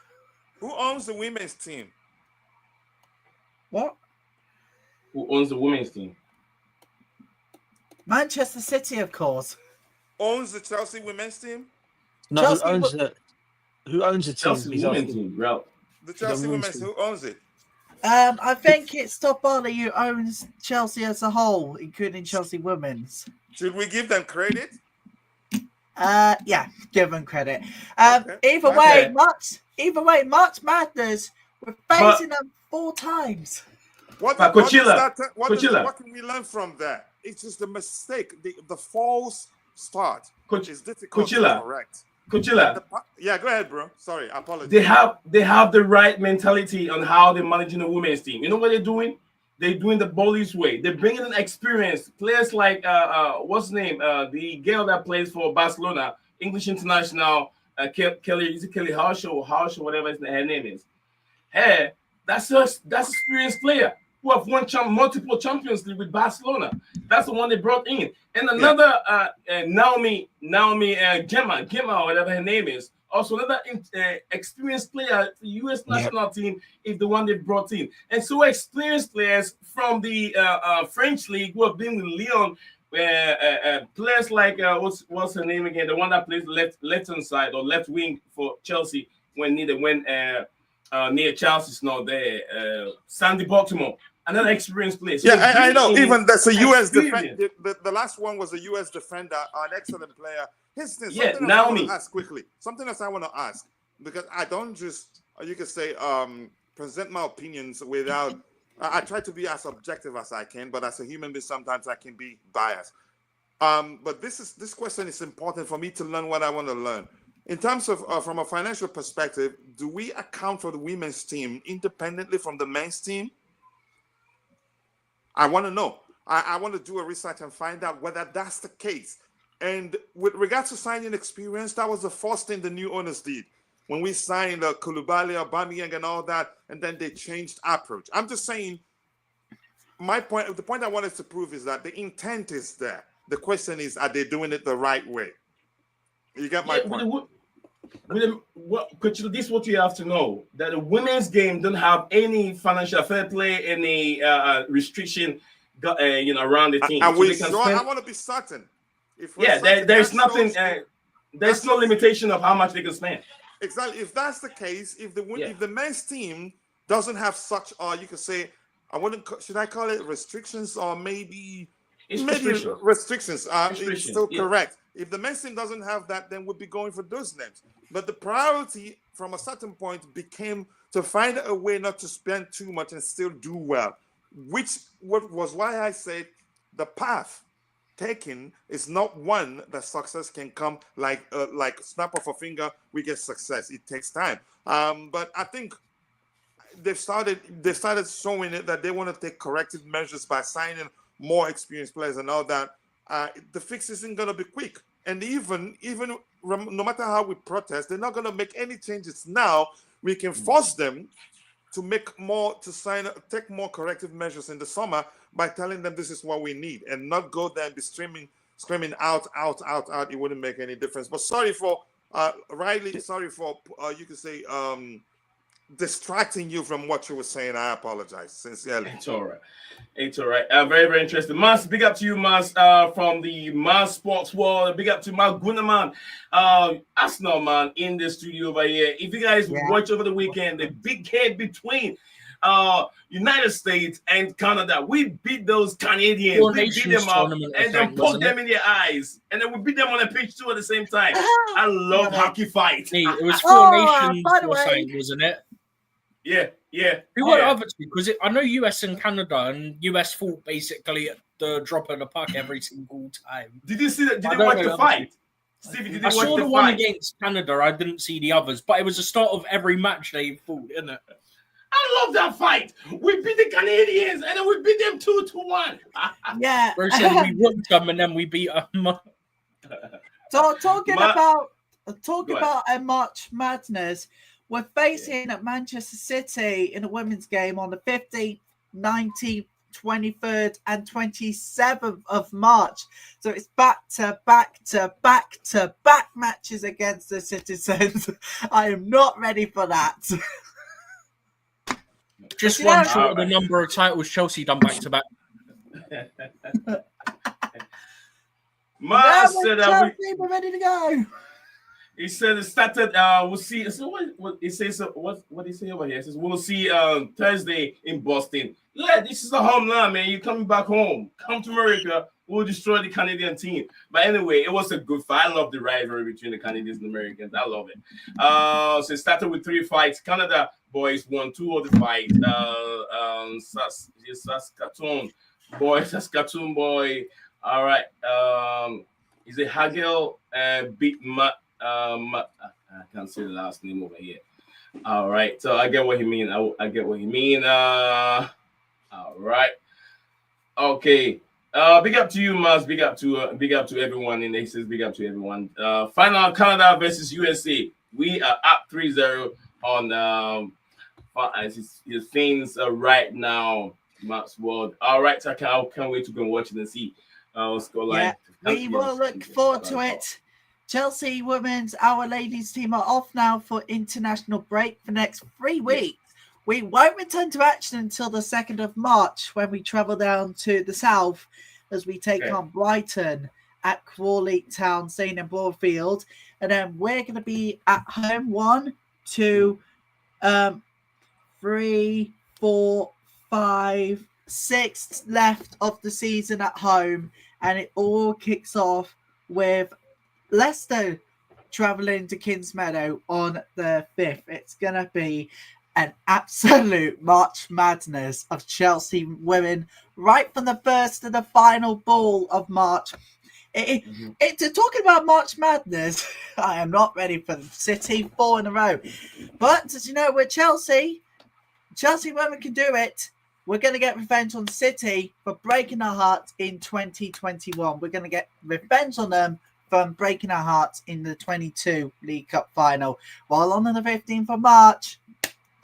Who owns the women's team? What? Who owns the women's team? Manchester City, of course. Owns the Chelsea women's team? No, Chelsea who owns the team? Chelsea He's women's asking. team, bro. The Chelsea women's team. who owns it? I think it's Todd Barley who owns Chelsea as a whole, including Chelsea women's. Should we give them credit? Yeah, give them credit. Okay. Either way, March Madness, we're facing them 4 times. What But Coachella. can we learn from that? It's just a mistake. The false start is difficult to correct. Coachella, Yeah, go ahead, bro. Sorry, I apologize. they have the right mentality on how they're managing the women's team. You know what they're doing? They're doing the Bolly's way. They're bringing in experienced players like what's his name? The girl that plays for Barcelona, English international, Kelleher. Is it Kelleher or whatever her name is? Hey, that's experienced player who have won multiple Champions League with Barcelona. That's the one they brought in. And another Naomi Gemma, whatever her name is, also another experienced player for the U.S. national team is the one they brought in. And so experienced players from the French league who have been with Lyon, players like what's her name again? The one that plays left hand side or left wing for Chelsea when near Chelsea's not there. Sandy Baltimore, another experienced player. So I know. Even that's a U.S. experience. defender. The last one was a U.S. defender, an excellent player. Here's the thing, Yeah, something else I want Naomi. to ask quickly. Something else I want to ask, because I don't just, you could say, present my opinions without. I try to be as objective as I can, but as a human being, sometimes I can be biased. But this question is important for me to learn what I want to learn. In terms of from a financial perspective, do we account for the women's team independently from the men's team? I want to know. I want to do a research and find out whether that's the case. And with regards to signing experience, that was the first thing the new owners did. When we signed Koulibaly, Aubameyang and all that, and then they changed approach. I'm just saying, the point I wanted to prove is that the intent is there. The question is, are they doing it the right way? You get my point. This is what you have to know, that the women's game don't have any financial fair play, any restriction, around the team. I want to be certain. There's nothing. There's no limitation of how much they can spend. Exactly. If that's the case, if the men's team doesn't have such, you could say, should I call it restrictions or maybe restrictions? It's still correct. If the men's team doesn't have that, then we'll be going for those names. But the priority from a certain point became to find a way not to spend too much and still do well, which was why I said the path taken is not one that success can come like snap of a finger, we get success. It takes time. But I think they've started showing it that they want to take corrective measures by signing more experienced players and all that. The fix isn't going to be quick. And even no matter how we protest, they're not going to make any changes now. We can force them to take more corrective measures in the summer by telling them this is what we need, and not go there and be screaming out. It wouldn't make any difference. But sorry for Riley. Sorry for you could say distracting you from what you were saying. I apologize sincerely. It's all right. It's all right. Very, very interesting. Mas, big up to you, Mas, from the Mas Sports World. Big up to Mal Gunaman, Arsenal man in the studio over here. If you guys watch over the weekend, the big head between United States and Canada, we beat those Canadians. We beat them up and then poke them in their eyes, and then we beat them on the pitch too at the same time. I love hockey fight. Hey, it was Four Nations, by the way, wasn't it? Yeah. Who were the other two? Because I know US and Canada, and US fought basically at the drop of the puck every single time. Did you see that? Did you watch the fight? Stevie, did you watch the fight? I saw the one against Canada. I didn't see the others, but it was the start of every match they fought, isn't it? I love that fight. We beat the Canadians, and then we beat them 2-1. Yeah. First we whooped them, and then we beat them. Talking about a March Madness, we're facing Manchester City in a women's game on the 15th, 19th, 23rd, and 27th of March. So it's back to back matches against the Citizens. I am not ready for that. Just one short of the number of titles Chelsea done back to back. We're ready to go. He said it started. We'll see. So what he says? What did he say over here? He says we'll see Thursday in Boston. Yeah, this is the homeland, man. You're coming back home. Come to America. We'll destroy the Canadian team. But anyway, it was a good fight. I love the rivalry between the Canadians and Americans. I love it. So it started with 3 fights. Canada boys won 2 of the fights. Saskatoon boy. All right. Is it Hagel beat Matt? I can't say the last name over here. All right. So I get what he mean. I get what he mean. All right. Okay. Big up to you, Maz. Big up to everyone in Aces. Big up to everyone. Final Canada versus USA. We are up 3-0 on his things right now. Max World. All right, so I can't wait to go and watch it and see score line. Yeah, we will look forward to it. Chelsea women's, our ladies team are off now for international break for the next 3 weeks. We won't return to action until the 2nd of March when we travel down to the south as we take on Brighton at Crawley Town, staying in Broadfield. And then we're going to be at home 1, 2, 3, 4, 5, 6 left of the season at home. And it all kicks off with Leicester travelling to Kingsmeadow on the 5th. It's going to be an absolute March Madness of Chelsea women right from the first to the final ball of March. Talking about March Madness, I am not ready for City 4 in a row. But as you know, with Chelsea women can do it. We're going to get revenge on City for breaking our hearts in 2021. We're going to get revenge on them from breaking our hearts in the 22 League Cup final. While on the 15th of March,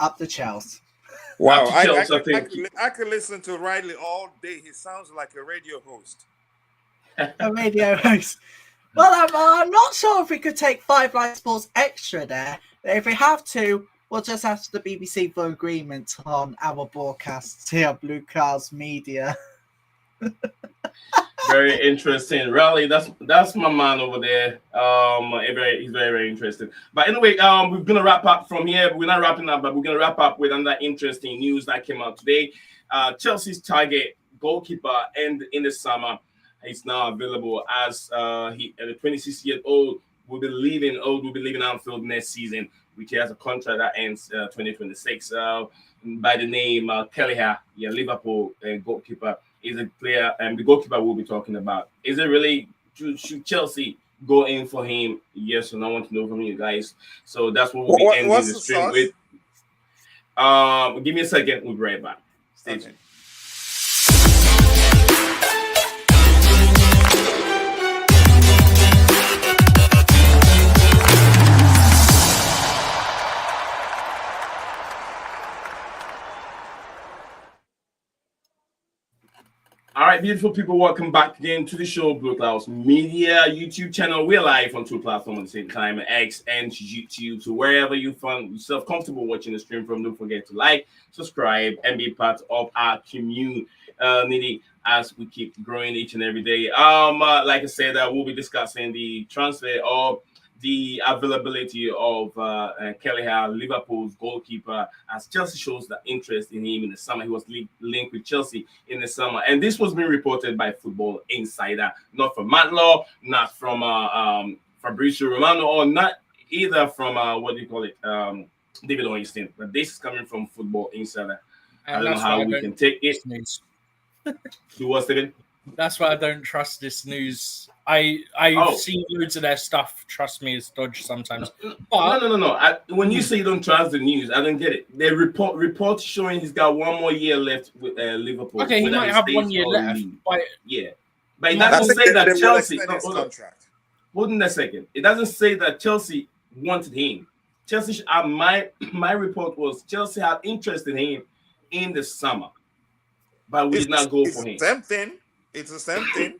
up the Chelsea. Wow, I could listen to Riley all day. He sounds like a radio host. A radio host. Well, I'm not sure if we could take 5 Live Sports extra there. If we have to, we'll just ask the BBC for agreement on our broadcasts here at BlueClouds Media. Very interesting. Raleigh, that's my man over there. He's very, very interesting. But anyway, we're gonna wrap up from here. We're not wrapping up, but we're gonna wrap up with another interesting news that came out today. Chelsea's target goalkeeper in the summer is now available as the 26-year-old will be leaving Anfield next season, which has a contract that ends 2026. By the name Kelleher, Liverpool goalkeeper. Is a player, and the goalkeeper we'll be talking about. Is it really, should Chelsea go in for him? Yes or no? I want to know from you guys. So that's what we'll be ending the stream with. Give me a second. We'll be right back. Stay tuned. right, beautiful people, welcome back again to the show, BlueClouds Media YouTube channel. We're live on two platforms at the same time, X and YouTube. So wherever you find yourself comfortable watching the stream from, don't forget to like, subscribe, and be part of our community as we keep growing each and every day. Like I said, we'll be discussing the transfer of the availability of Kelleher, Liverpool's goalkeeper, as Chelsea shows the interest in him in the summer. He was linked with Chelsea in the summer, and this was being reported by Football Insider, not from Matlaw, not from Fabrizio Romano, or not either from David Ornstein. But this is coming from Football Insider. I don't know how we can take it. Do what, Steven? That's why I don't trust this news. I've seen loads of their stuff. Trust me, it's dodge sometimes. But No. When you say you don't trust the news, I don't get it. The report showing he's got one more year left with Liverpool. Okay, he might have 1 year left. But but it doesn't say that Chelsea. Contract. Hold on a second. It doesn't say that Chelsea wanted him. Chelsea. My report was Chelsea had interest in him in the summer, but we did not go for him. Same thing. It's the same thing.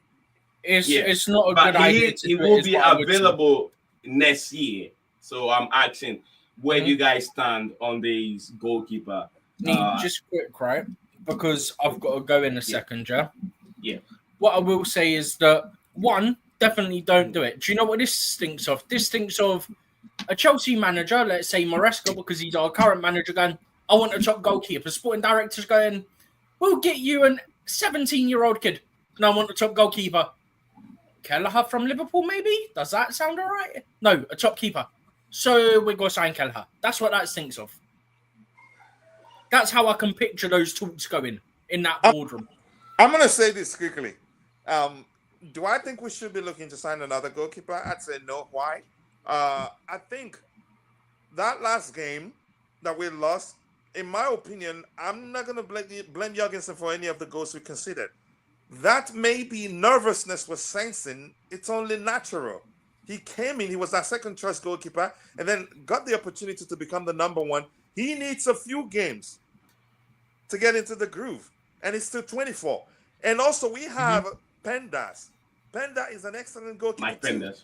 It's not a good idea. He will be available next year. So I'm asking, where do you guys stand on these goalkeeper? Just quick, right? Because I've got to go in a second, yeah? Yeah. What I will say is that, one, definitely don't do it. Do you know what this stinks of? This stinks of a Chelsea manager, let's say Maresca, because he's our current manager, going, I want a top goalkeeper. Sporting director's going, we'll get you a 17-year-old kid. And I want a top goalkeeper. Kelleher from Liverpool, maybe? Does that sound all right? No, a top keeper. So we're going to sign Kelleher. That's what that stinks of. That's how I can picture those talks going in that boardroom. I'm going to say this quickly. Do I think we should be looking to sign another goalkeeper? I'd say no. Why? I think that last game that we lost, in my opinion, I'm not going to blame Jorgensen for any of the goals we considered. That may be nervousness was sensing. It's only natural. He came in, he was our second choice goalkeeper, and then got the opportunity to become the number one. He needs a few games to get into the groove, and he's still 24. And also, we have Pendas. Penda is an excellent goalkeeper. Mike Pendas.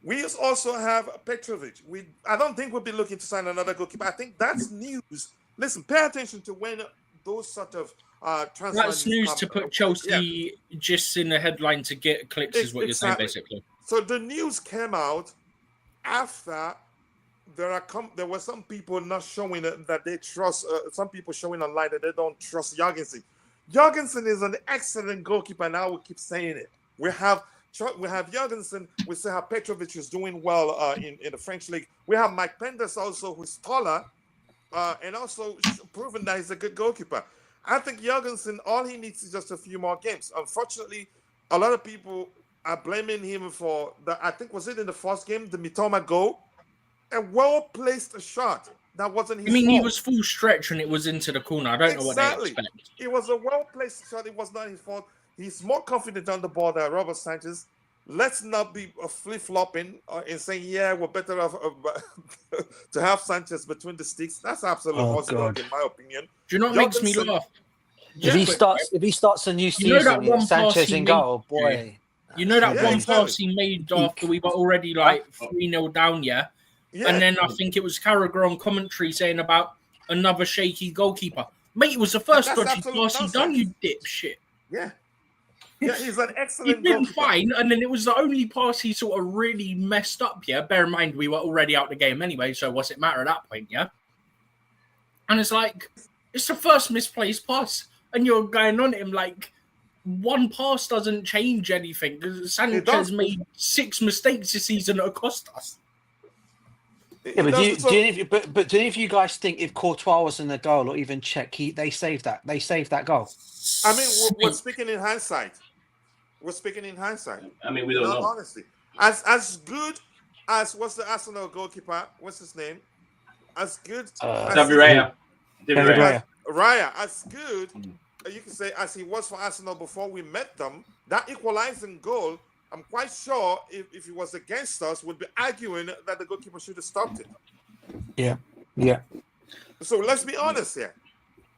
We also have Petrovic. I don't think we'll be looking to sign another goalkeeper. I think that's news. Listen, pay attention to when those sort of that's news to put Chelsea just in the headline to get clicks, is what you're saying, basically. So the news came out after there were some people not showing that they trust. Some people showing online that they don't trust Jorgensen. Jorgensen is an excellent goalkeeper, and I will keep saying it. We have Jorgensen. We still have Petrovic, who's doing well in the French league. We have Mike Pendas also, who's taller, and also proven that he's a good goalkeeper. I think Jorgensen, all he needs is just a few more games. Unfortunately, a lot of people are blaming him for I think, was it in the first game, the Mitoma goal? A well-placed shot. That wasn't his fault. He was full stretch and it was into the corner. I don't know what they expect. It was a well-placed shot. It was not his fault. He's more confident on the ball than Robert Sanchez. Let's not be flip-flopping and saying, we're better off to have Sanchez between the sticks. That's absolutely possible, in my opinion. Do you know what makes me laugh? If he starts a new season with Sanchez in goal, boy. You know that one pass he made after we were already 3-0 down, yeah? And then I think it was Carragher on commentary saying about another shaky goalkeeper. Mate, it was the first dodgy pass he done, you dipshit. Yeah. Yeah, he's an excellent He'd been fine, and then it was the only pass he sort of really messed up, yeah? Bear in mind, we were already out the game anyway, so what's it matter at that point, yeah? And it's like, it's the first misplaced pass, and you're going on him like one pass doesn't change anything. Sanchez made 6 mistakes this season that cost us. Yeah, but do any of you guys think if Courtois was in the goal or even Czech, they saved that? They saved that goal. I mean, we're speaking in hindsight. I mean, we don't know. Honestly, as good as what's the Arsenal goalkeeper? What's his name? As good. David Raya. Raya, as good. You can say as he was for Arsenal before we met them. That equalizing goal, I'm quite sure if he was against us, would be arguing that the goalkeeper should have stopped it. Yeah. So let's be honest here.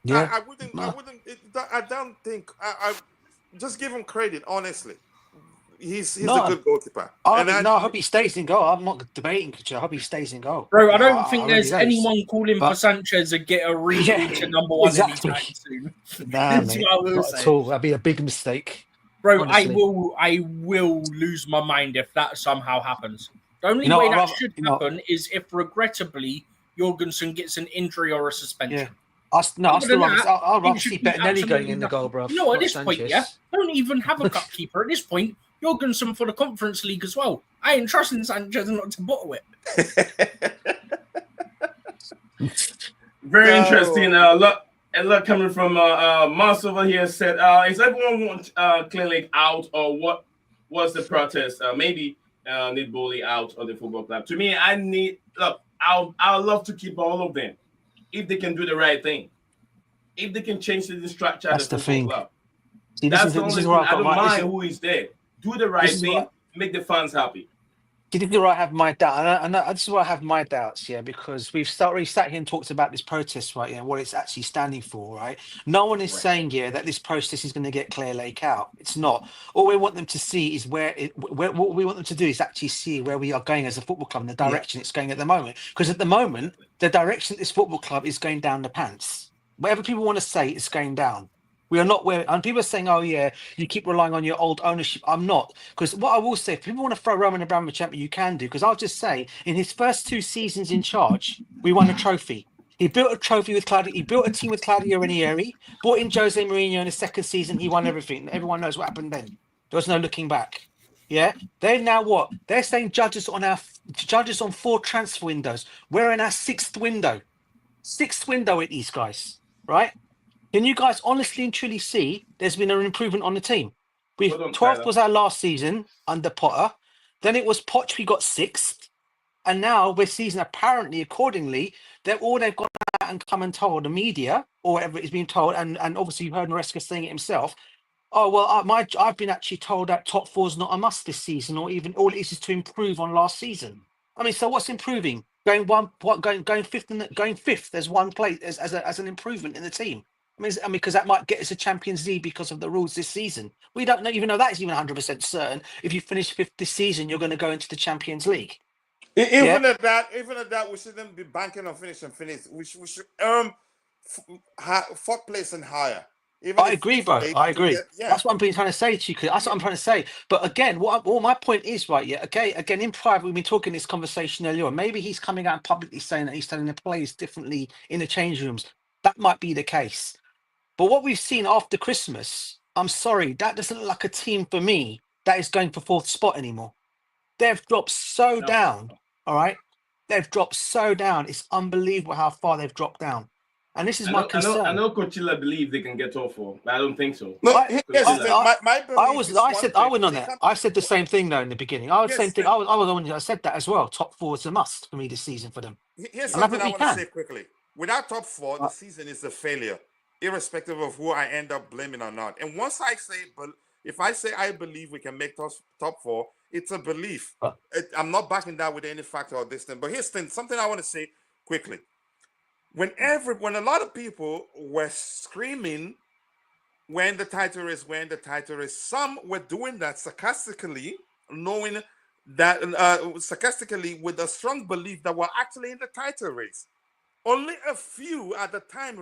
Yeah. I don't think just give him credit. Honestly, he's No, a good goalkeeper. I hope he stays in goal. I'm not debating. I hope he stays in goal. Bro, I You know, don't think I really there's don't. anyone calling for But- Sanchez to get a recall Yeah, to number one exactly. anytime soon. Nah, That's mate, what I will not say. at all. That'd be a big mistake. Bro, Honestly. I will lose my mind if that somehow happens. The only You know, way I'd that rather- should you know- happen is if regrettably Jorgensen gets an injury or a suspension. I'd Other still than rather. that, I'd rather it should see be Bettinelli going absolutely in the goal, nothing. bro. You know, at not this point, Sanchez. yeah, don't even have a cup keeper. At this point, Jorgensen for the Conference League as well. I ain't trusting Sanchez not to bottle it. Very No. interesting. Look coming from Mars over here said, is everyone want Clear Lake out, or what was the protest? Maybe need Bully out of the football club. To me, I'd love to keep all of them if they can do the right thing. If they can change the structure of That's the the football thing. club. See, That's the this only is thing. where I've I got don't my. mind who is there. Do the right is thing, what- make the fans happy. This is where I have my doubt, and this is where I have my doubts, yeah, because we've already sat here and talked about this protest, right? Yeah, what it's actually standing for, right? No one is Right. saying, yeah, that this protest is going to get Clear Lake out. It's not. All we want them to see is where what we want them to do is actually see where we are going as a football club and the direction it's going at the moment. Because at the moment, the direction this football club is going down the pants. Whatever people want to say, it's going down. We are not where, and people are saying, "Oh yeah, you keep relying on your old ownership." I'm not, because what I will say, if people want to throw Roman Abramovich at me, you can do. Because I'll just say, in his first 2 seasons in charge, we won a trophy. He built a trophy with Claudio. He built a team with Claudio Ranieri. Brought in Jose Mourinho in his second season. He won everything. Everyone knows what happened then. There was no looking back. Yeah, they're now what? They're saying judges on 4 transfer windows. We're in our 6th window. 6th window at these guys, right? Can you guys honestly and truly see there's been an improvement on the team? Hold on, 12th Tyler. was our last season under Potter. Then it was Poch, we got 6th. And now we're season apparently, accordingly, they've gone out and come and told the media, or whatever it's been told, and obviously you heard Maresca saying it himself. Oh, well, I've been actually told that top 4 is not a must this season, or even all it is to improve on last season. I mean, so what's improving? Going 5th, going 5th. There's one place as an improvement in the team. I mean, because that might get us a Champions League because of the rules this season. We don't know, even though that is even 100% certain. If you finish 5th this season, you're going to go into the Champions League. Even at that, we shouldn't be banking on finishing. We should earn 4th place and higher. Even I agree, bro. I agree. That's what I'm trying to say to you. That's what I'm trying to say. But again, my point is, right, yeah, okay, again, in private, we've been talking this conversation earlier on. Maybe he's coming out and publicly saying that he's telling the players differently in the change rooms. That might be the case. But what we've seen after Christmas, I'm sorry, that doesn't look like a team for me that is going for 4th spot anymore. They've dropped so down, all right? They've dropped so down. It's unbelievable how far they've dropped down. And this is my concern. I know Coachella believes they can get top 4, but I don't think so. No, I said I went on that. that. I said the same thing though in the beginning. I was same thing. I was the one that said that as well. Top 4 is a must for me this season for them. Here's And I something think I we want to can. say quickly. Without top 4, the season is a failure, irrespective of who I end up blaming or not. And once I say, but if I say I believe we can make top 4, it's a belief. I'm not backing that with any factor or this thing. But here's something I want to say quickly. When a lot of people were screaming, when the title is, some were doing that sarcastically, knowing that sarcastically with a strong belief that we're actually in the title race. Only a few at the time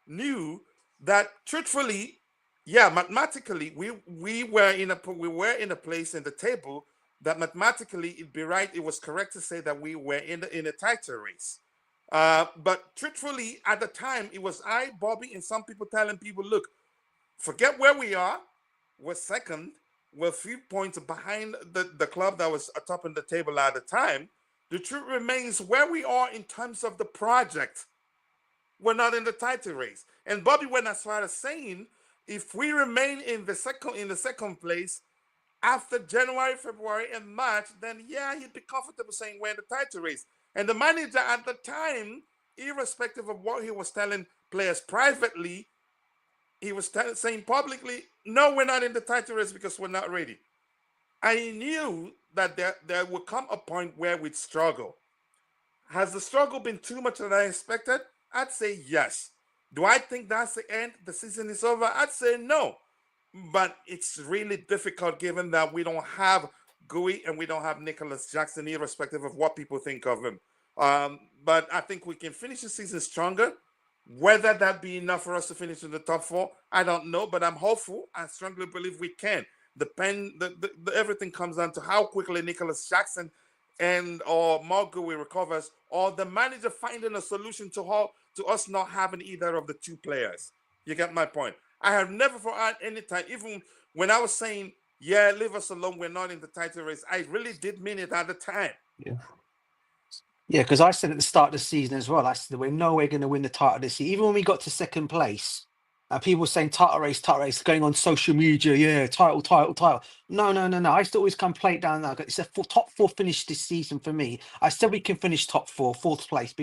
knew that truthfully, yeah, mathematically, we were in a place in the table that mathematically it was correct to say that we were in a title race. But truthfully, at the time, it was Bobby, and some people telling people, look, forget where we are. We're 2nd. We're a few points behind the club that was atop in the table at the time. The truth remains where we are in terms of the project. We're not in the title race. And Bobby went as far as saying, if we remain in the second place after January, February, and March, then yeah, he'd be comfortable saying we're in the title race. And the manager at the time, irrespective of what he was telling players privately, he was saying publicly, no, we're not in the title race because we're not ready. I knew that there would come a point where we'd struggle. Has the struggle been too much than I expected? I'd say yes. Do I think that's the end? The season is over? I'd say no. but it's really difficult given that we don't have Gui and we don't have Nicholas Jackson, irrespective of what people think of him. But I think we can finish the season stronger. Whether that be enough for us to finish in the top 4, I don't know, but I'm hopeful. I strongly believe we can. Everything comes down to how quickly Nicholas Jackson or Margui recovers, or the manager finding a solution to us not having either of the two players. You get my point. I have never for any time, even when I was saying, yeah, leave us alone, we're not in the title race, I really did mean it at the time. Yeah, because I said at the start of the season as well, I said we're nowhere going to win the title this year. Even when we got to second place, people were saying title race, going on social media, yeah, title. No. I used to always come play it down there. It's a top 4 finish this season for me. I said we can finish top 4, 4th place,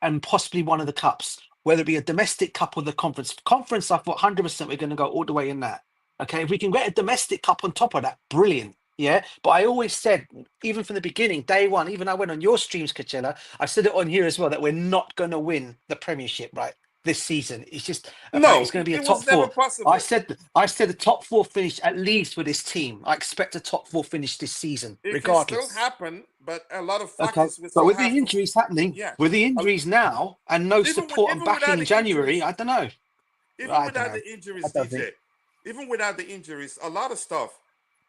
and possibly one of the cups, whether it be a domestic cup or the conference. Conference, I thought 100% we're going to go all the way in that. Okay, if we can get a domestic cup on top of that, brilliant. Yeah, but I always said, even from the beginning, day one, even I went on your streams, Kachela, I said it on here as well, that we're not going to win the Premiership, right, this season. It's just, it's going to be a top 4. Possible. I said the top 4 finish at least with this team. I expect a top 4 finish this season, regardless. It can still happen, but a lot of Okay, factors. but with the injuries happening, with the injuries now, and no support and backing in January, I don't know. Even without the injuries, DJ, even without the injuries, a lot of stuff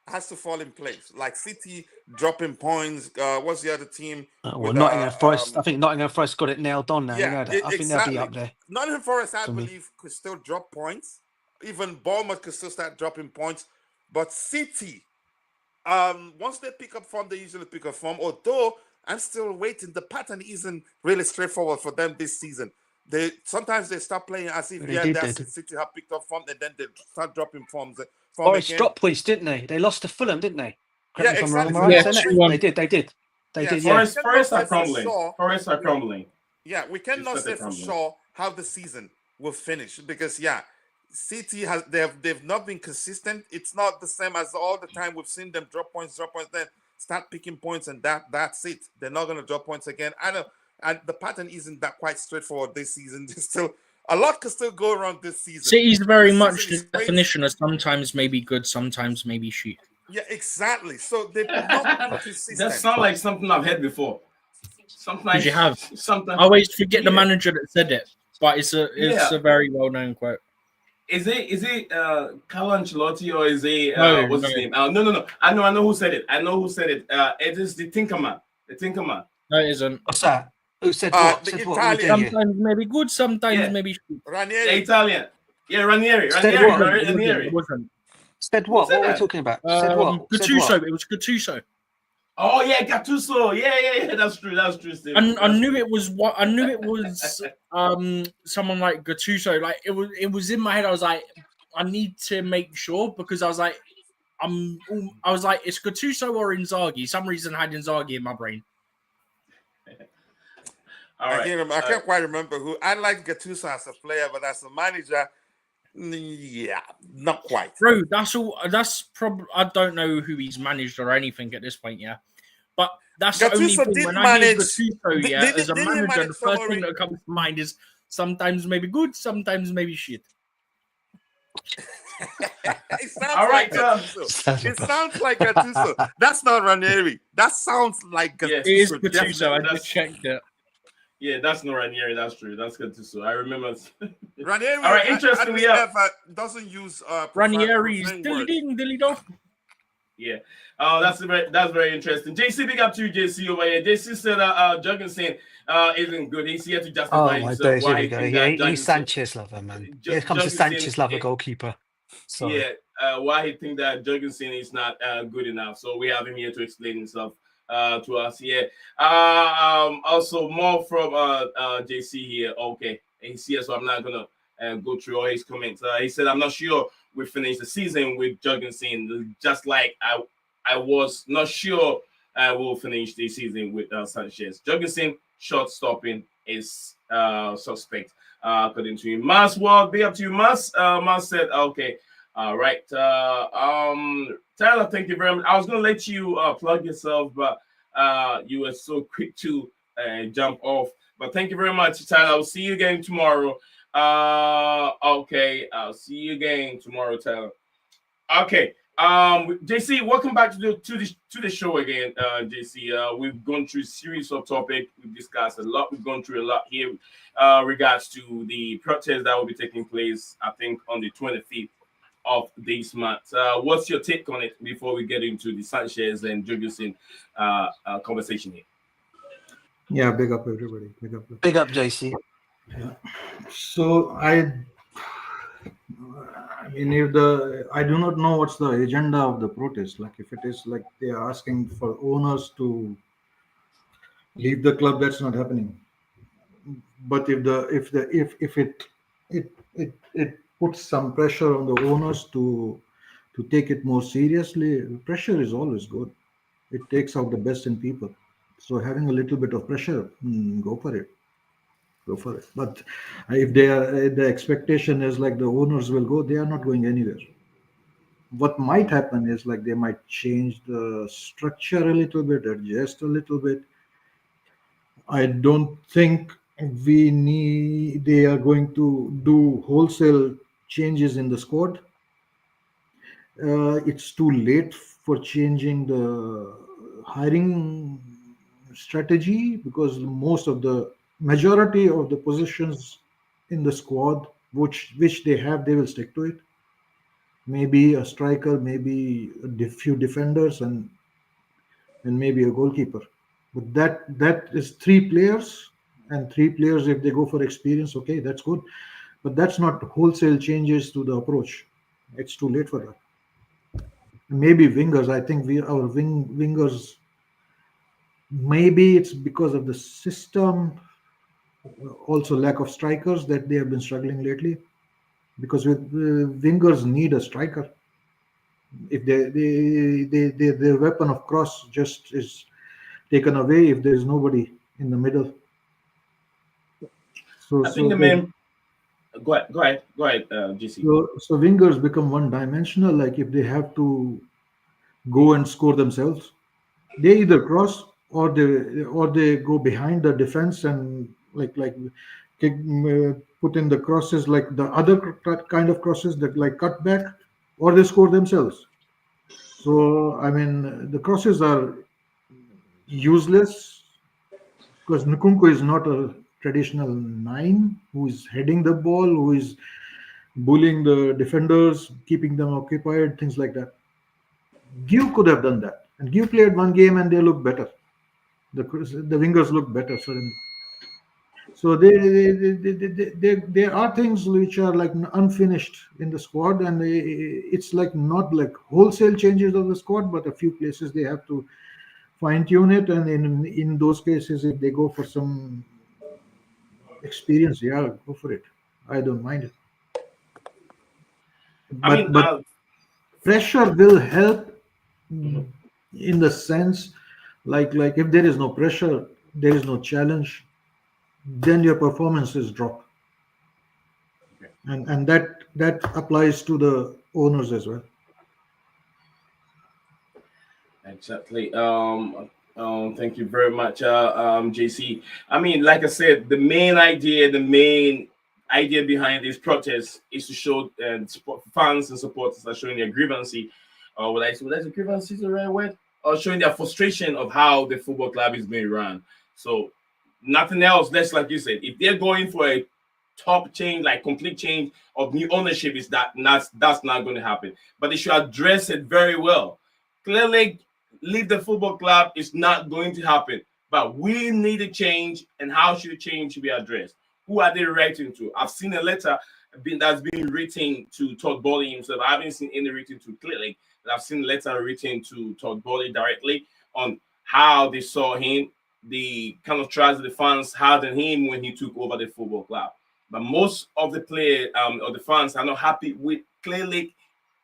has to fall in place. Like City dropping points. What's the other team? Nottingham Forest. I think Nottingham Forest got it nailed on now. Yeah, I think they'll be up there. Nottingham Forest, I believe, could still drop points. Even Bournemouth could still start dropping points. But City, once they pick up form, they usually pick up form. Although I'm still waiting. The pattern isn't really straightforward for them this season. Sometimes they start playing as if City have picked up form, and then they start dropping forms. Forest dropped points, didn't they? They lost to Fulham, didn't they? Yeah, exactly. They did. Forest are crumbling. Forest are crumbling. Yeah, we cannot say for sure how the season will finish because City they've not been consistent. It's not the same as all the time we've seen them drop points, then start picking points, and that's it. They're not going to drop points again. I know, and the pattern isn't that quite straightforward this season. There's still a lot can still go around this season. City's very much the definition of sometimes maybe good, sometimes maybe shit. Yeah, exactly. So they've not been consistent. That sounds like something I've heard before. Sometimes you have. Something. I always forget the manager that said it, but it's a very well known quote. Is it Carlo Ancelotti or is it what's his name? No. I know who said it. It is the Tinkerman. No, it isn't. What's that? Who said what? The Italian. Sometimes maybe good, sometimes maybe shit. Ranieri. The Italian. Yeah, Ranieri. It wasn't. Said what? What are we talking about? Said what? Gattuso. It was Gattuso. Oh yeah, Gattuso. Yeah. That's true. Steve. I knew it was someone like Gattuso. Like it was in my head. I was like, I need to make sure because I was like, it's Gattuso or Inzaghi. Some reason I had Inzaghi in my brain. All right. I can't quite remember who. I like Gattuso as a player, but as a manager, yeah, not quite. Bro, that's probably. I don't know who he's managed or anything at this point. Yeah, but that's the only thing. When I hear Gattuso, as a manager, the first thing that comes to mind is sometimes maybe good, sometimes maybe shit. It sounds like Gattuso. That's not Ranieri. That sounds like Gattuso. It is Gattuso. I just checked it. Yeah, that's not Ranieri. That's true. That's Gattuso. I remember. Ranieri. All right, interestingly, doesn't use Ranieri's dilly dong. Yeah. Oh, that's very interesting. JC, big up to you, JC over here. JC said Jorgensen isn't good. He's here to justify himself. Here we go. Yeah, he's Sanchez lover, man. Here comes the Sanchez lover goalkeeper. Sorry. Yeah, why he think that Jorgensen is not good enough. So we have him here to explain himself to us here. Also more from JC here. Okay, he's here, so I'm not gonna go through all his comments. He said, I'm not sure we finish the season with Jorgensen, just like I was not sure we'll finish the season with Sanchez. Jorgensen shot stopping is suspect, according to him. Mas, well, be up to you, Mas. Mas said, okay, all right. Tyler, thank you very much. I was gonna let you plug yourself, but you were so quick to jump off. But thank you very much, Tyler. I'll see you again tomorrow. Okay, I'll see you again tomorrow, Tyler. Okay. JC, welcome back to the show again. JC, we've gone through a series of topics. We've discussed a lot. We've gone through a lot here. Regards to the protest that will be taking place, I think on the 25th of this month. What's your take on it before we get into the Sanchez and Jurgensen conversation here? Yeah, big up everybody. Big up. Big up, JC. So I mean, if I do not know what's the agenda of the protest. Like, if it is like they are asking for owners to leave the club, that's not happening. But if it puts some pressure on the owners to take it more seriously, pressure is always good. It takes out the best in people. So having a little bit of pressure, go for it. Go for it. But if the expectation is like the owners will go, they are not going anywhere. What might happen is like they might change the structure a little bit, adjust a little bit. I don't think they are going to do wholesale changes in the squad. It's too late for changing the hiring strategy because most of the majority of the positions in the squad which they will stick to it. Maybe a striker, maybe few defenders, and maybe a goalkeeper. But that is three players, and three players, if they go for experience, okay, that's good. But that's not wholesale changes to the approach. It's too late for that. Maybe wingers. I think our wingers. Maybe it's because of the system, also lack of strikers that they have been struggling lately. Because with wingers need a striker. If their weapon of cross just is taken away if there is nobody in the middle. I think the main. Go ahead, GC. So wingers become one-dimensional. Like if they have to go and score themselves, they either cross or they go behind the defense and put in the crosses like the other kind of crosses that like cut back, or they score themselves. So I mean the crosses are useless because Nkunku is not a traditional nine who is heading the ball, who is bullying the defenders, keeping them occupied, things like that. Gio could have done that, and Gio played one game and they look better. The wingers look better suddenly. So there are things which are like unfinished in the squad, and it's like not like wholesale changes of the squad, but a few places they have to fine tune it, and in those cases, if they go for some experience, yeah, go for it. I don't mind it. But pressure will help in the sense like if there is no pressure, there is no challenge, then your performances drop. Okay. And that applies to the owners as well. Exactly. Thank you very much, JC. I mean, like I said, the main idea behind this protest is to show fans and supporters are showing their grievances, or would I say grievance is the right word, or showing their frustration of how the football club is being run. So nothing else. That's like you said, if they're going for a top change, like complete change of new ownership, that's not going to happen. But they should address it very well. Clearly, leave the football club is not going to happen. But we need a change, and how should the change be addressed? Who are they writing to? I've seen a letter that's been written to Todd Bowley himself. I haven't seen any written to Clearly, but I've seen a letter written to Todd Bowley directly on how they saw him, the kind of trust the fans had in him when he took over the football club. But most of the players or the fans are not happy with Clearly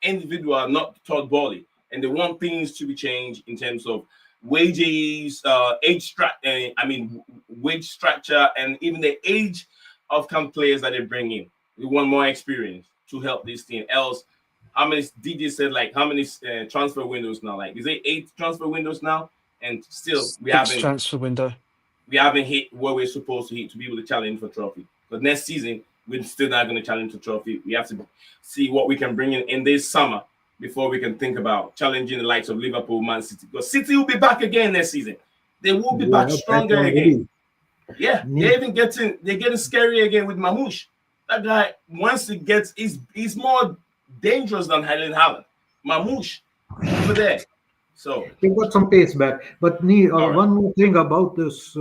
individual, not Todd Bowley, and they want things to be changed in terms of wages, wage structure, and even the age of players that they bring in. We want more experience to help this team. Else, how many DJ said like how many transfer windows now? Like is it 8 transfer windows now? And still we haven't transfer window. We haven't hit what we're supposed to hit to be able to challenge for trophy. But next season we're still not going to challenge for trophy. We have to see what we can bring in this summer before we can think about challenging the likes of Liverpool, Man City. Because City will be back again next season. They will be They back are back stronger again. already. Yeah, they're getting scary again with Mamouche. That guy, once he gets, he's more dangerous than Haaland. Mamouche over there. So They've got some pace back. But all right. one more thing about this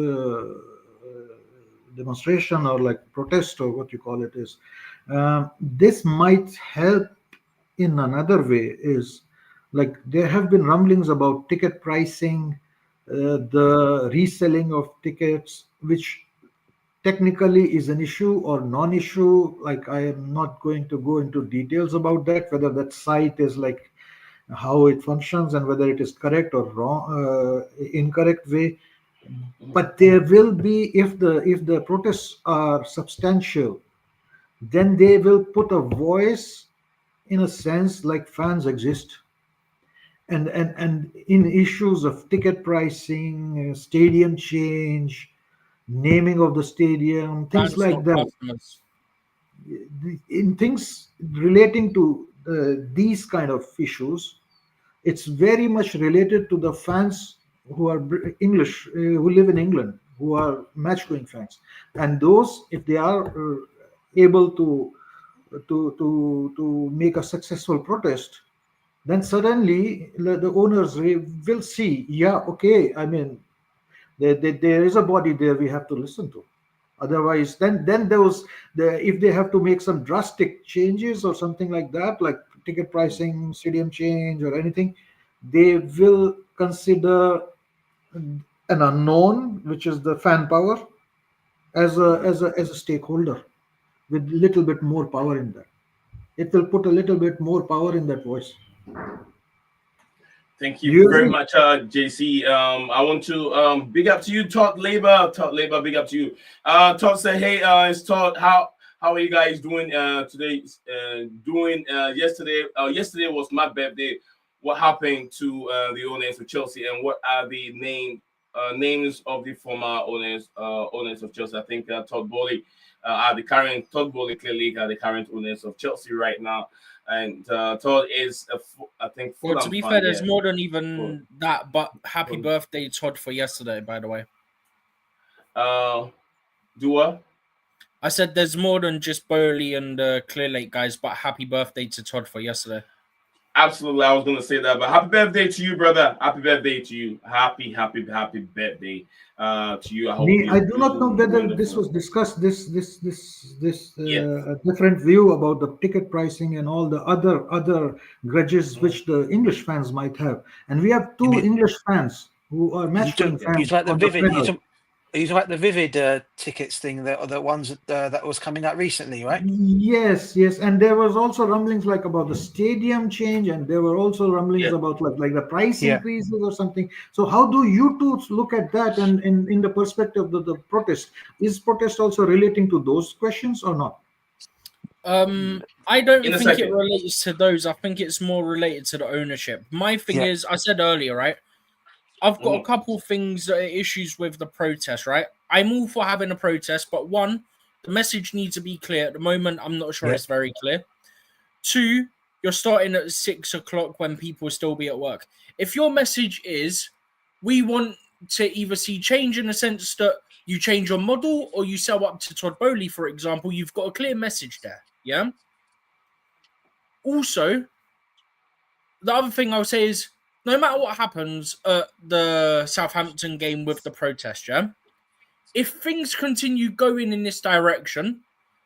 demonstration or like protest or what you call it is, this might help in another way. Is like there have been rumblings about ticket pricing, the reselling of tickets, which technically is an issue or non-issue. Like I am not going to go into details about that, whether that site is like how it functions and whether it is correct or wrong, incorrect way. But there will be, if the protests are substantial, then they will put a voice, in a sense, like fans exist, and in issues of ticket pricing, stadium change, naming of the stadium, things Fans, like not that. customers. In things relating to these kind of issues, it's very much related to the fans who are English, who live in England, who are match going fans, and those, if they are able to make a successful protest, then suddenly the owners will see, yeah, okay, I mean, there is a body there we have to listen to. Otherwise, then if they have to make some drastic changes or something like that, like ticket pricing, stadium change, or anything, they will consider an unknown, which is the fan power, as a stakeholder with little bit more power in that. It will put a little bit more power in that voice. Thank Do you you very agree? much, JC. I want to big up to you, Todd Labor. Todd Labor, big up to you. Todd said, "Hey, it's Todd. How are you guys doing today? Yesterday. Yesterday was my birthday. What happened to the owners of Chelsea, and what are the names of the former owners of Chelsea? I think Todd Bowley are the current Todd Bowley clearly are the current owners of Chelsea right now." And Todd is, I think, Well, to Fulham be fan. fair, there's Yeah, more than Fulham. even that. But happy Fulham. birthday, Todd, for yesterday, by the way. Do what? I said there's more than just Bowley and Clear Lake guys, but happy birthday to Todd for yesterday. Absolutely, I was gonna say that, but happy birthday to you, brother. Happy birthday to you. Happy birthday to you. I hope I you do not do know whether this wonderful. was discussed. This Yeah. different view about the ticket pricing and all the other grudges which the English fans might have, and we have You two mean English fans who are you match talk, going Yeah. you fans talk about the on the Vivid? panel. You talk about the Vivid tickets thing, the ones that was coming out recently, right? Yes, and there was also rumblings like about the stadium change, and there were also rumblings Yeah. about like the price Yeah. increases or something. So how do you two look at that, and in the perspective of the protest? Is protest also relating to those questions or not? I don't In a think it second. relates to those. I think it's more related to the ownership. My thing Yeah. is, I said earlier, right? I've got a Mhm. couple things that are issues with the protest, right? I'm all for having a protest, but one, the message needs to be clear. At the moment, I'm not sure Yeah. it's very clear. Two, you're starting at 6 o'clock when people will still be at work. If your message is, we want to either see change in the sense that you change your model or you sell up to Todd Bowley, for example, you've got a clear message there. Yeah. Also, the other thing I'll say is, no matter what happens at the Southampton game with the protest, yeah, if things continue going in this direction,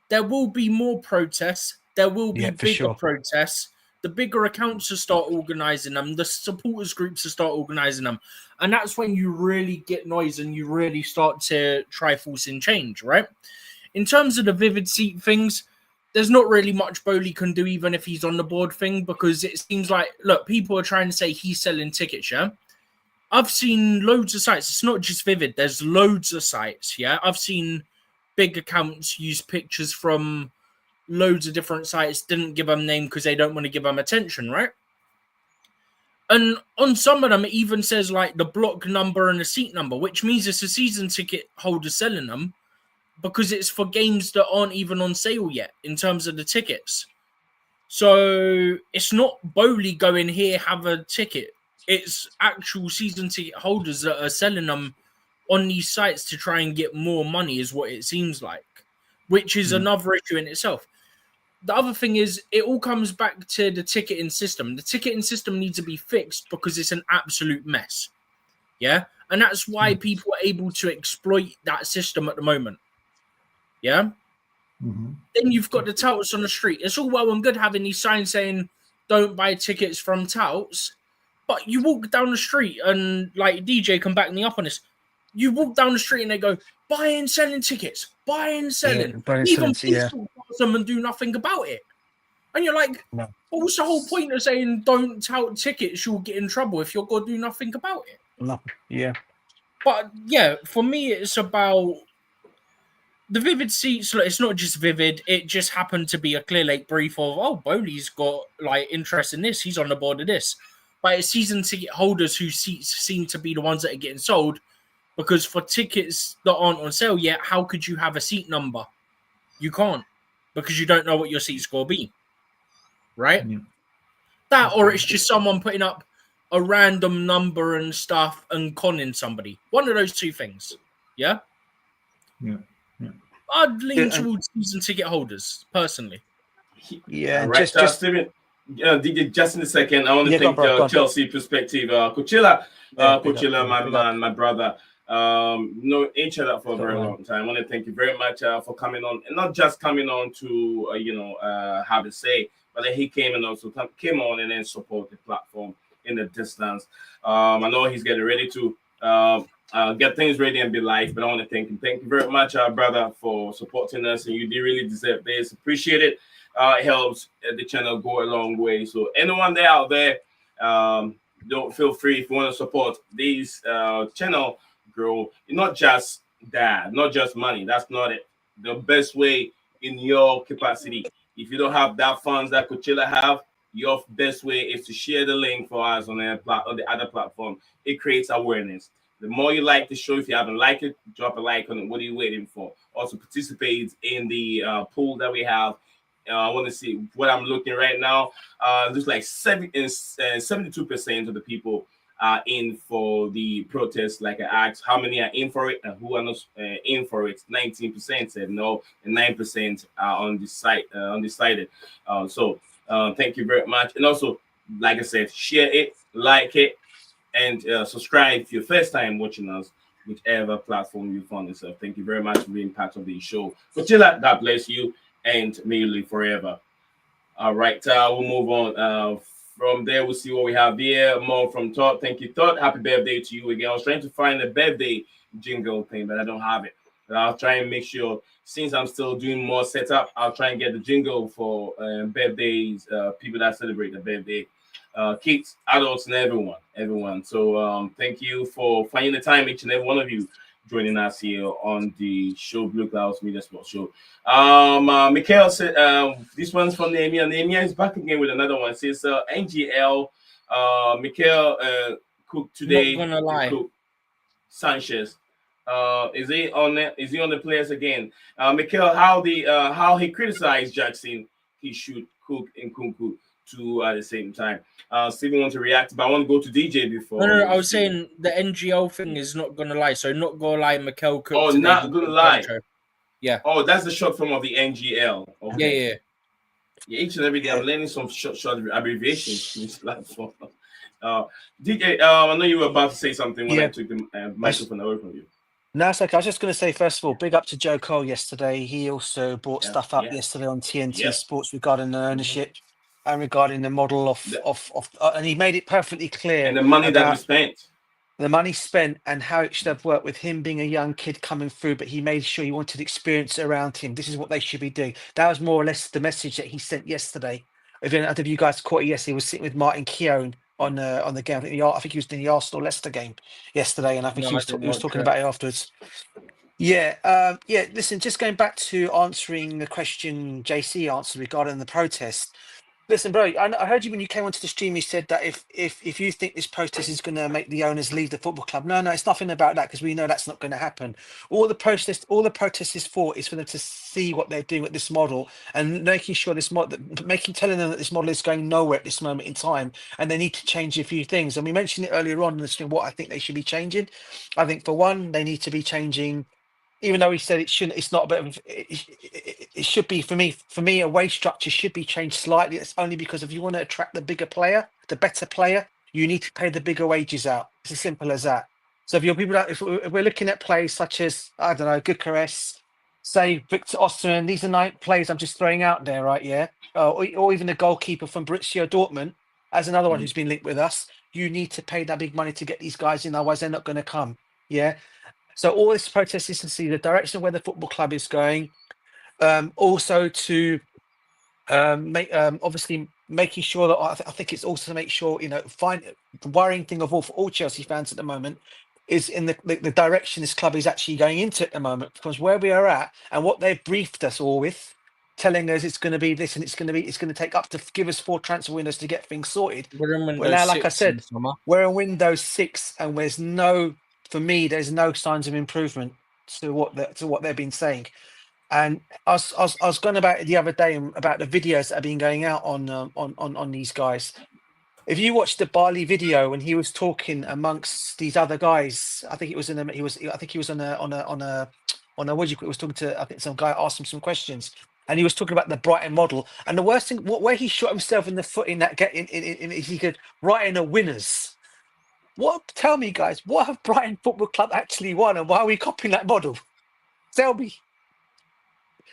there will be more protests. There will be Yeah, for bigger sure. protests. The bigger accounts will start organising them. The supporters groups will start organising them. And that's when you really get noise and you really start to try forcing change, right? In terms of the vivid seat things, there's not really much Bowley can do even if he's on the board thing, because it seems like, look, people are trying to say he's selling tickets, yeah? I've seen loads of sites. It's not just Vivid. There's loads of sites, yeah? I've seen big accounts use pictures from loads of different sites, didn't give them name because they don't want to give them attention, right? And on some of them, it even says like the block number and the seat number, which means it's a season ticket holder selling them, because it's for games that aren't even on sale yet in terms of the tickets. So it's not Bowley going here, have a ticket. It's actual season ticket holders that are selling them on these sites to try and get more money, is what it seems like, which is another issue in itself. The other thing is, it all comes back to the ticketing system. The ticketing system needs to be fixed because it's an absolute mess. Yeah. And that's why people are able to exploit that system at the moment. Yeah. Then you've got the touts on the street. It's all well and good having these signs saying don't buy tickets from touts, but you walk down the street and, like, DJ can back me up on this. You walk down the street and they go buying and selling tickets, buying and selling. Yeah, buying and Even selling, yeah. people pass them and do nothing about it. And you're like, No. what's the whole point of saying don't tout tickets? You'll get in trouble if you're going to do nothing about it. No. Yeah. But yeah, for me, it's about the Vivid seats. Look, it's not just Vivid. It just happened to be a Clear Lake brief of, oh, Bowley's got like interest in this. He's on the board of this. But it's season ticket holders whose seats seem to be the ones that are getting sold, because for tickets that aren't on sale yet, how could you have a seat number? You can't, because you don't know what your seat score will be. Right? Yeah. That, or it's just someone putting up a random number and stuff and conning somebody. One of those two things. Yeah? Yeah. I'd lean Yeah, towards season ticket holders, personally. Yeah. Right, Just Steven, DJ, just in a second, I want to Yeah, go take on, bro, go on. Chelsea perspective. Coachella, Yeah, big Coachella, up, my big man, my brother. Know each other for a very long time. I want to thank you very much for coming on, and not just coming on to have a say, but then he came and also came on and then support the platform in the distance. I know he's getting ready to get things ready and be live, but I want to thank him. Thank you very much, brother, for supporting us, and you do really deserve this. Appreciate it. It helps the channel go a long way. So anyone there out there, don't feel free if you want to support this channel grow. Not just that, not just money. That's not it. The best way in your capacity. If you don't have that funds that Coachella have, your best way is to share the link for us on the other platform. It creates awareness. The more you like the show, if you haven't liked it, drop a like on it. What are you waiting for? Also participate in the pool that we have. I want to see what I'm looking right now. There's like 72% of the people are in for the protest. Like I asked, how many are in for it and who are not in for it? 19% said no, and 9% are undecided. So thank you very much. And also, like I said, share it, like it, and subscribe if you're first time watching us, whichever platform you found yourself. Thank you very much for being part of the show. Coachella, God bless you, and may you live forever. All right, we'll move on. From there, we'll see what we have here. More from Todd. Thank you, Todd. Happy birthday to you again. I was trying to find a birthday jingle thing, but I don't have it. But I'll try and make sure, since I'm still doing more setup, I'll try and get the jingle for birthdays, people that celebrate the birthday, kids, adults, and everyone. So thank you for finding the time, each and every one of you, joining us here on the show, BlueClouds Media Sports Show. Mikhail said, this one's from Nehemiah. Nehemiah is back again with another one. It says, NGL, Mikhail Cook today. Not gonna lie. Cook Sanchez. Is he on it? Is he on the players again? Mikhail, how he criticized Jackson, he should Cook and Kunku two at the same time. Steven wants to react, but I want to go to DJ before. No, I was saying the NGL thing is not gonna lie. So not gonna lie, Mikel Cook. Oh, not gonna lie. Yeah. Oh, that's the short form of the NGL. Okay. Yeah. Each and every day, I'm learning some short abbreviations in this platform. DJ, I know you were about to say something when I took the microphone away from you. No, it's okay. I was just going to say, first of all, big up to Joe Cole yesterday. He also brought stuff up yesterday on TNT Sports regarding the ownership and regarding the model of and he made it perfectly clear. And the money that we spent. The money spent and how it should have worked with him being a young kid coming through, but he made sure he wanted experience around him. This is what they should be doing. That was more or less the message that he sent yesterday. Again, I don't know if you guys caught it yesterday. He was sitting with Martin Keown on the game. I think he was in the Arsenal-Leicester game yesterday, and I think he was talking about it afterwards. Yeah. Listen, just going back to answering the question JC answered regarding the protest. Listen, bro, I heard you when you came onto the stream. You said that if you think this protest is going to make the owners leave the football club, no, it's nothing about that because we know that's not going to happen. All the protest is for is for them to see what they're doing with this model and making sure this model, telling them that this model is going nowhere at this moment in time, and they need to change a few things. And we mentioned it earlier on in the stream. What I think they should be changing, I think for one, they need to be changing. Even though he said it shouldn't, it's not a bit of it should be for me a wage structure should be changed slightly. It's only because if you want to attract the bigger player, the better player, you need to pay the bigger wages out. It's as simple as that. So if you're people that if we're looking at players such as I don't know Gyökeres, say Victor Osimhen, these are players I'm just throwing out there, right? Yeah, or even the goalkeeper from Borussia Dortmund as another one who's been linked with us. You need to pay that big money to get these guys in, otherwise they're not going to come. Yeah. So all this protest is to see the direction of where the football club is going. Also to obviously making sure that I think it's also to make sure the worrying thing of all for all Chelsea fans at the moment is in the direction this club is actually going into at the moment, because where we are at and what they've briefed us all with, telling us it's going to be this and it's going to take up to give us 4 transfer windows to get things sorted. We're in Well, Windows now, like I 6 said, in summer. we're in Windows 6 and there's no signs of improvement to what they've been saying. And I was going about it the other day about the videos that have been going out on these guys. If you watch the Barley video when he was talking amongst these other guys, I think it was he was on a what do you call it? He was talking to, I think some guy asked him some questions, and he was talking about the Brighton model. And the worst thing, where he shot himself in the foot in that he could write in a winners. Tell me, guys, what have Brighton Football Club actually won, and why are we copying that model? Tell me.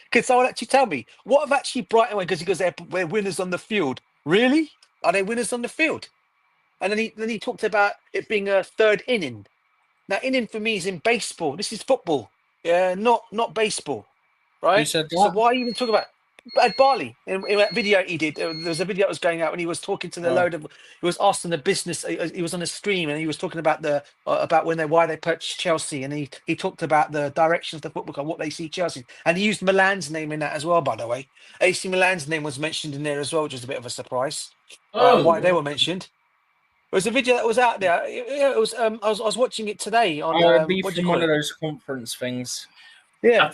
Can someone actually tell me what have actually Brighton won? Because he goes, they're winners on the field. Really? Are they winners on the field? And then he talked about it being a third inning. Now, inning for me is in baseball. This is football. Yeah, not baseball. Right? Who said So that? why are you even talking about Barley in that video he did? There was a video that was going out when he was talking to the load of. He was asked on the business. He was on a stream and he was talking about about why they purchased Chelsea, and he talked about the direction of the football club, what they see Chelsea, and he used Milan's name in that as well. By the way, AC Milan's name was mentioned in there as well, which was a bit of a surprise. Why they were mentioned. It was a video that was out there. It was. I was watching it today on. It'd be What do you from call one it? of those conference things. Yeah.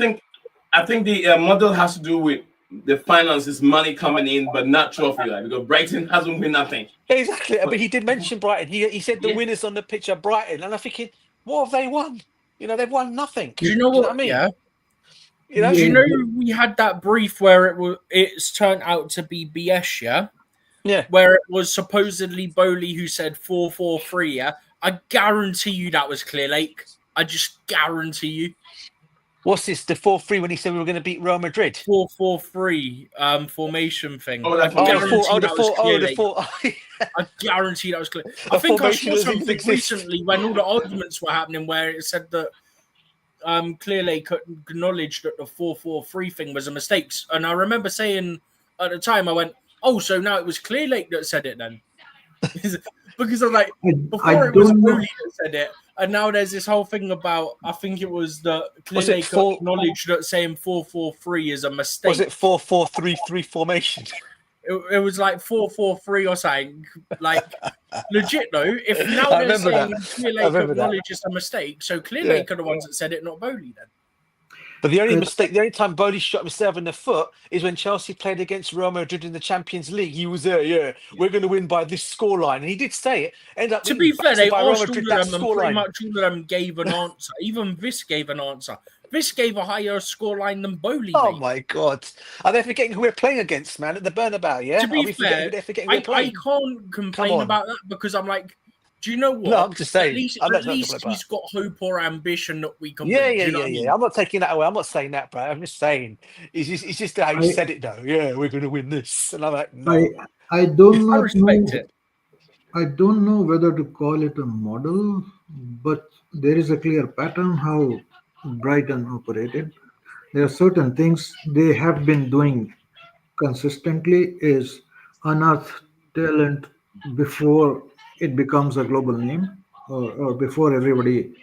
I think the model has to do with the finances, money coming in, but not trophy, because Brighton hasn't won nothing. Exactly, but he did mention Brighton. He said the winners on the pitch are Brighton, and I'm thinking, what have they won? They've won nothing. Do you know what? I mean? Yeah. Do you know we had that brief where it's turned out to be BS, yeah? Yeah. Where it was supposedly Bowley who said 4-4-3, yeah? I guarantee you that was Clear Lake. I just guarantee you. What's this? The 4-3 when he said we were going to beat Real Madrid? 4-4-3 formation thing. Oh, I guarantee the I guarantee that was Clear. I think I saw something recently when all the arguments were happening where it said that Clear Lake acknowledged that the 4-4-3 thing was a mistake. And I remember saying at the time, I went, oh, so now it was Clear Lake that said it then. Because I'm like, before it was Bowley that said it, and now there's this whole thing about, I think it was the Clear Lake acknowledged that saying 4-4-3 is a mistake. Was it 4-4-3-3 formation? It was like 4-4-3 or something. Like, legit though, if now they're saying Clear Lake acknowledges a mistake, so Clear Lake are the ones that said it, not Bowley then. But the only time Bowley shot himself in the foot is when Chelsea played against Real Madrid in the Champions League. He was there, we're going to win by this scoreline. And he did say it. Ended up to be fair, they asked all of them, and scoreline. pretty much all of them gave an answer. Even Vis gave an answer. Vis gave a higher scoreline than Bowley. Oh, my God. Are they forgetting who we're playing against, man, at the Bernabeu, yeah? To be fair, I can't complain about that because I'm like, do you know what? No, I'm just saying. At least he's got hope or ambition that we can win. Yeah. I'm not taking that away. I'm not saying that, bro. I'm just saying. It's just how you said it, though. Yeah, we're going to win this. And I'm like, no. I don't I respect it. I don't know whether to call it a model, but there is a clear pattern how Brighton operated. There are certain things they have been doing consistently is unearth talent before it becomes a global name, or before everybody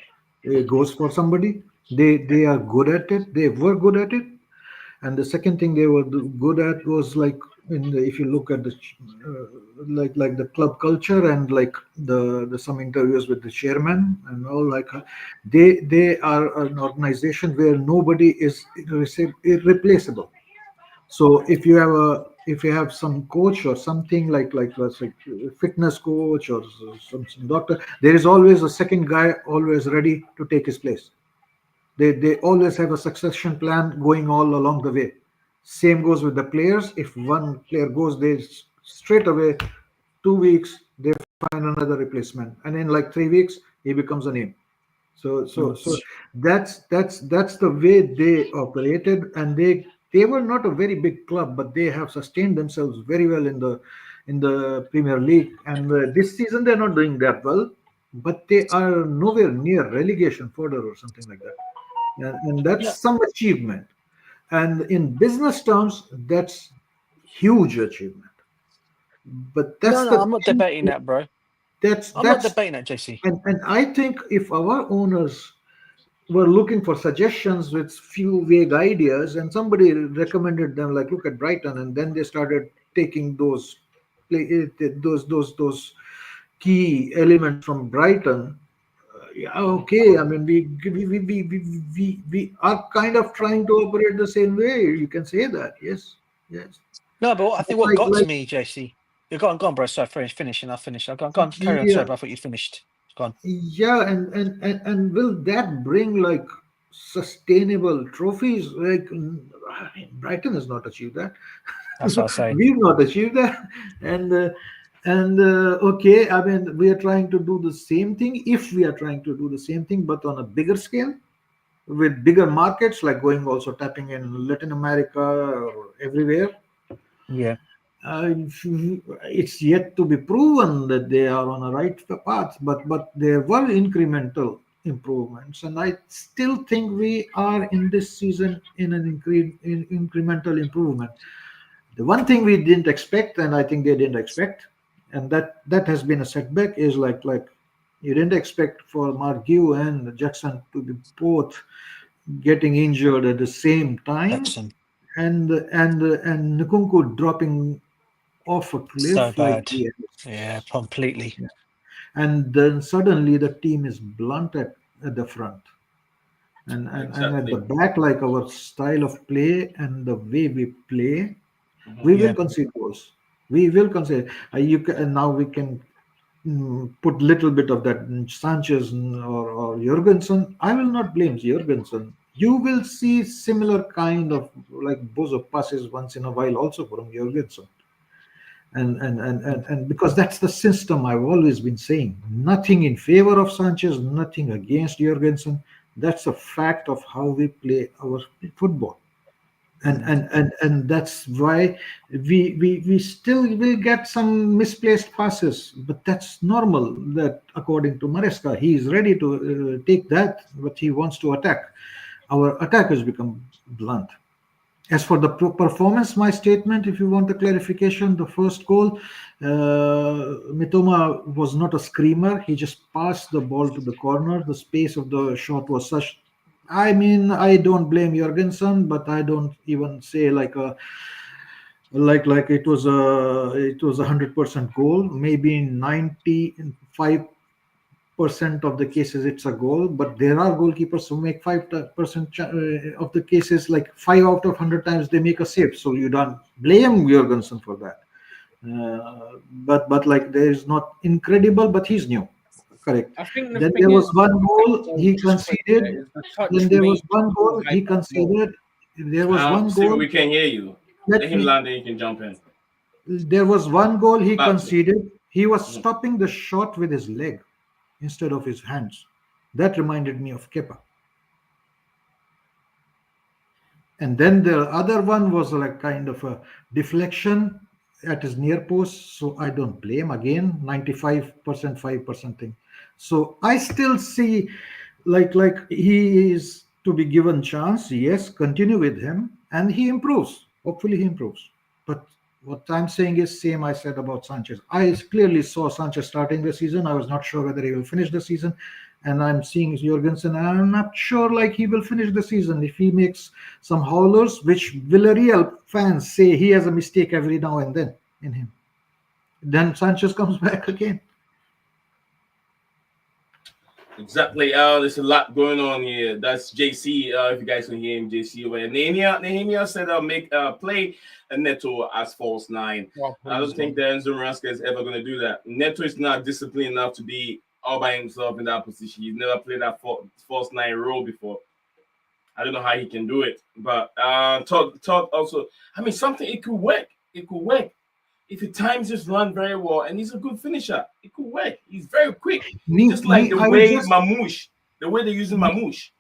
goes for somebody. They are good at it. They were good at it. And the second thing they were good at was like if you look at the like the club culture and like the some interviews with the chairman and all, like they are an organization where nobody is irreplaceable. So if you have some coach or something like let's say fitness coach or some doctor, there is always a second guy always ready to take his place. They always have a succession plan going all along the way. Same goes with the players. If one player goes, they straight away 2 weeks they find another replacement, and in like 3 weeks he becomes a name. So that's the way they operated, and they were not a very big club, but they have sustained themselves very well in the Premier League. And this season they're not doing that well, but they are nowhere near relegation further or something like that, and that's Yeah. some achievement. And in business terms, that's huge achievement. But that's No, the I'm not thing. debating that, bro. I'm not That's debating that, JC. and I think if our owners were looking for suggestions with few vague ideas, and somebody recommended them, like look at Brighton, and then they started taking those key elements from Brighton. Yeah, okay. I mean, we are kind of trying to operate the same way. You can say that, yes, yes. No, but I But think what got to like me, JC. You go on, bro. Sorry, finishing. I'll finish. I'll go on, carry on. Sorry, yeah, but I thought you finished. Go on. yeah, and will that bring like sustainable trophies? Like I mean, Brighton has not achieved that. That's what I say. We've not achieved that, and okay, I mean, we are trying to do the same thing. If we are trying to do the same thing, but on a bigger scale, with bigger markets, like going also tapping in Latin America or everywhere. Yeah. It's yet to be proven that they are on a right path, but there were incremental improvements, and I still think we are in this season in an incremental improvement. The one thing we didn't expect, and I think they didn't expect, and that has been a setback, is like you didn't expect for Margue and Jackson to be both getting injured at the same time, Jackson. and Nkunku dropping off a So cliff like bad. he Yeah, completely. has. And then suddenly the team is blunt at the front, and at the Exactly. back, like our style of play and the way we play, we will Yeah. concede goals. We will concede. You can, and now we can put little bit of that Sanchez or Jurgensen. I will not blame Jurgensen. You will see similar kind of like bozo passes once in a while also from Jurgensen. And because that's the system I've always been saying. Nothing in favor of Sanchez, nothing against Jurgensen. That's a fact of how we play our football. And that's why we still will get some misplaced passes, but that's normal. That according to Maresca, he is ready to take that, but he wants to attack. Our attack has become blunt. As for the performance, my statement, if you want a clarification, the first goal, Mitoma was not a screamer. He just passed the ball to the corner. The space of the shot was such. I mean, I don't blame Jorgensen, but I don't even say like it was 100% goal. Maybe 95% of the cases it's a goal, but there are goalkeepers who make 5% of the cases, like 5 out of 100 times they make a save. So you don't blame Jorgensen for that. But like there is not incredible, but he's new, correct. I think the Then thing there was is, one goal he just quickly, conceded. is the touch Then there was means one goal he like more. conceded. There was one Stephen, goal. we can hear you. Let Let him me. land, then you can jump in. There was one goal he Back to. conceded. He was Mhm. stopping the shot with his leg instead of his hands. That reminded me of Kepa. And then the other one was like kind of a deflection at his near post. So I don't blame, again, 95%, 5% thing. So I still see like he is to be given chance. Yes, continue with him and he improves. Hopefully he improves. But what I'm saying is same I said about Sanchez. I clearly saw Sanchez starting the season. I was not sure whether he will finish the season. and I'm seeing Jorgensen, and I'm not sure like he will finish the season if he makes some howlers, which Villarreal fans say he has a mistake every now and then in him. Then Sanchez comes back again. Exactly. There's a lot going on here. That's JC. If you guys can hear him, JC over here. Nehemia said make play a Neto as false nine. Well, I don't please, think man. Enzo Maresca is ever going to do that. Neto is not disciplined enough to be all by himself in that position. He's never played that false nine role before. I don't know how he can do it. But Todd also, I mean, something, it could work. It could work. If he times his run very well and he's a good finisher, it could work. He's very quick. Just like the I will way just Mamouche, the way they're using Mamouche.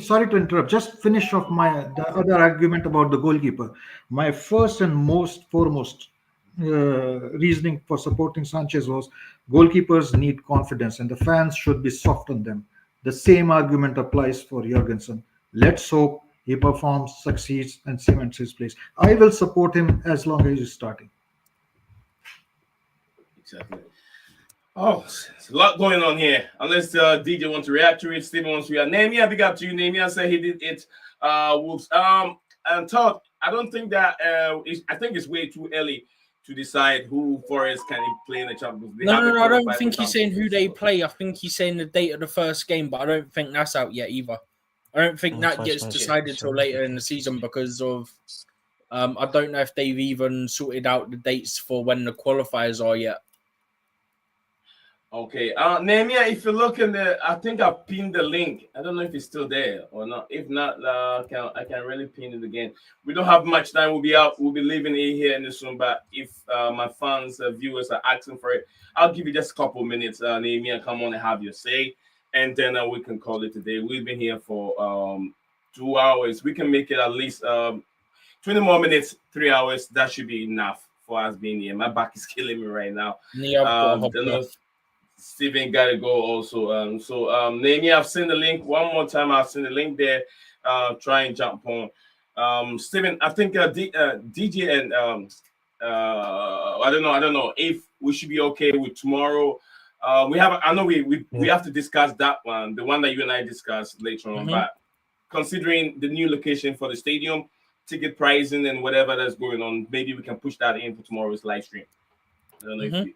Sorry to interrupt. Just finish off the other argument about the goalkeeper. My first and most foremost reasoning for supporting Sanchez was goalkeepers need confidence, and the fans should be soft on them. The same argument applies for Jorgensen. Let's hope he performs, succeeds, and cements his place. I will support him as long as he's starting. Exactly. Oh, there's a lot going on here. Unless DJ wants to react to it, Steven wants to react. Namia, big up to you. Namia said he did it. Wolves. And Todd, I don't think that. I think it's way too early to decide who Forest can play in the Champions League. No. I don't think he's saying who they play. I think he's saying the date of the first game, but I don't think that's out yet either. I don't think that gets decided till later in the season because of. I don't know if they've even sorted out the dates for when the qualifiers are yet. Okay. Namia, if you look in the, I think I pinned the link. I don't know if it's still there or not. If not, I can really pin it again. We don't have much time. We'll be out. We'll be leaving it here in this room. But if my fans, viewers are asking for it, I'll give you just a couple minutes. Namia, come on and have your say, and then we can call it today. We've been here for 2 hours. We can make it at least 20 more minutes, 3 hours. That should be enough for us being here. My back is killing me right now. Steven got to go also. Namia, I've seen the link one more time. I've seen the link there. Try and jump on. Steven, I think DJ and I don't know if we should be okay with tomorrow. We have to discuss that one, the one that you and I discussed later on. But considering the new location for the stadium, ticket pricing and whatever that's going on, maybe we can push that in for tomorrow's live stream. I don't know if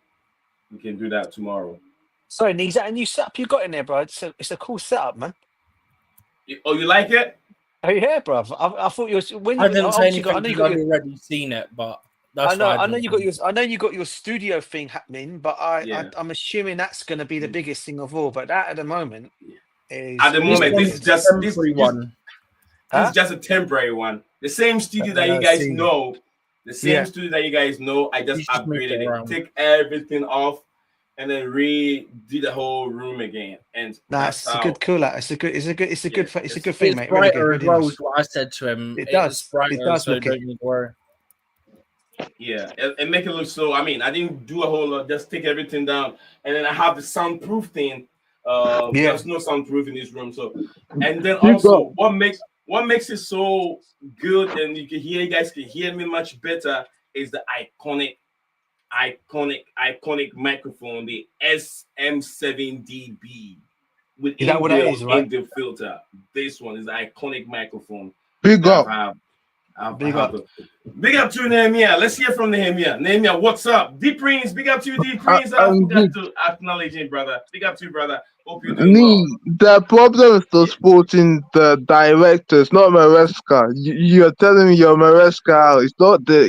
we can do that tomorrow. Sorry, Nick, is that a new setup you got in there, bro? It's a cool setup, man. Oh, you like it? Oh yeah, bro. I thought you was when I you didn't say anything got, I know you because got I've your, already seen it, but that's I know you got your studio thing happening, but Yeah. I'm assuming that's going to be the biggest thing of all. But that at the moment is At the moment, this is just temporary one. It's just a temporary one. The same studio that you guys know. The same studio that you guys know. I just upgraded it. Take everything off and then redo the whole room again. And that's a good cooler. It's a good thing, mate. It's brighter really as well, nice. is what I said to him. It does. It's brighter, It does so look don't it. need to worry. Yeah, and make it look so. I mean, I didn't do a whole lot. Just take everything down, and then I have the soundproof thing. There's no soundproof in this room. So, and then also, what makes it so good, and you guys can hear me much better, is the iconic microphone, the SM7DB with Is that what that is, right? in the filter. This one is the iconic microphone. Big up. Big up to Nehemia. Let's hear from Nehemia. Nehemia, what's up? D Prince, big up to you, D Prince. I forgot to acknowledge him, brother. Big up to you, brother. Hope you're doing well. The problem is the sporting the directors, not Maresca. You're telling me you're Maresca out. It's not the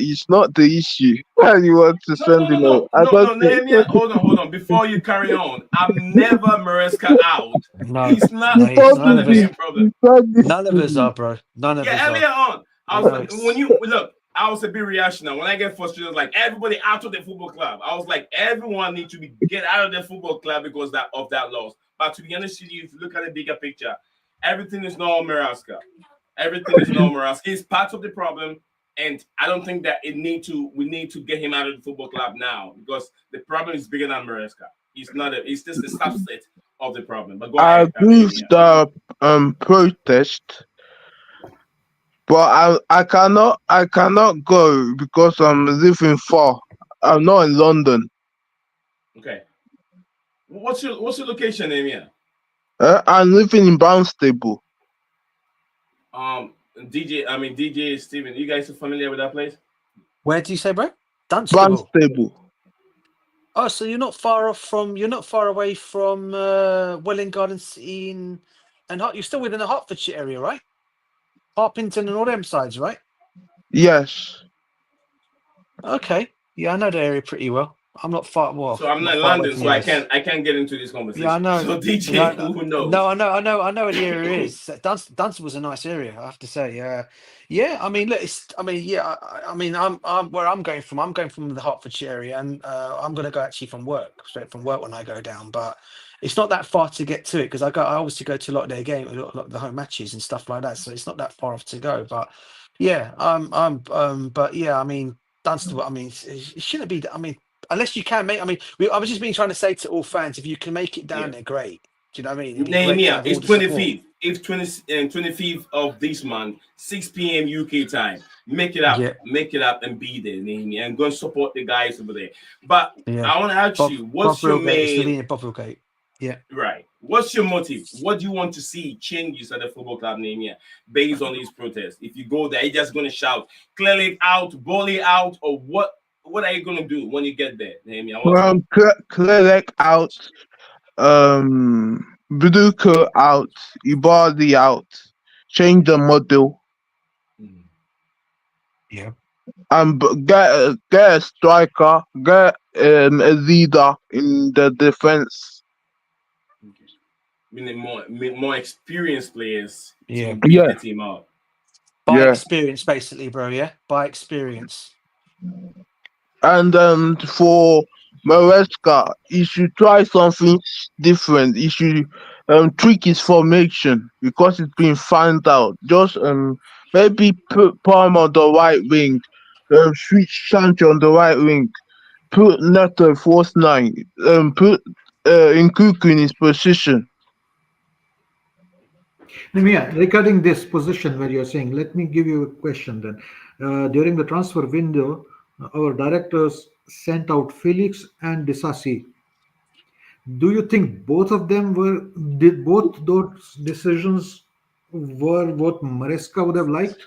issue. Why you want to send him out? No, Nehemia, hold on. Before you carry on, I'm never Maresca out. No, he's not. no, He's not the main problem. none of us are, bro. None of us are. Earlier on, I was I was a bit reactionary. When I get frustrated, like everybody out of the football club. I was like, everyone needs to get out of the football club because of that loss. But to be honest with you, if you look at the bigger picture, everything is not Maresca. Everything is not Maresca. He's part of the problem, and I don't think that we need to get him out of the football club now because the problem is bigger than Maresca. It's just the subset of the problem. But go ahead. I agree with the protest. But I cannot go because I'm living far. I'm not in London. Okay. What's your location, Emia? I'm living in Barnstable. DJ Steven, you guys are familiar with that place? Where do you say, bro? Dunstable. Barnstable. Oh, so you're not far away from Welling Garden City and you're still within the Hertfordshire area, right? Harpington and all them sides, right? Yes. Okay. Yeah, I know the area pretty well. I'm not far. Well, So I'm not not in far away London, from so you I guys. can't get into this Yeah, I conversation. know. So Yeah, DJ, who knows? no, I know where the area is. Dunstable's a nice area, I have to say. Yeah. I mean, look, I'm where I'm going from. I'm going from the Hertfordshire area, and I'm going to go actually straight from work when I go down. But it's not that far to get to it because I obviously go to a lot of their games, a lot of the home matches and stuff like that. So it's not that far off to go. But yeah, but yeah, I mean, Dunstable. I mean, it shouldn't be. I mean. Unless you can make, I mean, I was just been trying to say to all fans, if you can make it down Yeah. there, great. Do you know what I mean? It'd be great to Nehemiah, have it's all the support. 25th. It's 25th of this month, 6 p.m. UK time. Make it up, Yeah, and be there, Nehemiah, and go and support the guys over there. But yeah. I want to ask you, what's your Bovril Gate, it's main Slovenia, Bovril Gate. Yeah. right? What's your motive? What do you want to see changes at the football club, Nehemiah, based on these protests? If you go there, you're just going to shout, clear it out, ball it out, or what? What are you going to do when you get there, Nehemiah? Kelleher out. Blueco out. Ibardi out. Change the model. Yeah. And get a striker. Get a leader in the defense. Meaning more experienced players Yeah. to beat the team out. By Yeah. experience, basically, bro. Yeah. By experience. And for Maresca, he should try something different. He should tweak his formation because it's been found out. Just maybe put Palm on the right wing, switch Sancho on the right wing, put Neto false nine, put Nkuku in his position. Nimia, regarding this position where you're saying, let me give you a question then. During the transfer window, our directors sent out Felix and Disasi. Do you think did both those decisions were what Maresca would have liked?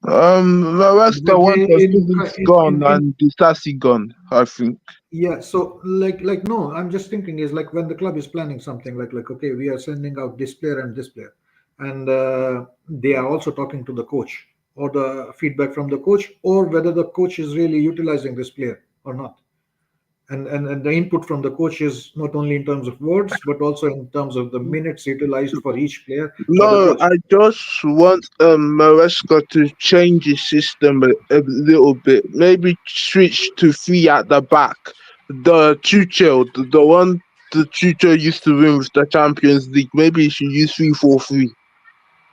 Maresca But wants the in, Felix in, gone in and Disasi gone, I think. Yeah, so like no, I'm just thinking is like when the club is planning something like okay, we are sending out this player and this player, and they are also talking to the coach or the feedback from the coach or whether the coach is really utilizing this player or not, and the input from the coach is not only in terms of words but also in terms of the minutes utilized for each player by the No, coach. I just want Maresca to change his system a little bit. Maybe switch to three at the back. The Tuchel, the one the Tuchel used to win with the Champions League. Maybe he should use 3-4-3.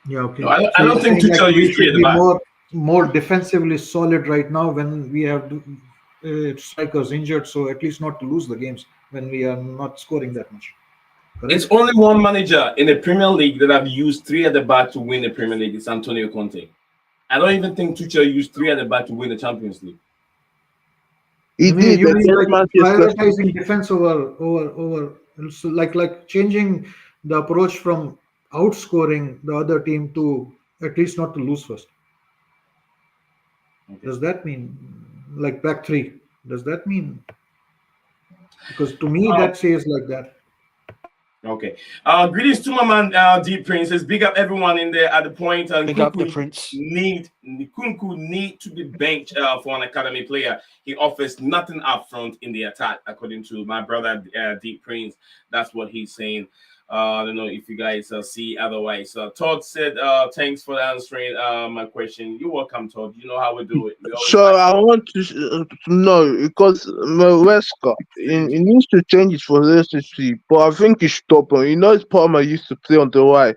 Yeah, No, okay. I So don't you're think saying like Tuchel we used three should at the be back. more defensively solid right now when we have strikers injured, so at least not to lose the games when we are not scoring that much. It's Correct? only one manager in the Premier League that have used three at the back to win the Premier League. It's Antonio Conte. I don't even think Tuchel used three at the back to win the Champions League. He I mean, did you mean against like Manchester prioritizing City. defense over so like changing the approach from outscoring the other team to at least not to lose first. Okay. Does that mean like back three? Does that mean? Because to me Oh, that says like that. okay. Greetings to my man, Deep Princess. Big up everyone in there at the point. And Big up the Kunku Prince. need to be benched for an academy player. He offers nothing up front in the attack, according to my brother Deep Prince. That's what he's saying. I don't know if you guys see otherwise. Todd said, thanks for answering my question. You're welcome, Todd. You know how we do it. We always So ask I you. want to know because Maresca he needs to change his philosophy, but I think he's stubborn. You know, Palmer used to play on the right.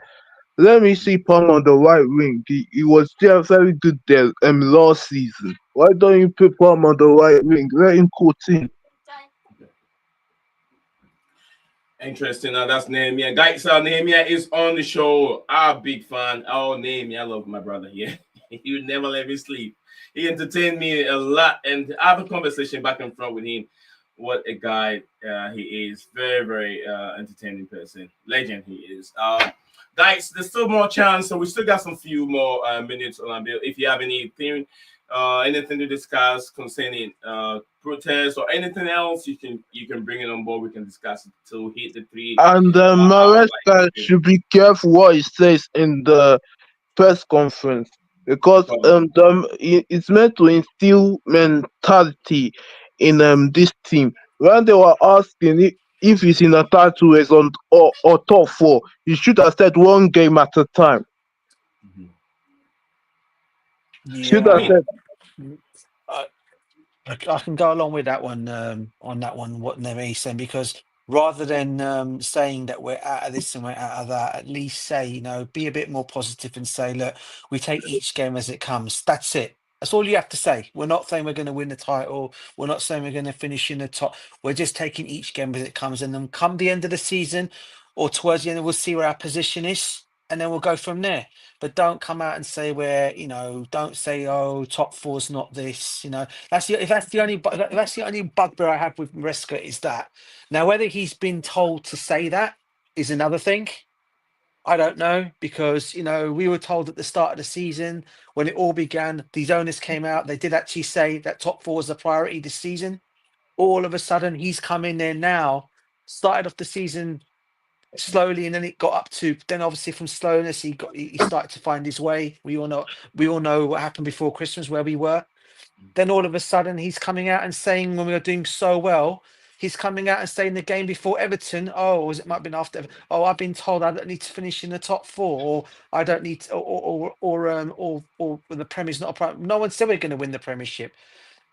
Let me see Palmer on the right wing. He was there very good there last season. Why don't you put Palmer on the right wing? Let him cut in. Interesting. That's Nehemiah. Guys, Nehemiah is on the show. Big fan. Oh, Nehemiah, I love my brother. Yeah, he would never let me sleep. He entertained me a lot and I have a conversation back and front with him what a guy he is. Very, very entertaining person. Legend he is. Guys, there's still more chance, so we still got some few more minutes on our bill. If you have anything to discuss concerning protests or anything else, you can bring it on board. We can discuss it till we hit the three. And Hour Maresca should be careful what he says in the press conference because it's meant to instill mentality in this team. When they were asking if he's in a title race or top four, he should have said one game at a time. Should have Yeah, said I can go along with that one on that one. What Nemi's saying, because rather than saying that we're out of this and we're out of that, at least say, you know, be a bit more positive and say, look, we take each game as it comes. That's it. That's all you have to say. We're not saying we're going to win the title. We're not saying we're going to finish in the top. We're just taking each game as it comes, and then come the end of the season or towards the end, we'll see where our position is, and then we'll go from there. But don't come out and say we're, you know, don't say, oh, top four's not this, you know. If that's the only bugbear I have with Maresca is that. Now, whether he's been told to say that is another thing. I don't know, because, you know, we were told at the start of the season when it all began, these owners came out, they did actually say that top four is a priority this season. All of a sudden, he's come in there now, started off the season slowly, and then it got up to, then obviously from slowness he started to find his way. We all know what happened before Christmas, where we were. Then all of a sudden he's coming out and saying, when we were doing so well, he's coming out and saying the game before Everton, it might have been after, I've been told I don't need to finish in the top four, or I don't need to, or the Premier's not a problem. No one said we're going to win the Premiership.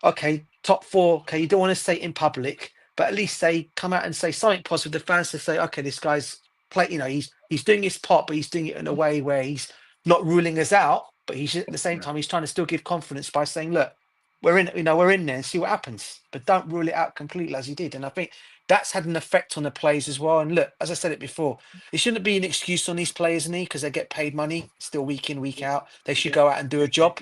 Okay, top four. Okay, you don't want to say it in public, but at least come out and say something positive. The fans to say, okay, this guy's play. You know, he's doing his part, but he's doing it in a way where he's not ruling us out, but he's at the same time he's trying to still give confidence by saying, look, we're in. You know, we're in there and see what happens, but don't rule it out completely as he did. And I think that's had an effect on the players as well. And look, as I said it before, it shouldn't be an excuse on these players, because they get paid money still week in, week out. They should go out and do a job.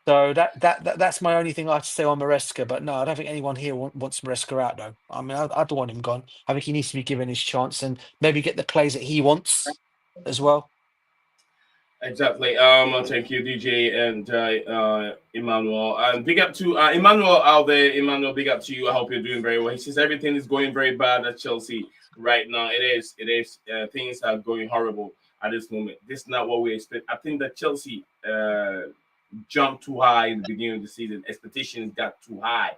So that's my only thing I have to say on Maresca. But no, I don't think anyone here wants Maresca out, though. I mean, I don't want him gone. I think he needs to be given his chance and maybe get the plays that he wants as well. Exactly. Thank you, DJ and Emmanuel. And big up to Emmanuel out there. Emmanuel, big up to you. I hope you're doing very well. He says everything is going very bad at Chelsea right now. It is. Things are going horrible at this moment. This is not what we expect. I think that Chelsea jumped too high in the beginning of the season. Expectations got too high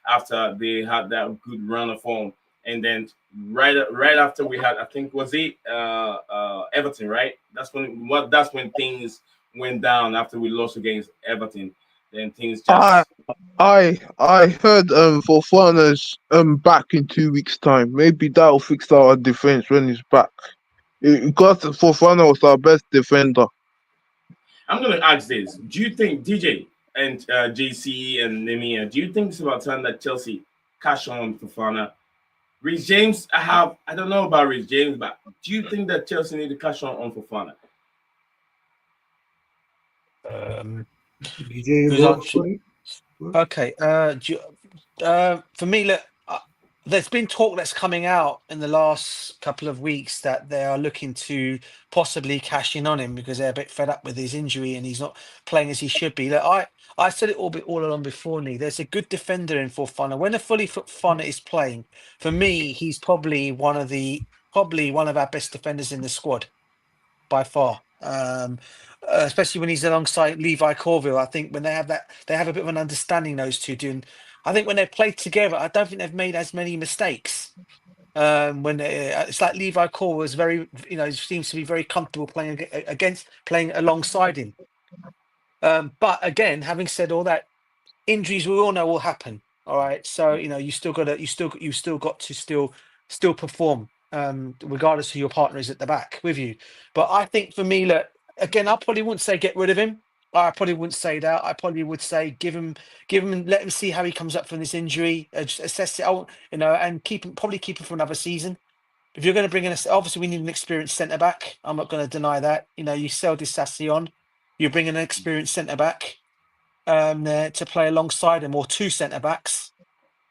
after they had that good run of form. And then right after we had, I think was it Everton, right? That's when things went down after we lost against Everton. Then things just I heard Fofana's back in 2 weeks' time. Maybe that'll fix our defense when he's back. Because Fofana was our best defender. I'm gonna ask this: do you think DJ and JC and Nemia, do you think it's about time that Chelsea cash on Fofana? Reece James, I don't know about Reece James, but do you think that Chelsea need to cash on Fofana? Okay. For me, look, there's been talk that's coming out in the last couple of weeks that they are looking to possibly cash in on him because they're a bit fed up with his injury and he's not playing as he should be. Look, I said it all along before, Lee. There's a good defender in Fofana. When a fully fit Fofana is playing, for me, he's probably one of our best defenders in the squad by far. Especially when he's alongside Levi Corville. I think when they have a bit of an understanding, those two do. And I think when they played together, I don't think they've made as many mistakes. It's like Levi Corville was very, seems to be very comfortable playing alongside him. But again, having said all that, injuries we all know will happen. All right, so you still got to perform, regardless who your partner is at the back with you. But I think for me, look, again, I probably wouldn't say get rid of him. I probably wouldn't say that. I probably would say give him, and let him see how he comes up from this injury. Just assess it out, and keep him for another season. If you're going to bring in obviously we need an experienced centre back. I'm not going to deny that. You sell Disassi on, you bring in an experienced centre back to play alongside him, or two centre backs.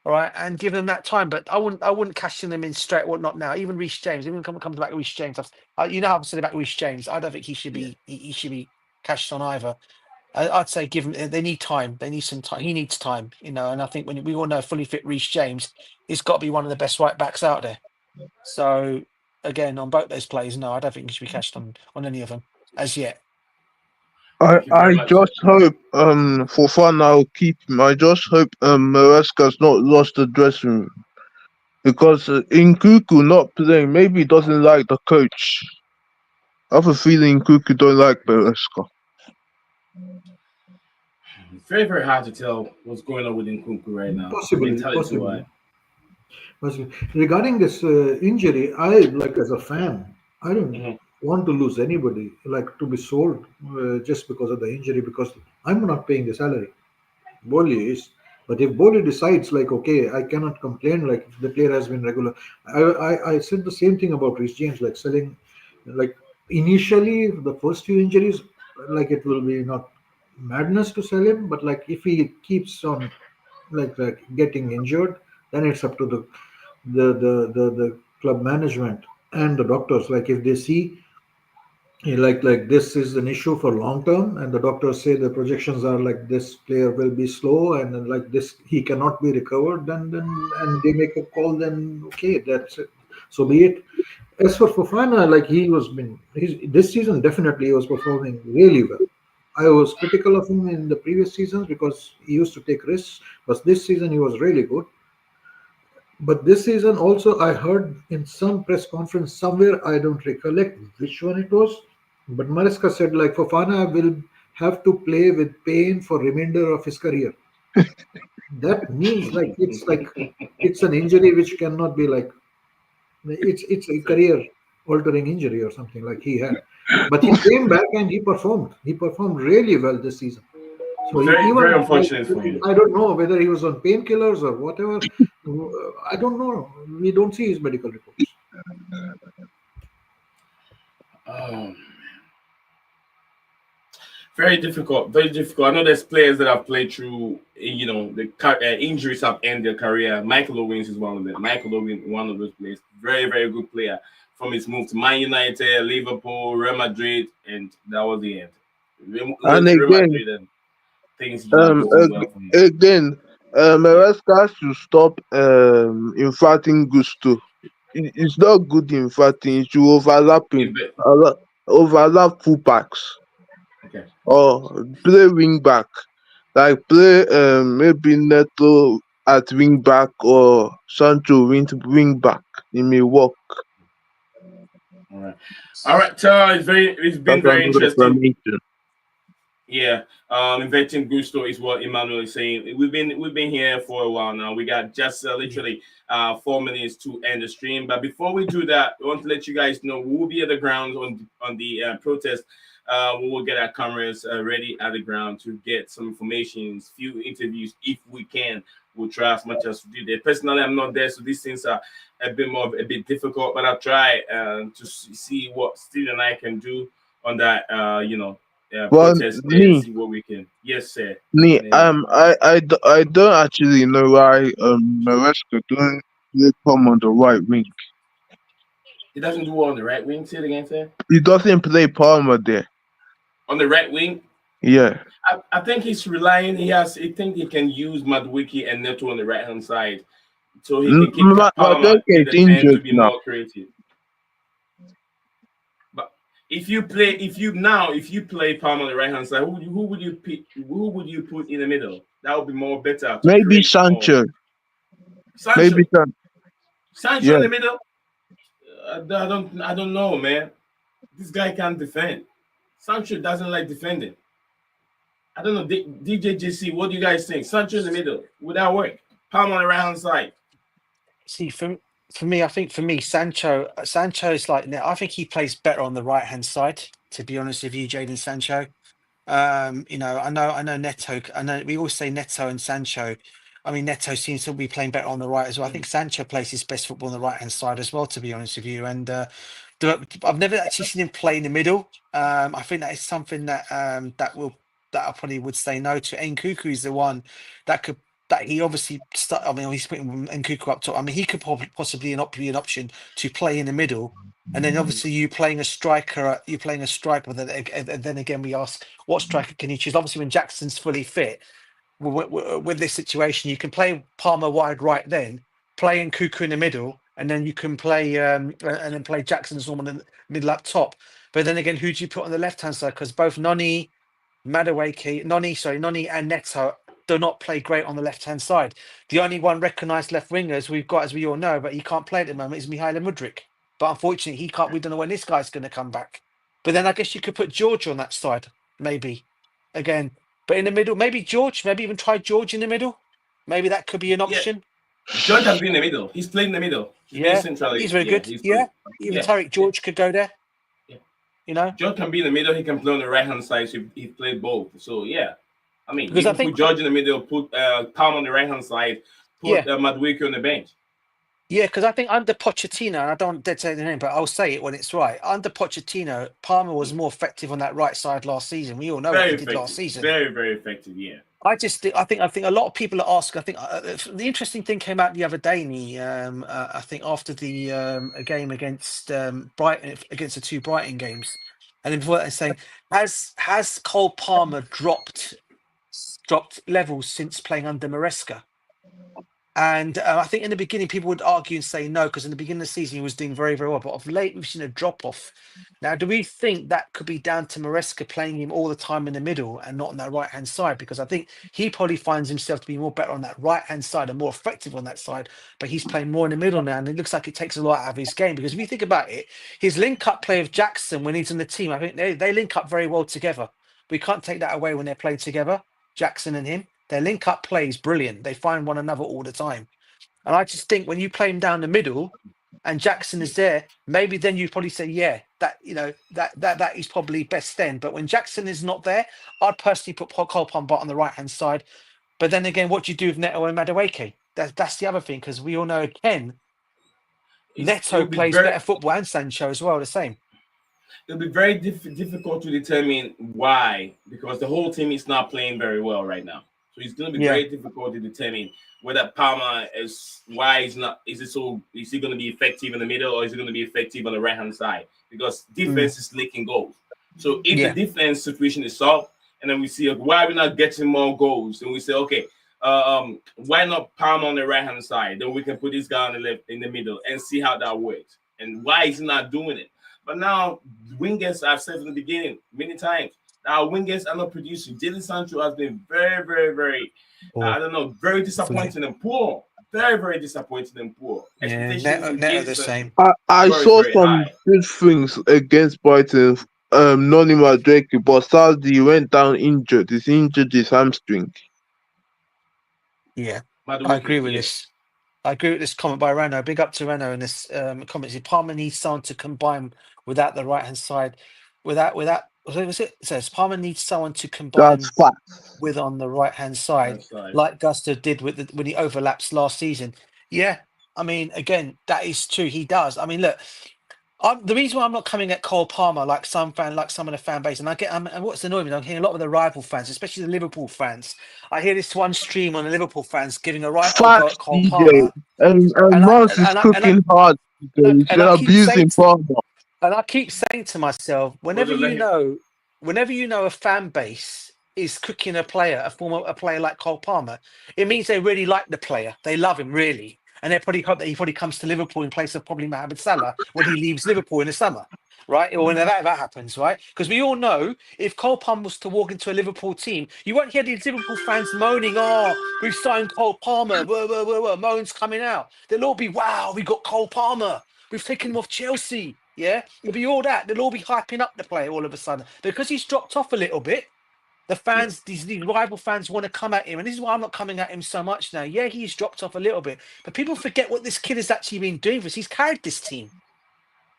all right, and give them that time. But I wouldn't cash them in straight. What not now? Even Reece James, even comes back to Reece James. You know how I'm saying about Reece James. I don't think he should be. He should be cashed on either. I'd say give them. They need time. They need some time. He needs time, you know. And I think when we all know fully fit Reece James, he's got to be one of the best right backs out there. So again, on both those players, no, I don't think he should be cashed on any of them as yet. Thank you I very much. just hope for fun I'll keep him. I just hope Maresca's not lost the dressing room. Because Nkuku not playing, maybe he doesn't like the coach. I have a feeling Nkuku don't like Maresca. It's very, very hard to tell what's going on with Nkunku right now. Mentality wise. Possibly. Regarding this injury, I like as a fan, I don't want to lose anybody, like to be sold just because of the injury, because I'm not paying the salary. Boli is, but if Boli decides like, okay, I cannot complain, like if the player has been regular. I said the same thing about Rhys James, like selling, like initially the first few injuries, like it will be not madness to sell him, but like if he keeps on like getting injured, then it's up to the club management and the doctors. Like if they see like this is an issue for long term, and the doctors say the projections are like this player will be slow and then like this he cannot be recovered, then and they make a call, then okay, that's it. So be it. As for Fofana, like this season definitely he was performing really well. I was critical of him in the previous seasons because he used to take risks, but this season he was really good. But this season also, I heard in some press conference somewhere, I don't recollect which one it was, but Mariska said like Fofana will have to play with pain for remainder of his career. That means like it's an injury which cannot be like it's a career altering injury or something like he had. But he came back and he performed. He performed really well this season. So Very, even very unfortunate for him. I don't know whether he was on painkillers or whatever. I don't know. We don't see his medical reports. Very difficult. Very difficult. I know there's players that have played through, the injuries have ended their career. Michael Owens is one of them. Michael Owens, one of those players. Very, very good player. From his move to Man United, Liverpool, Real Madrid, and that was the end. And Real again, Madrid, and things did not go on well for him. again, Maresca should stop inverting Gusto. It's not good inverting. It should overlap fullbacks Okay. or play wing back. Like play maybe Neto at wing back or Sancho wing back. It may work. All right. It's been That's very another interesting. explanation. Yeah, inventing Gusto is what Emmanuel is saying. We've been here for a while now. We got just literally 4 minutes to end the stream. But before we do that, we want to let you guys know we will be at the ground on the protest. We will get our cameras ready at the ground to get some information, few interviews if we can. We'll try as much as we do there. Personally, I'm not there, so these things are a bit difficult. But I'll try to see what Steve and I can do on that. Well, Protest there, see what we can. Yes, sir. I don't actually know why Maresca don't play Palmer on the right wing. He doesn't do well on the right wing. Say it again, sir. He doesn't play Palmer there. On the right wing, Yeah. I think he's relying. I think he can use Madueke and Neto on the right hand side, so he can keep Palmer in the 10 to be more creative. But if you play Palmer on the right hand side, who would you pick? Who would you put in the middle? That would be more better. Maybe Sancho. Sancho. Maybe Sancho in the middle. I don't know, man. This guy can't defend. Sancho doesn't like defending. I don't know. DJJC, what do you guys think? Sancho in the middle. Would that work? Palmer on the right hand side. See, for me, I think Sancho is like, I think he plays better on the right hand side. To be honest with you, Jadon Sancho. I know Neto. I know we always say Neto and Sancho. I mean, Neto seems to be playing better on the right as well. I think Sancho plays his best football on the right hand side as well. To be honest with you, and I've never actually seen him play in the middle. I think that is something that I probably would say no to. Nkuku is the one that could that he obviously I mean, he's putting Nkuku up top. I mean, he could possibly be an option to play in the middle, and then obviously you playing a striker. But then again, we ask what striker can you choose? Obviously, when Jackson's fully fit, with this situation, you can play Palmer wide right, then play Nkuku in the middle, and then you can play and then play Jackson as normal in the middle up top. But then again, who do you put on the left hand side? Because both Noni and Neto do not play great on the left hand side. The only one recognised left wingers we've got, as we all know, but he can't play at the moment, is Mihailo Mudryk. But unfortunately, he can't. We don't know when this guy's going to come back. But then I guess you could put George on that side, maybe again. But in the middle, maybe George. Maybe even try George in the middle. Maybe that could be an option. George can be in the middle. He's playing in the middle. Yeah, centrally. he's very good. Yeah, even Tariq George could go there. Yeah. You know, George can be in the middle. He can play on the right hand side. So he played both. So yeah, I mean, because you I can think put George in the middle, put Palm on the right hand side, put Madueke on the bench. Yeah, because I think under Pochettino, and I don't dare say the name, but I'll say it when it's right. Under Pochettino, Palmer was more effective on that right side last season. We all know what he did last season. Very, very effective. Yeah. I think a lot of people are asking. I think the interesting thing came out the other day, I think after the game against Brighton, against the 2 Brighton games, and then before that, saying has Cole Palmer dropped levels since playing under Maresca? And I think in the beginning, people would argue and say no, because in the beginning of the season, he was doing very, very well. But of late, we've seen a drop off. Now, do we think that could be down to Maresca playing him all the time in the middle and not on that right hand side? Because I think he probably finds himself to be more better on that right hand side and more effective on that side. But he's playing more in the middle now. And it looks like it takes a lot out of his game. Because if you think about it, his link up play of Jackson when he's in the team, I think they link up very well together. We can't take that away when they're playing together, Jackson and him. Their link up play is brilliant. They find one another all the time. And I just think when you play him down the middle and Jackson is there, maybe then you probably say, yeah, that is probably best then. But when Jackson is not there, I'd personally put Cole Palmer on the right hand side. But then again, what do you do with Neto and Madueke? That's the other thing, because we all know again, Neto plays better football, and Sancho as well, the same. It'll be very difficult to determine why, because the whole team is not playing very well right now. So it's going to be very difficult to determine whether Palmer is he going to be effective in the middle, or is he going to be effective on the right hand side? Because defense is leaking goals. So if the defense situation is solved, and then we see why we're not getting more goals, and we say, okay, why not Palmer on the right hand side? Then we can put this guy on the left in the middle and see how that works. And why is he not doing it? But now wingers, I've said in the beginning many times, our wingers are not producing. Jadon Sancho has been very, very, very, very disappointing and poor. Very, very disappointing and poor. Neto the same. I saw some good things against Brighton. Noni Madueke, but sadly he went down injured. He's injured his hamstring. Yeah, I agree with this. I agree with this comment by Renault. Big up to Renault in this comment. Palmer needs someone to combine without the right hand side. Without what was it? It says Palmer needs someone to combine with on the right hand side, like Gusto did when he overlaps last season. Yeah, I mean, again, that is true. He does. I mean, look, the reason why I'm not coming at Cole Palmer like some of the fan base, and what's annoying me, I'm hearing a lot of the rival fans, especially the Liverpool fans. I hear this one stream on the Liverpool fans giving a rival go at Cole Palmer, and Mars is cooking hard. They're abusing Palmer. And I keep saying to myself, whenever you know a fan base is cooking a player, a player like Cole Palmer, it means they really like the player. They love him, really. And they probably hope that he probably comes to Liverpool in place of probably Mohamed Salah when he leaves Liverpool in the summer, right? Or whenever that happens, right? Because we all know if Cole Palmer was to walk into a Liverpool team, you won't hear these Liverpool fans moaning, oh, we've signed Cole Palmer, moans coming out. They'll all be, wow, we got Cole Palmer. We've taken him off Chelsea. Yeah, it'll be all that. They'll all be hyping up the player all of a sudden because he's dropped off a little bit. The fans, these rival fans, want to come at him, and this is why I'm not coming at him so much now. Yeah, he's dropped off a little bit, but people forget what this kid has actually been doing for us. He's carried this team.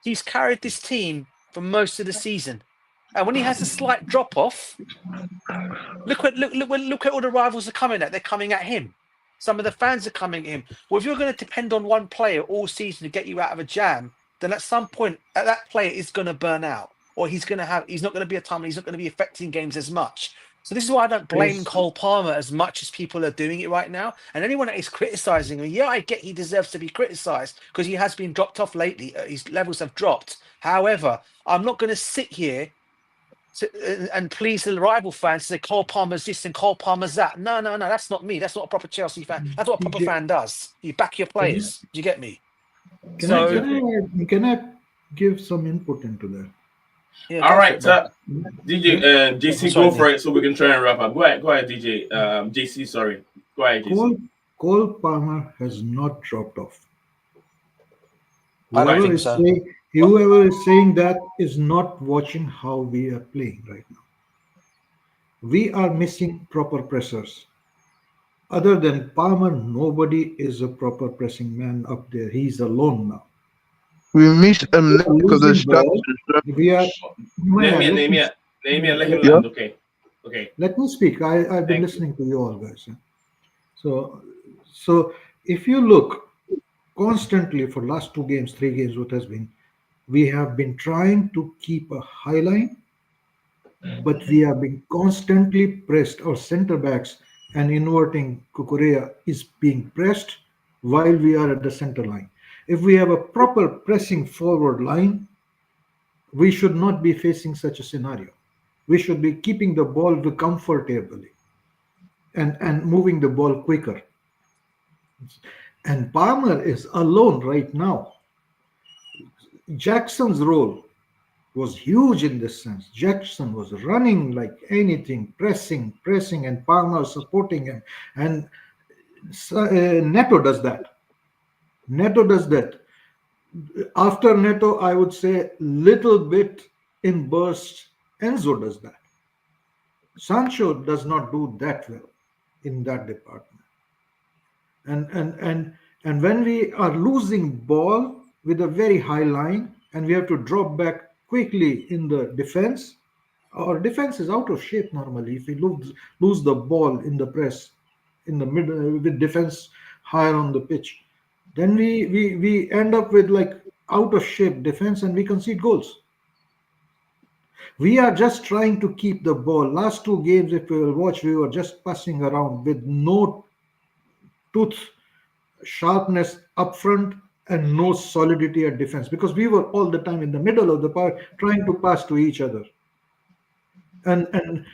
He's carried this team for most of the season, and when he has a slight drop off, look at all the rivals are coming at. They're coming at him. Some of the fans are coming at him. Well, if you're going to depend on one player all season to get you out of a jam, then at some point that player is going to burn out, or he's not going to be a time when he's not going to be affecting games as much. So this is why I don't blame Is Cole Palmer as much as people are doing it right now. And anyone that is criticising him, yeah, I get he deserves to be criticised because he has been dropped off lately. His levels have dropped. However, I'm not going to sit here and please the rival fans to say Cole Palmer's this and Cole Palmer's that. No, that's not me. That's not a proper Chelsea fan. That's what a proper DJ, fan does. You back your players. Do you get me? So can I give some input into that? yeah, All go for right, it, bro. DJ, JC, Sorry, go for Nick. it so we can try and wrap up. Go ahead, DJ. JC, sorry. Go ahead, JC. Cole Palmer has not dropped off. I don't Whoever think is so. saying whoever is saying that is not watching how we are playing right now. We are missing proper pressers. Other than Palmer, nobody is a proper pressing man up there. He's alone now. We miss We are neck of the losing ball. structure. We are. Maya, Name it. Let him Yeah. land. Okay. Let me speak. I've been Thank you. listening to you all guys. So if you look constantly for last 2 games, 3 games, what has been, we have been trying to keep a high line, but we have been constantly pressed. Our center backs and inverting Kukurea is being pressed while we are at the center line. If we have a proper pressing forward line, we should not be facing such a scenario. We should be keeping the ball comfortably and moving the ball quicker. And Palmer is alone right now. Jackson's role was huge in this sense. Jackson was running like anything, pressing, and Palmer supporting him. And Neto does that. After Neto, I would say little bit in bursts. Enzo does that. Sancho does not do that well in that department. And when we are losing ball with a very high line and we have to drop back quickly in the defense, our defense is out of shape normally. If we lose the ball in the press, in the middle with defense higher on the pitch, then we end up with like out of shape defense and we concede goals. We are just trying to keep the ball. Last 2 games, if you will watch, we were just passing around with no tooth sharpness up front and no solidity at defense because we were all the time in the middle of the park trying to pass to each other. And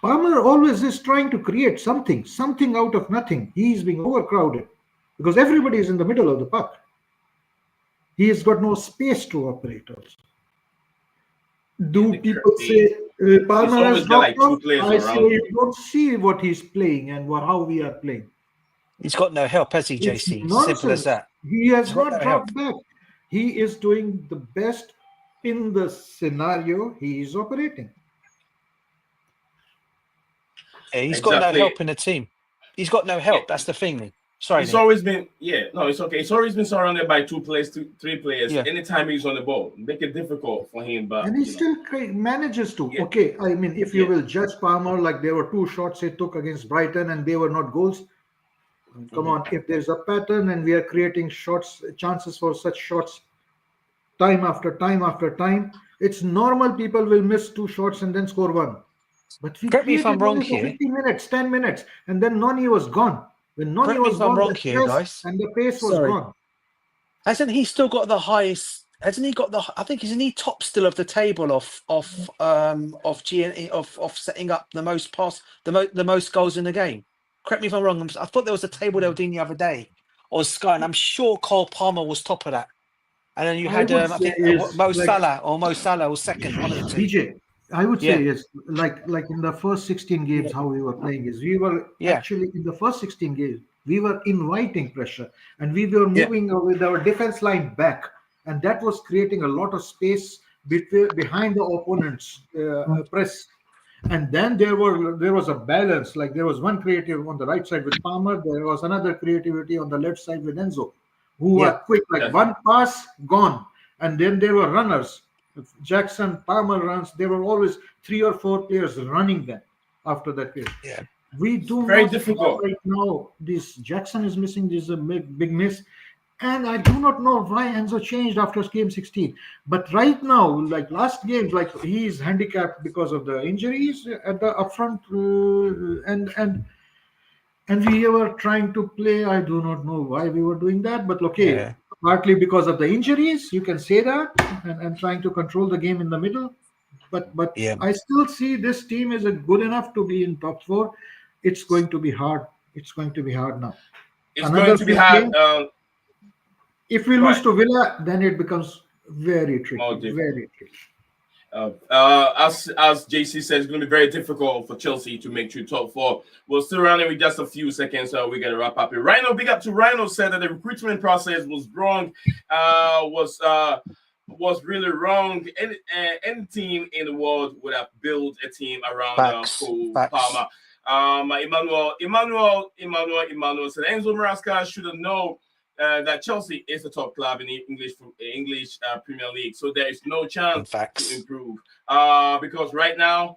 Palmer always is trying to create something out of nothing. He's being overcrowded because everybody is in the middle of the park. He has got no space to operate also. Do people say Palmer has dropped off? I say you don't see what he's playing and how we are playing. He's got no help, has he, JC? Simple as that. He has not dropped back. He is doing the best in the scenario he is operating. Yeah, he's got no help in the team. He's got no help. That's the thing. Sorry, it's always been it's okay. It's always been surrounded by 2 players, 3 players. Yeah. Anytime he's on the ball, make it difficult for him. But and he still manages to. Yeah. Okay, I mean, if you will judge Palmer, like there were 2 shots he took against Brighton and they were not goals. Come on, if there's a pattern and we are creating chances for such shots, time after time, it's normal. People will miss 2 shots and then score 1. But we correct me if I'm wrong for here. 15 minutes, 10 minutes, and then Noni was gone. When Noni was gone, wrong here, guys. And the pace was gone. Hasn't he still got the highest? Hasn't he got the? I think isn't he top still of the table of setting up the most the most goals in the game? Correct me if I'm wrong. I thought there was a table they were doing the other day on Sky, and I'm sure Cole Palmer was top of that. And then you had I think Mo Salah was second. One of the 2. DJ, I would say is like in the first 16 games, how we were playing is we were actually in the first 16 games we were inviting pressure and we were moving with our defense line back, and that was creating a lot of space behind the opponent's press. And then there was a balance. Like there was one creative on the right side with Palmer, there was another creativity on the left side with Enzo, who were quick, like one pass gone, and then there were runners. If Jackson, Palmer runs, there were always 3 or 4 players running them after that period. Yeah. We do very not difficult right now. This Jackson is missing. This is a big miss. And I do not know why Enzo changed after game 16. But right now, like last games, like he's handicapped because of the injuries at the upfront, and we were trying to play. I do not know why we were doing that, but okay, Yeah. partly because of the injuries, you can say that, and trying to control the game in the middle. But Yeah. I still see this team is a good enough to be in top four. It's going to be hard. It's going to be hard now. It's going Another to be few hard. games. If we lose Right, to Villa, then it becomes very more tricky. difficult. Very tricky. As JC said, it's going to be very difficult for Chelsea to make through top four. We're still running with just a few seconds, so we're going to wrap up here. Rhino, big up to Rhino, said that the recruitment process was wrong, was really wrong. Any team in the world would have built a team around Facts. Cole Facts. Palmer. Emmanuel said Enzo Maresca should have known that Chelsea is the top club in the English Premier League, so there is no chance to Facts. improve. Because right now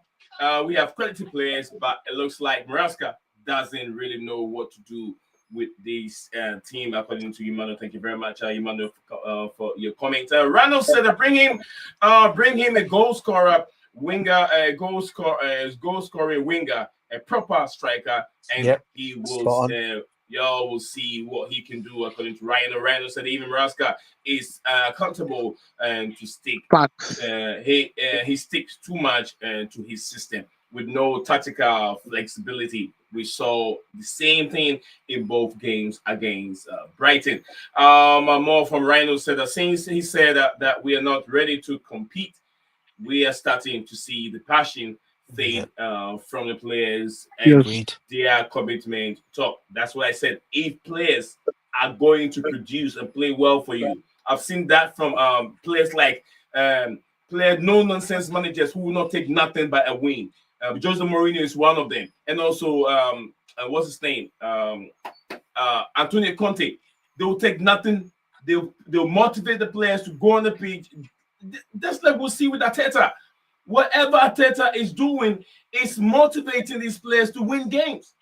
we have quality players, but it looks like Maresca doesn't really know what to do with this team, according to Emmanuel. Thank you very much, Emmanuel, for your comment. Randall said that bring him a goal scorer, winger, goal scoring winger, a proper striker, and Yep. he Spot will. on. Y'all will see what he can do, according to Ryan. Ryan said even Raska is comfortable and to stick. Facts. He sticks too much to his system with no tactical flexibility. We saw the same thing in both games against Brighton. More from Rhino said that since he said that we are not ready to compete, we are starting to see the passion fade from the players and Yes. Agreed. their commitment top. That's what I said. If players are going to produce and play well for you, I've seen that from players like no nonsense managers who will not take nothing but a win. Jose Mourinho is one of them, and also what's his name? Antonio Conte. They will take nothing. They'll motivate the players to go on the pitch. That's like we'll see with Arteta. Whatever Arteta is doing is motivating these players to win games.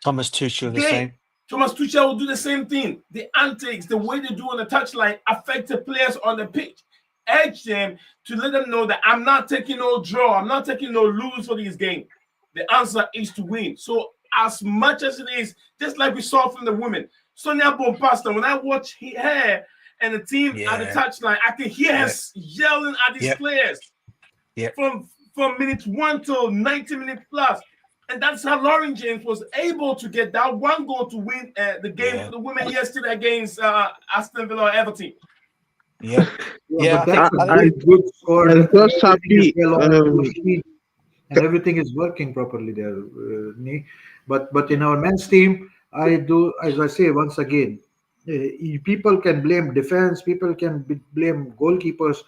Thomas Tuchel the same. Thomas Tuchel will do the same thing. The antics, the way they do on the touchline affect the players on the pitch. Urge them to let them know that I'm not taking no draw. I'm not taking no lose for this game. The answer is to win. So as much as it is, just like we saw from the women, Sonia Bompasta, when I watch her and the team at the touchline, I can hear her yelling at these players from minute 1 till 90 minutes plus. And that's how Lauren James was able to get that one goal to win the game for the women yesterday against Aston Villa or Everton. But that's a I good score. I'm just happy. And everything is working properly there. But in our men's team, I do, as I say once again, people can blame defense, people can blame goalkeepers,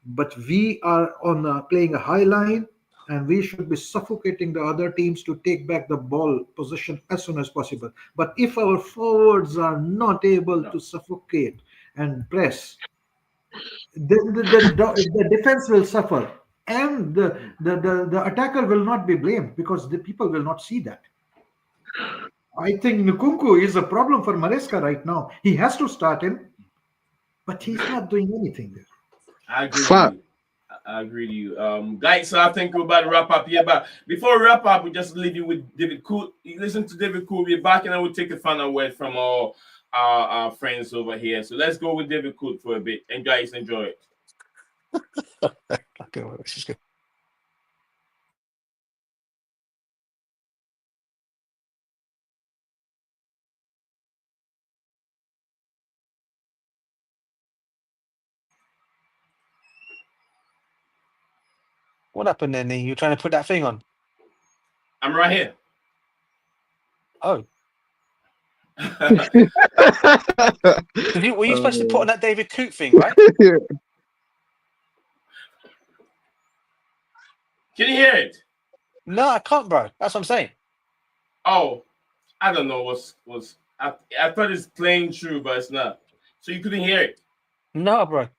but we are on playing a high line, and we should be suffocating the other teams to take back the ball position as soon as possible. But if our forwards are not able to suffocate and press, the defense will suffer, and the attacker will not be blamed because the people will not see that. I think Nkunku is a problem for Maresca right now. He has to start him, but he's not doing anything there. I agree with you. Guys, so I think we're about to wrap up here. But before we wrap up, we just leave you with David Cool. Listen to David Cool. We're back, and then we'll take a final word from all our friends over here. So let's go with David Cool for a bit. And guys, enjoy it. Okay, well, this is good. What happened then? You're trying to put that thing on? I'm right here. Oh. Were you supposed to put on that David Coote thing, right? Can you hear it? No, I can't, bro. That's what I'm saying. Oh, I don't know what's I thought it's playing through, but it's not. So you couldn't hear it? No, bro.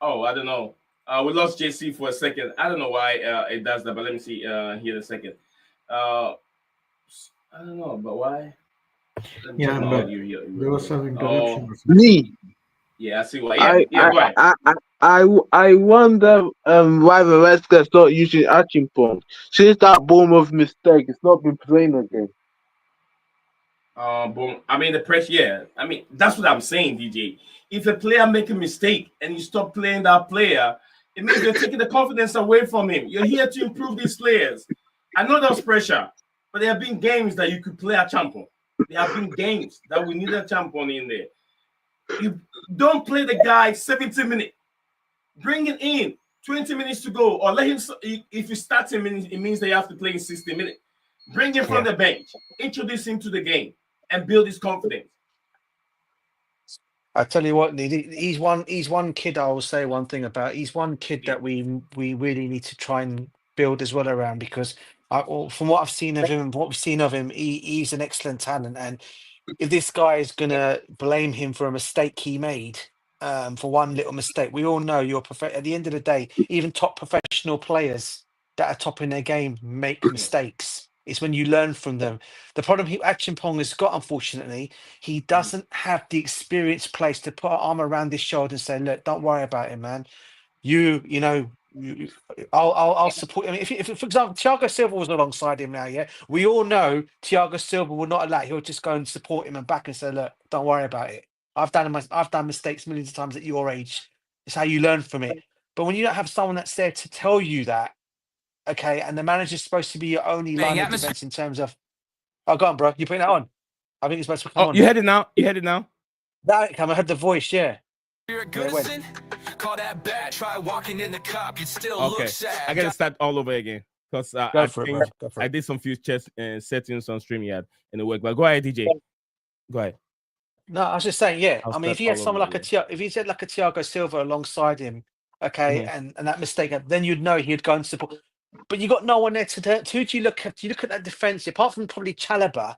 Oh, I don't know. We lost JC for a second. I don't know why it does that, but let me see here in a second. I don't know, but why? Yeah, but there was some interruption. Me. Yeah, I see why. Yeah, yeah, go ahead. I wonder why the Redskins not using action point since that Bournemouth mistake. It's not been playing again. Boom. I mean, the pressure. Yeah, I mean, that's what I'm saying, DJ. If a player make a mistake and you stop playing that player, it means you're taking the confidence away from him. You're here to improve these players. I know there's pressure, but there have been games that you could play a champion. There have been games that we need a champion in there. You don't play the guy 70 minutes. Bring it in 20 minutes to go, or let him. If you start him, it means they have to play in 60 minutes. Bring him from the bench, introduce him to the game, and build his confidence. I tell you what, he's one kid. I will say one thing about. He's one kid that we really need to try and build as well around, because from what I've seen of him and what we've seen of him, he's an excellent talent. And if this guy is gonna blame him for a mistake he made, for one little mistake, we all know at the end of the day, even top professional players that are top in their game make mistakes. It's when you learn from them. The problem Action Pong has got, unfortunately, he doesn't have the experienced players to put an arm around his shoulder and say, "Look, don't worry about it, man. I'll support him." If, for example, Thiago Silva was alongside him now, yeah, we all know Thiago Silva will not allow. He'll just go and support him and back and say, "Look, don't worry about it. I've done mistakes millions of times at your age. It's how you learn from it." But when you don't have someone that's there to tell you that, okay, and the manager's supposed to be your only line of defense in terms of, oh, go on, bro, you putting that on? I think it's supposed to come on. You had it now. You had it now. That come. I heard the voice. Yeah. Call that bad. Try walking in the cup. You still Okay, look sad. I gotta start all over again because I did some few chess settings on StreamYard and it worked. But go ahead, DJ. Go ahead. No, I was just saying, yeah. I'll I mean, if he had someone like if he said like a Thiago Silva alongside him, okay, and that mistake, then you'd know he'd go and support. But you got no one there to who do you look at? You look at that defense, apart from probably Chalobah,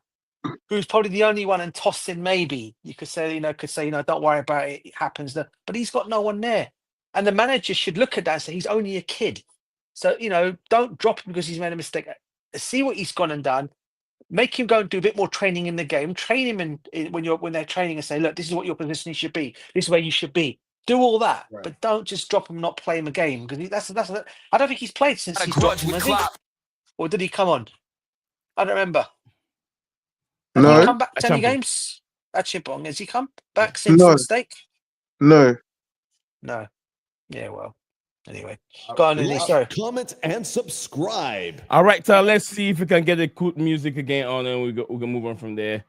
who's probably the only one, and Tossin maybe. You could say, don't worry about it, it happens. But he's got no one there. And the manager should look at that and say he's only a kid. So, don't drop him because he's made a mistake. See what he's gone and done. Make him go and do a bit more training in the game. Train him when they're training and say, look, this is what your position should be. This is where you should be. Do all that, but don't just drop him, not play him a game, because that's. I don't think he's played since he's dropped him, has he? Or did he come on? I don't remember. Has he come back to any games at Chimpong? Has he come back since the mistake? No. Yeah, well. Anyway, go on, Lily. Sorry. Comment and subscribe. All right, so let's see if we can get the cool music again on, and we can move on from there.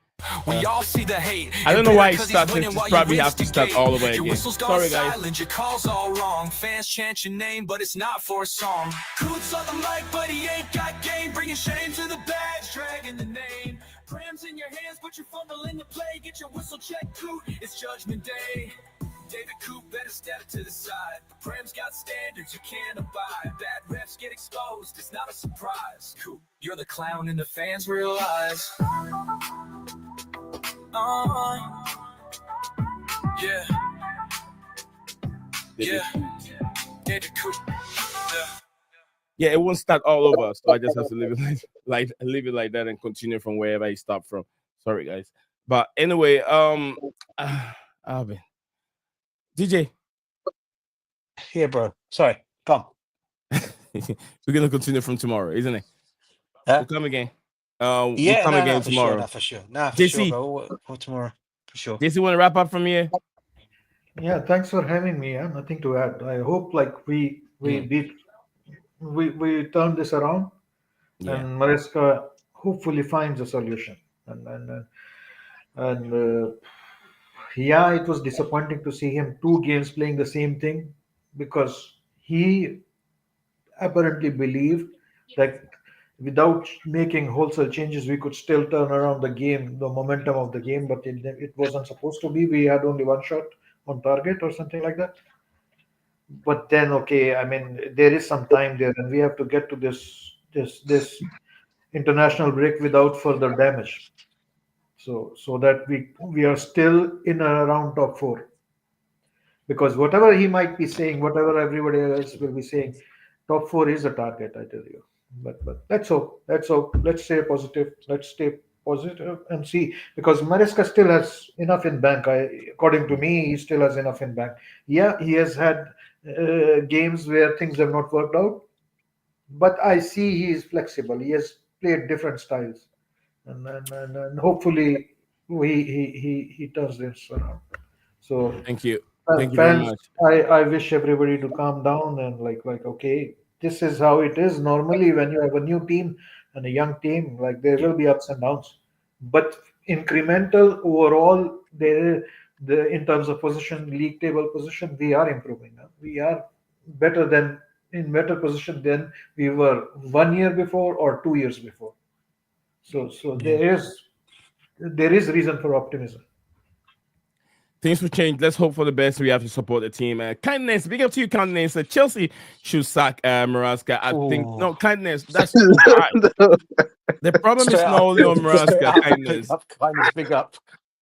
We all see the hate. I don't know why it started. Just probably have to start all over again. Sorry, guys. Silent, your call's all wrong. Fans chant your name, but it's not for a song. Coots on the mic, but he ain't got game. Bringing shame to the badge, dragging the name. Prams in your hands, but you're fumbling the play. Get your whistle checked, Coot. It's Judgment Day. David Coop better step to the side. Prams got standards you can't abide. Bad refs get exposed, it's not a surprise. Coop, you're the clown in the fans' real eyes. Yeah. David Coop. Yeah, it won't start all over, so I just have to leave it leave it like that and continue from wherever I stopped from. Sorry, guys. But anyway, Alvin. DJ. Yeah, bro. Sorry. Come. We're gonna continue from tomorrow, isn't it? We'll come again. We'll come again tomorrow. For sure. For JC. sure. For tomorrow. For sure. JC, want to wrap up from here? Yeah, thanks for having me. Nothing to add. I hope we turn this around, and Maresca hopefully finds a solution. And yeah, it was disappointing to see him 2 games playing the same thing, because he apparently believed that without making wholesale changes, we could still turn around the game, the momentum of the game, but it wasn't supposed to be. We had only 1 shot on target or something like that. But then, okay, I mean, there is some time there, and we have to get to this international break without further damage. So that we are still in and around top 4. Because whatever he might be saying, whatever everybody else will be saying, top 4 is a target, I tell you. But let's hope. Let's stay positive. Let's stay positive and see, because Maresca still has enough in bank. According to me, he still has enough in bank. Yeah, he has had games where things have not worked out, but I see he is flexible. He has played different styles, and hopefully he turns this around. So Thank you. Thank you very fans, much. I wish everybody to calm down and like okay, this is how it is normally when you have a new team and a young team. Like there Yeah. will be ups and downs, but incremental overall, there the in terms of position, league table position, we are improving. We are better than in better position than we were 1 year before or 2 years before. So Yeah. there is reason for optimism. Things will change. Let's hope for the best. We have to support the team. Kindness, big up to you, kindness. Chelsea should sack Maraska. I think Ooh. no kindness. That's the problem is Straight not up, only on straight Maraska. up, big Kindness. up, kindness, big up.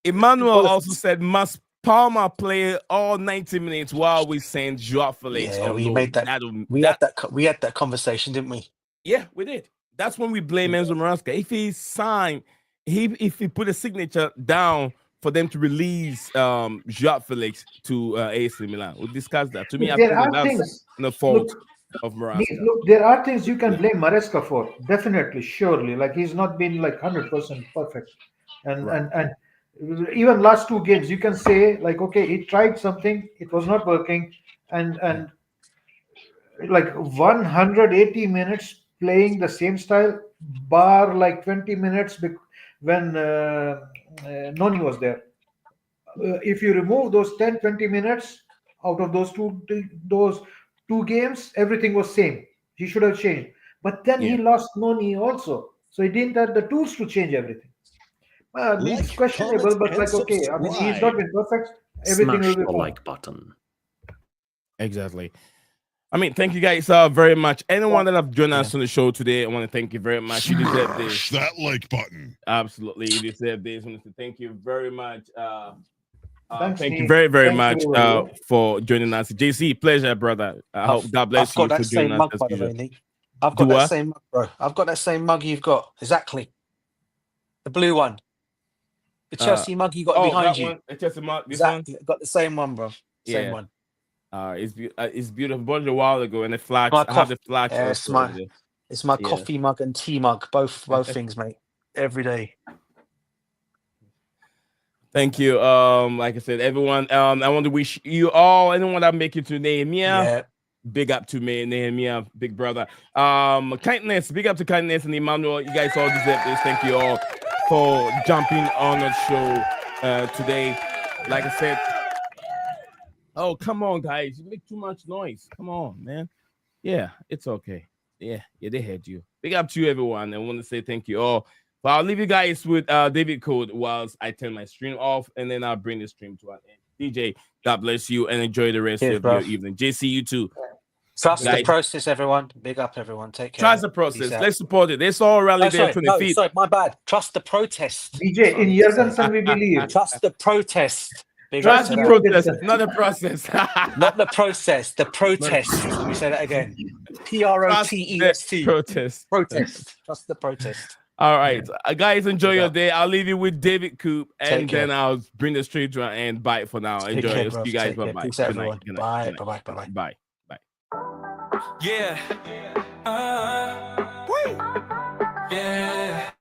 Emmanuel also Politics. said must Palmer play all 90 minutes while we send Joao Felix Yeah, on we loan. made that. We had that conversation, didn't we? Yeah, we did. That's when we blame Enzo Maresca. If he signed, if he put a signature down for them to release Joao Felix to AC Milan. We discussed that. To me, Look, I there think are that's things. the Look, fault of Maresca. look, there are things you can Yeah, blame Maresca for. Definitely, surely. Like he's not been like 100% perfect, and right. even last two games, you can say like, okay, he tried something, it was not working, Yeah, and like 180 minutes playing the same style, bar like 20 minutes when Noni was there. If you remove those 10-20 minutes out of those two games, everything was same. He should have changed, but then he yeah. lost Noni also, so he didn't have the tools to change everything. It's Like, questionable, comment, but and like okay, I mean he's not subscribe. been perfect. Everything will Smash be the fine. like button. Exactly. I mean, thank you guys very much. Anyone that have joined us on the show today, I want to thank you very much. You deserve this. Smash that like button. Absolutely, you deserve this. I want to thank you very much. Thanks, Thank you Nee. very, very Thanks much everybody. for joining us. JC, pleasure, brother. I hope God I've bless got you for that joining same us mug, as by the usual. way, Lee. I've got Do that what? same mug, bro. I've got that same mug you've got. Exactly. The blue one. The Chelsea mug you got Oh, behind that you. one. It's just a mark. This one. Exactly. Got the same one, bro. Same Yeah. one. It's beautiful. Bought it a while ago, and the flags. My I have coffee. the flags Yeah, also over there. it's my Yeah. coffee mug and tea mug. Both things, mate. Every day. Thank you. Like I said, everyone. I want to wish you all, anyone that make it to Nehemiah. Yeah. Big up to me, Nehemiah, big brother. Kindness, big up to kindness and Emmanuel. You guys all deserve this. Thank you all for jumping on the show today. Like I said, oh come on, guys, you make too much noise. Come on, man. Yeah, it's okay. Yeah, they heard you. Big up to you, everyone. I want to say thank you all. But I'll leave you guys with David Code whilst I turn my stream off, and then I'll bring the stream to an end. DJ, God bless you and enjoy the rest Cheers, of your bruv. evening. JC, you too. Trust the Guys, process, everyone. Big up, everyone. Take care. trust the Peace process. out. Let's support it. Let's all rally Oh, there sorry. No, 25th. sorry. My bad. Trust the protest. That's DJ, what I in meant to say. Jurgensen we believe. Trust the protest. Big up Trust to the that. process, not the process. Not the process, the protest. Let me say that again. Trust the Protest. protest. Protest. Trust the protest. All right, guys, enjoy Big your up. day. I'll leave you with David Coop, Take and care. then I'll bring the stream to an end. Bye for now. Take Enjoy. care, See bro. you guys. Take care. Bye. Peace out, Good night. everyone. Good night. Bye. Good night. Bye. Bye. Bye. Bye. Yeah. Yeah.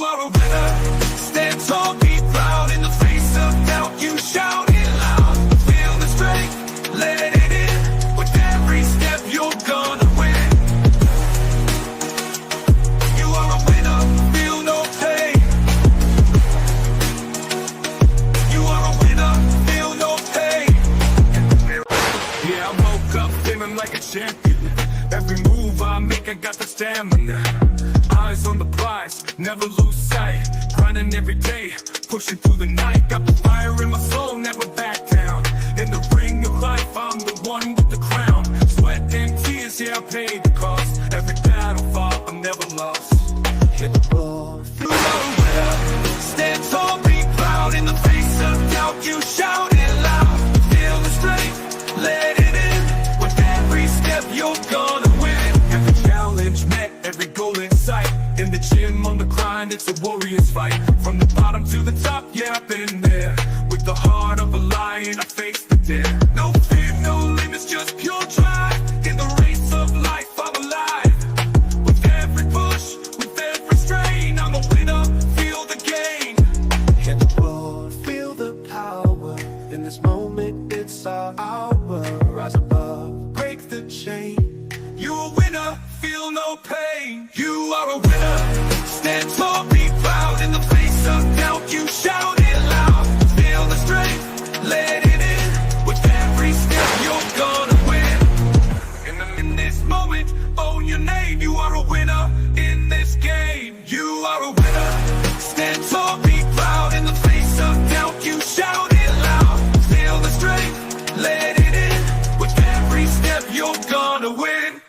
are a winner. Stand tall, be proud. In the face of doubt, you shout it loud. Feel the strength, let it in. With every step, you're gonna win. You are a winner, feel no pain. You are a winner, feel no pain. Yeah, I woke up feeling like a champion. Every move I make, I got the stamina. Eyes on the prize, never lose sight. Grinding every day, pushing through the night. Got the fire in my soul, never back down. In the ring of life, I'm the one with the crown. Sweat and tears, yeah, I paid the cost. Every battle fought, I'm never lost. Hit the ball, feel no winner. Stand tall, be proud. In the face of doubt, you shout it loud. Feel the strength, let it in. With every step, you're gonna win. Every challenge met, every goal in sight. In the gym, on the grind, it's a warrior's fight. From the bottom to the top, yeah, I've been there. With the heart of a lion, I face the dare. No fear, no limits, just pure drive. In the race of life, I'm alive. With every push, with every strain, I'm a winner, feel the gain. Hit the road, feel the power. In this moment, it's our hour. Rise above, break the chain. You're a winner, feel no pain. You are a winner, stand tall, be proud. In the face of doubt, you shout it loud. Feel the strength, let it in. With every step, you're gonna win. In this moment, own your name. You are a winner in this game. You are a winner, stand tall, be proud. In the face of doubt, you shout it loud. Feel the strength, let it in. With every step, you're gonna win.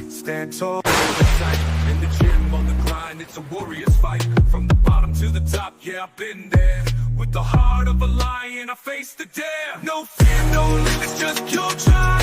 Stand tall, in the gym, on the grind, it's a warrior's fight. From the bottom to the top, yeah, I've been there. With the heart of a lion, I face the dare. No fear, no limits, just pure drive.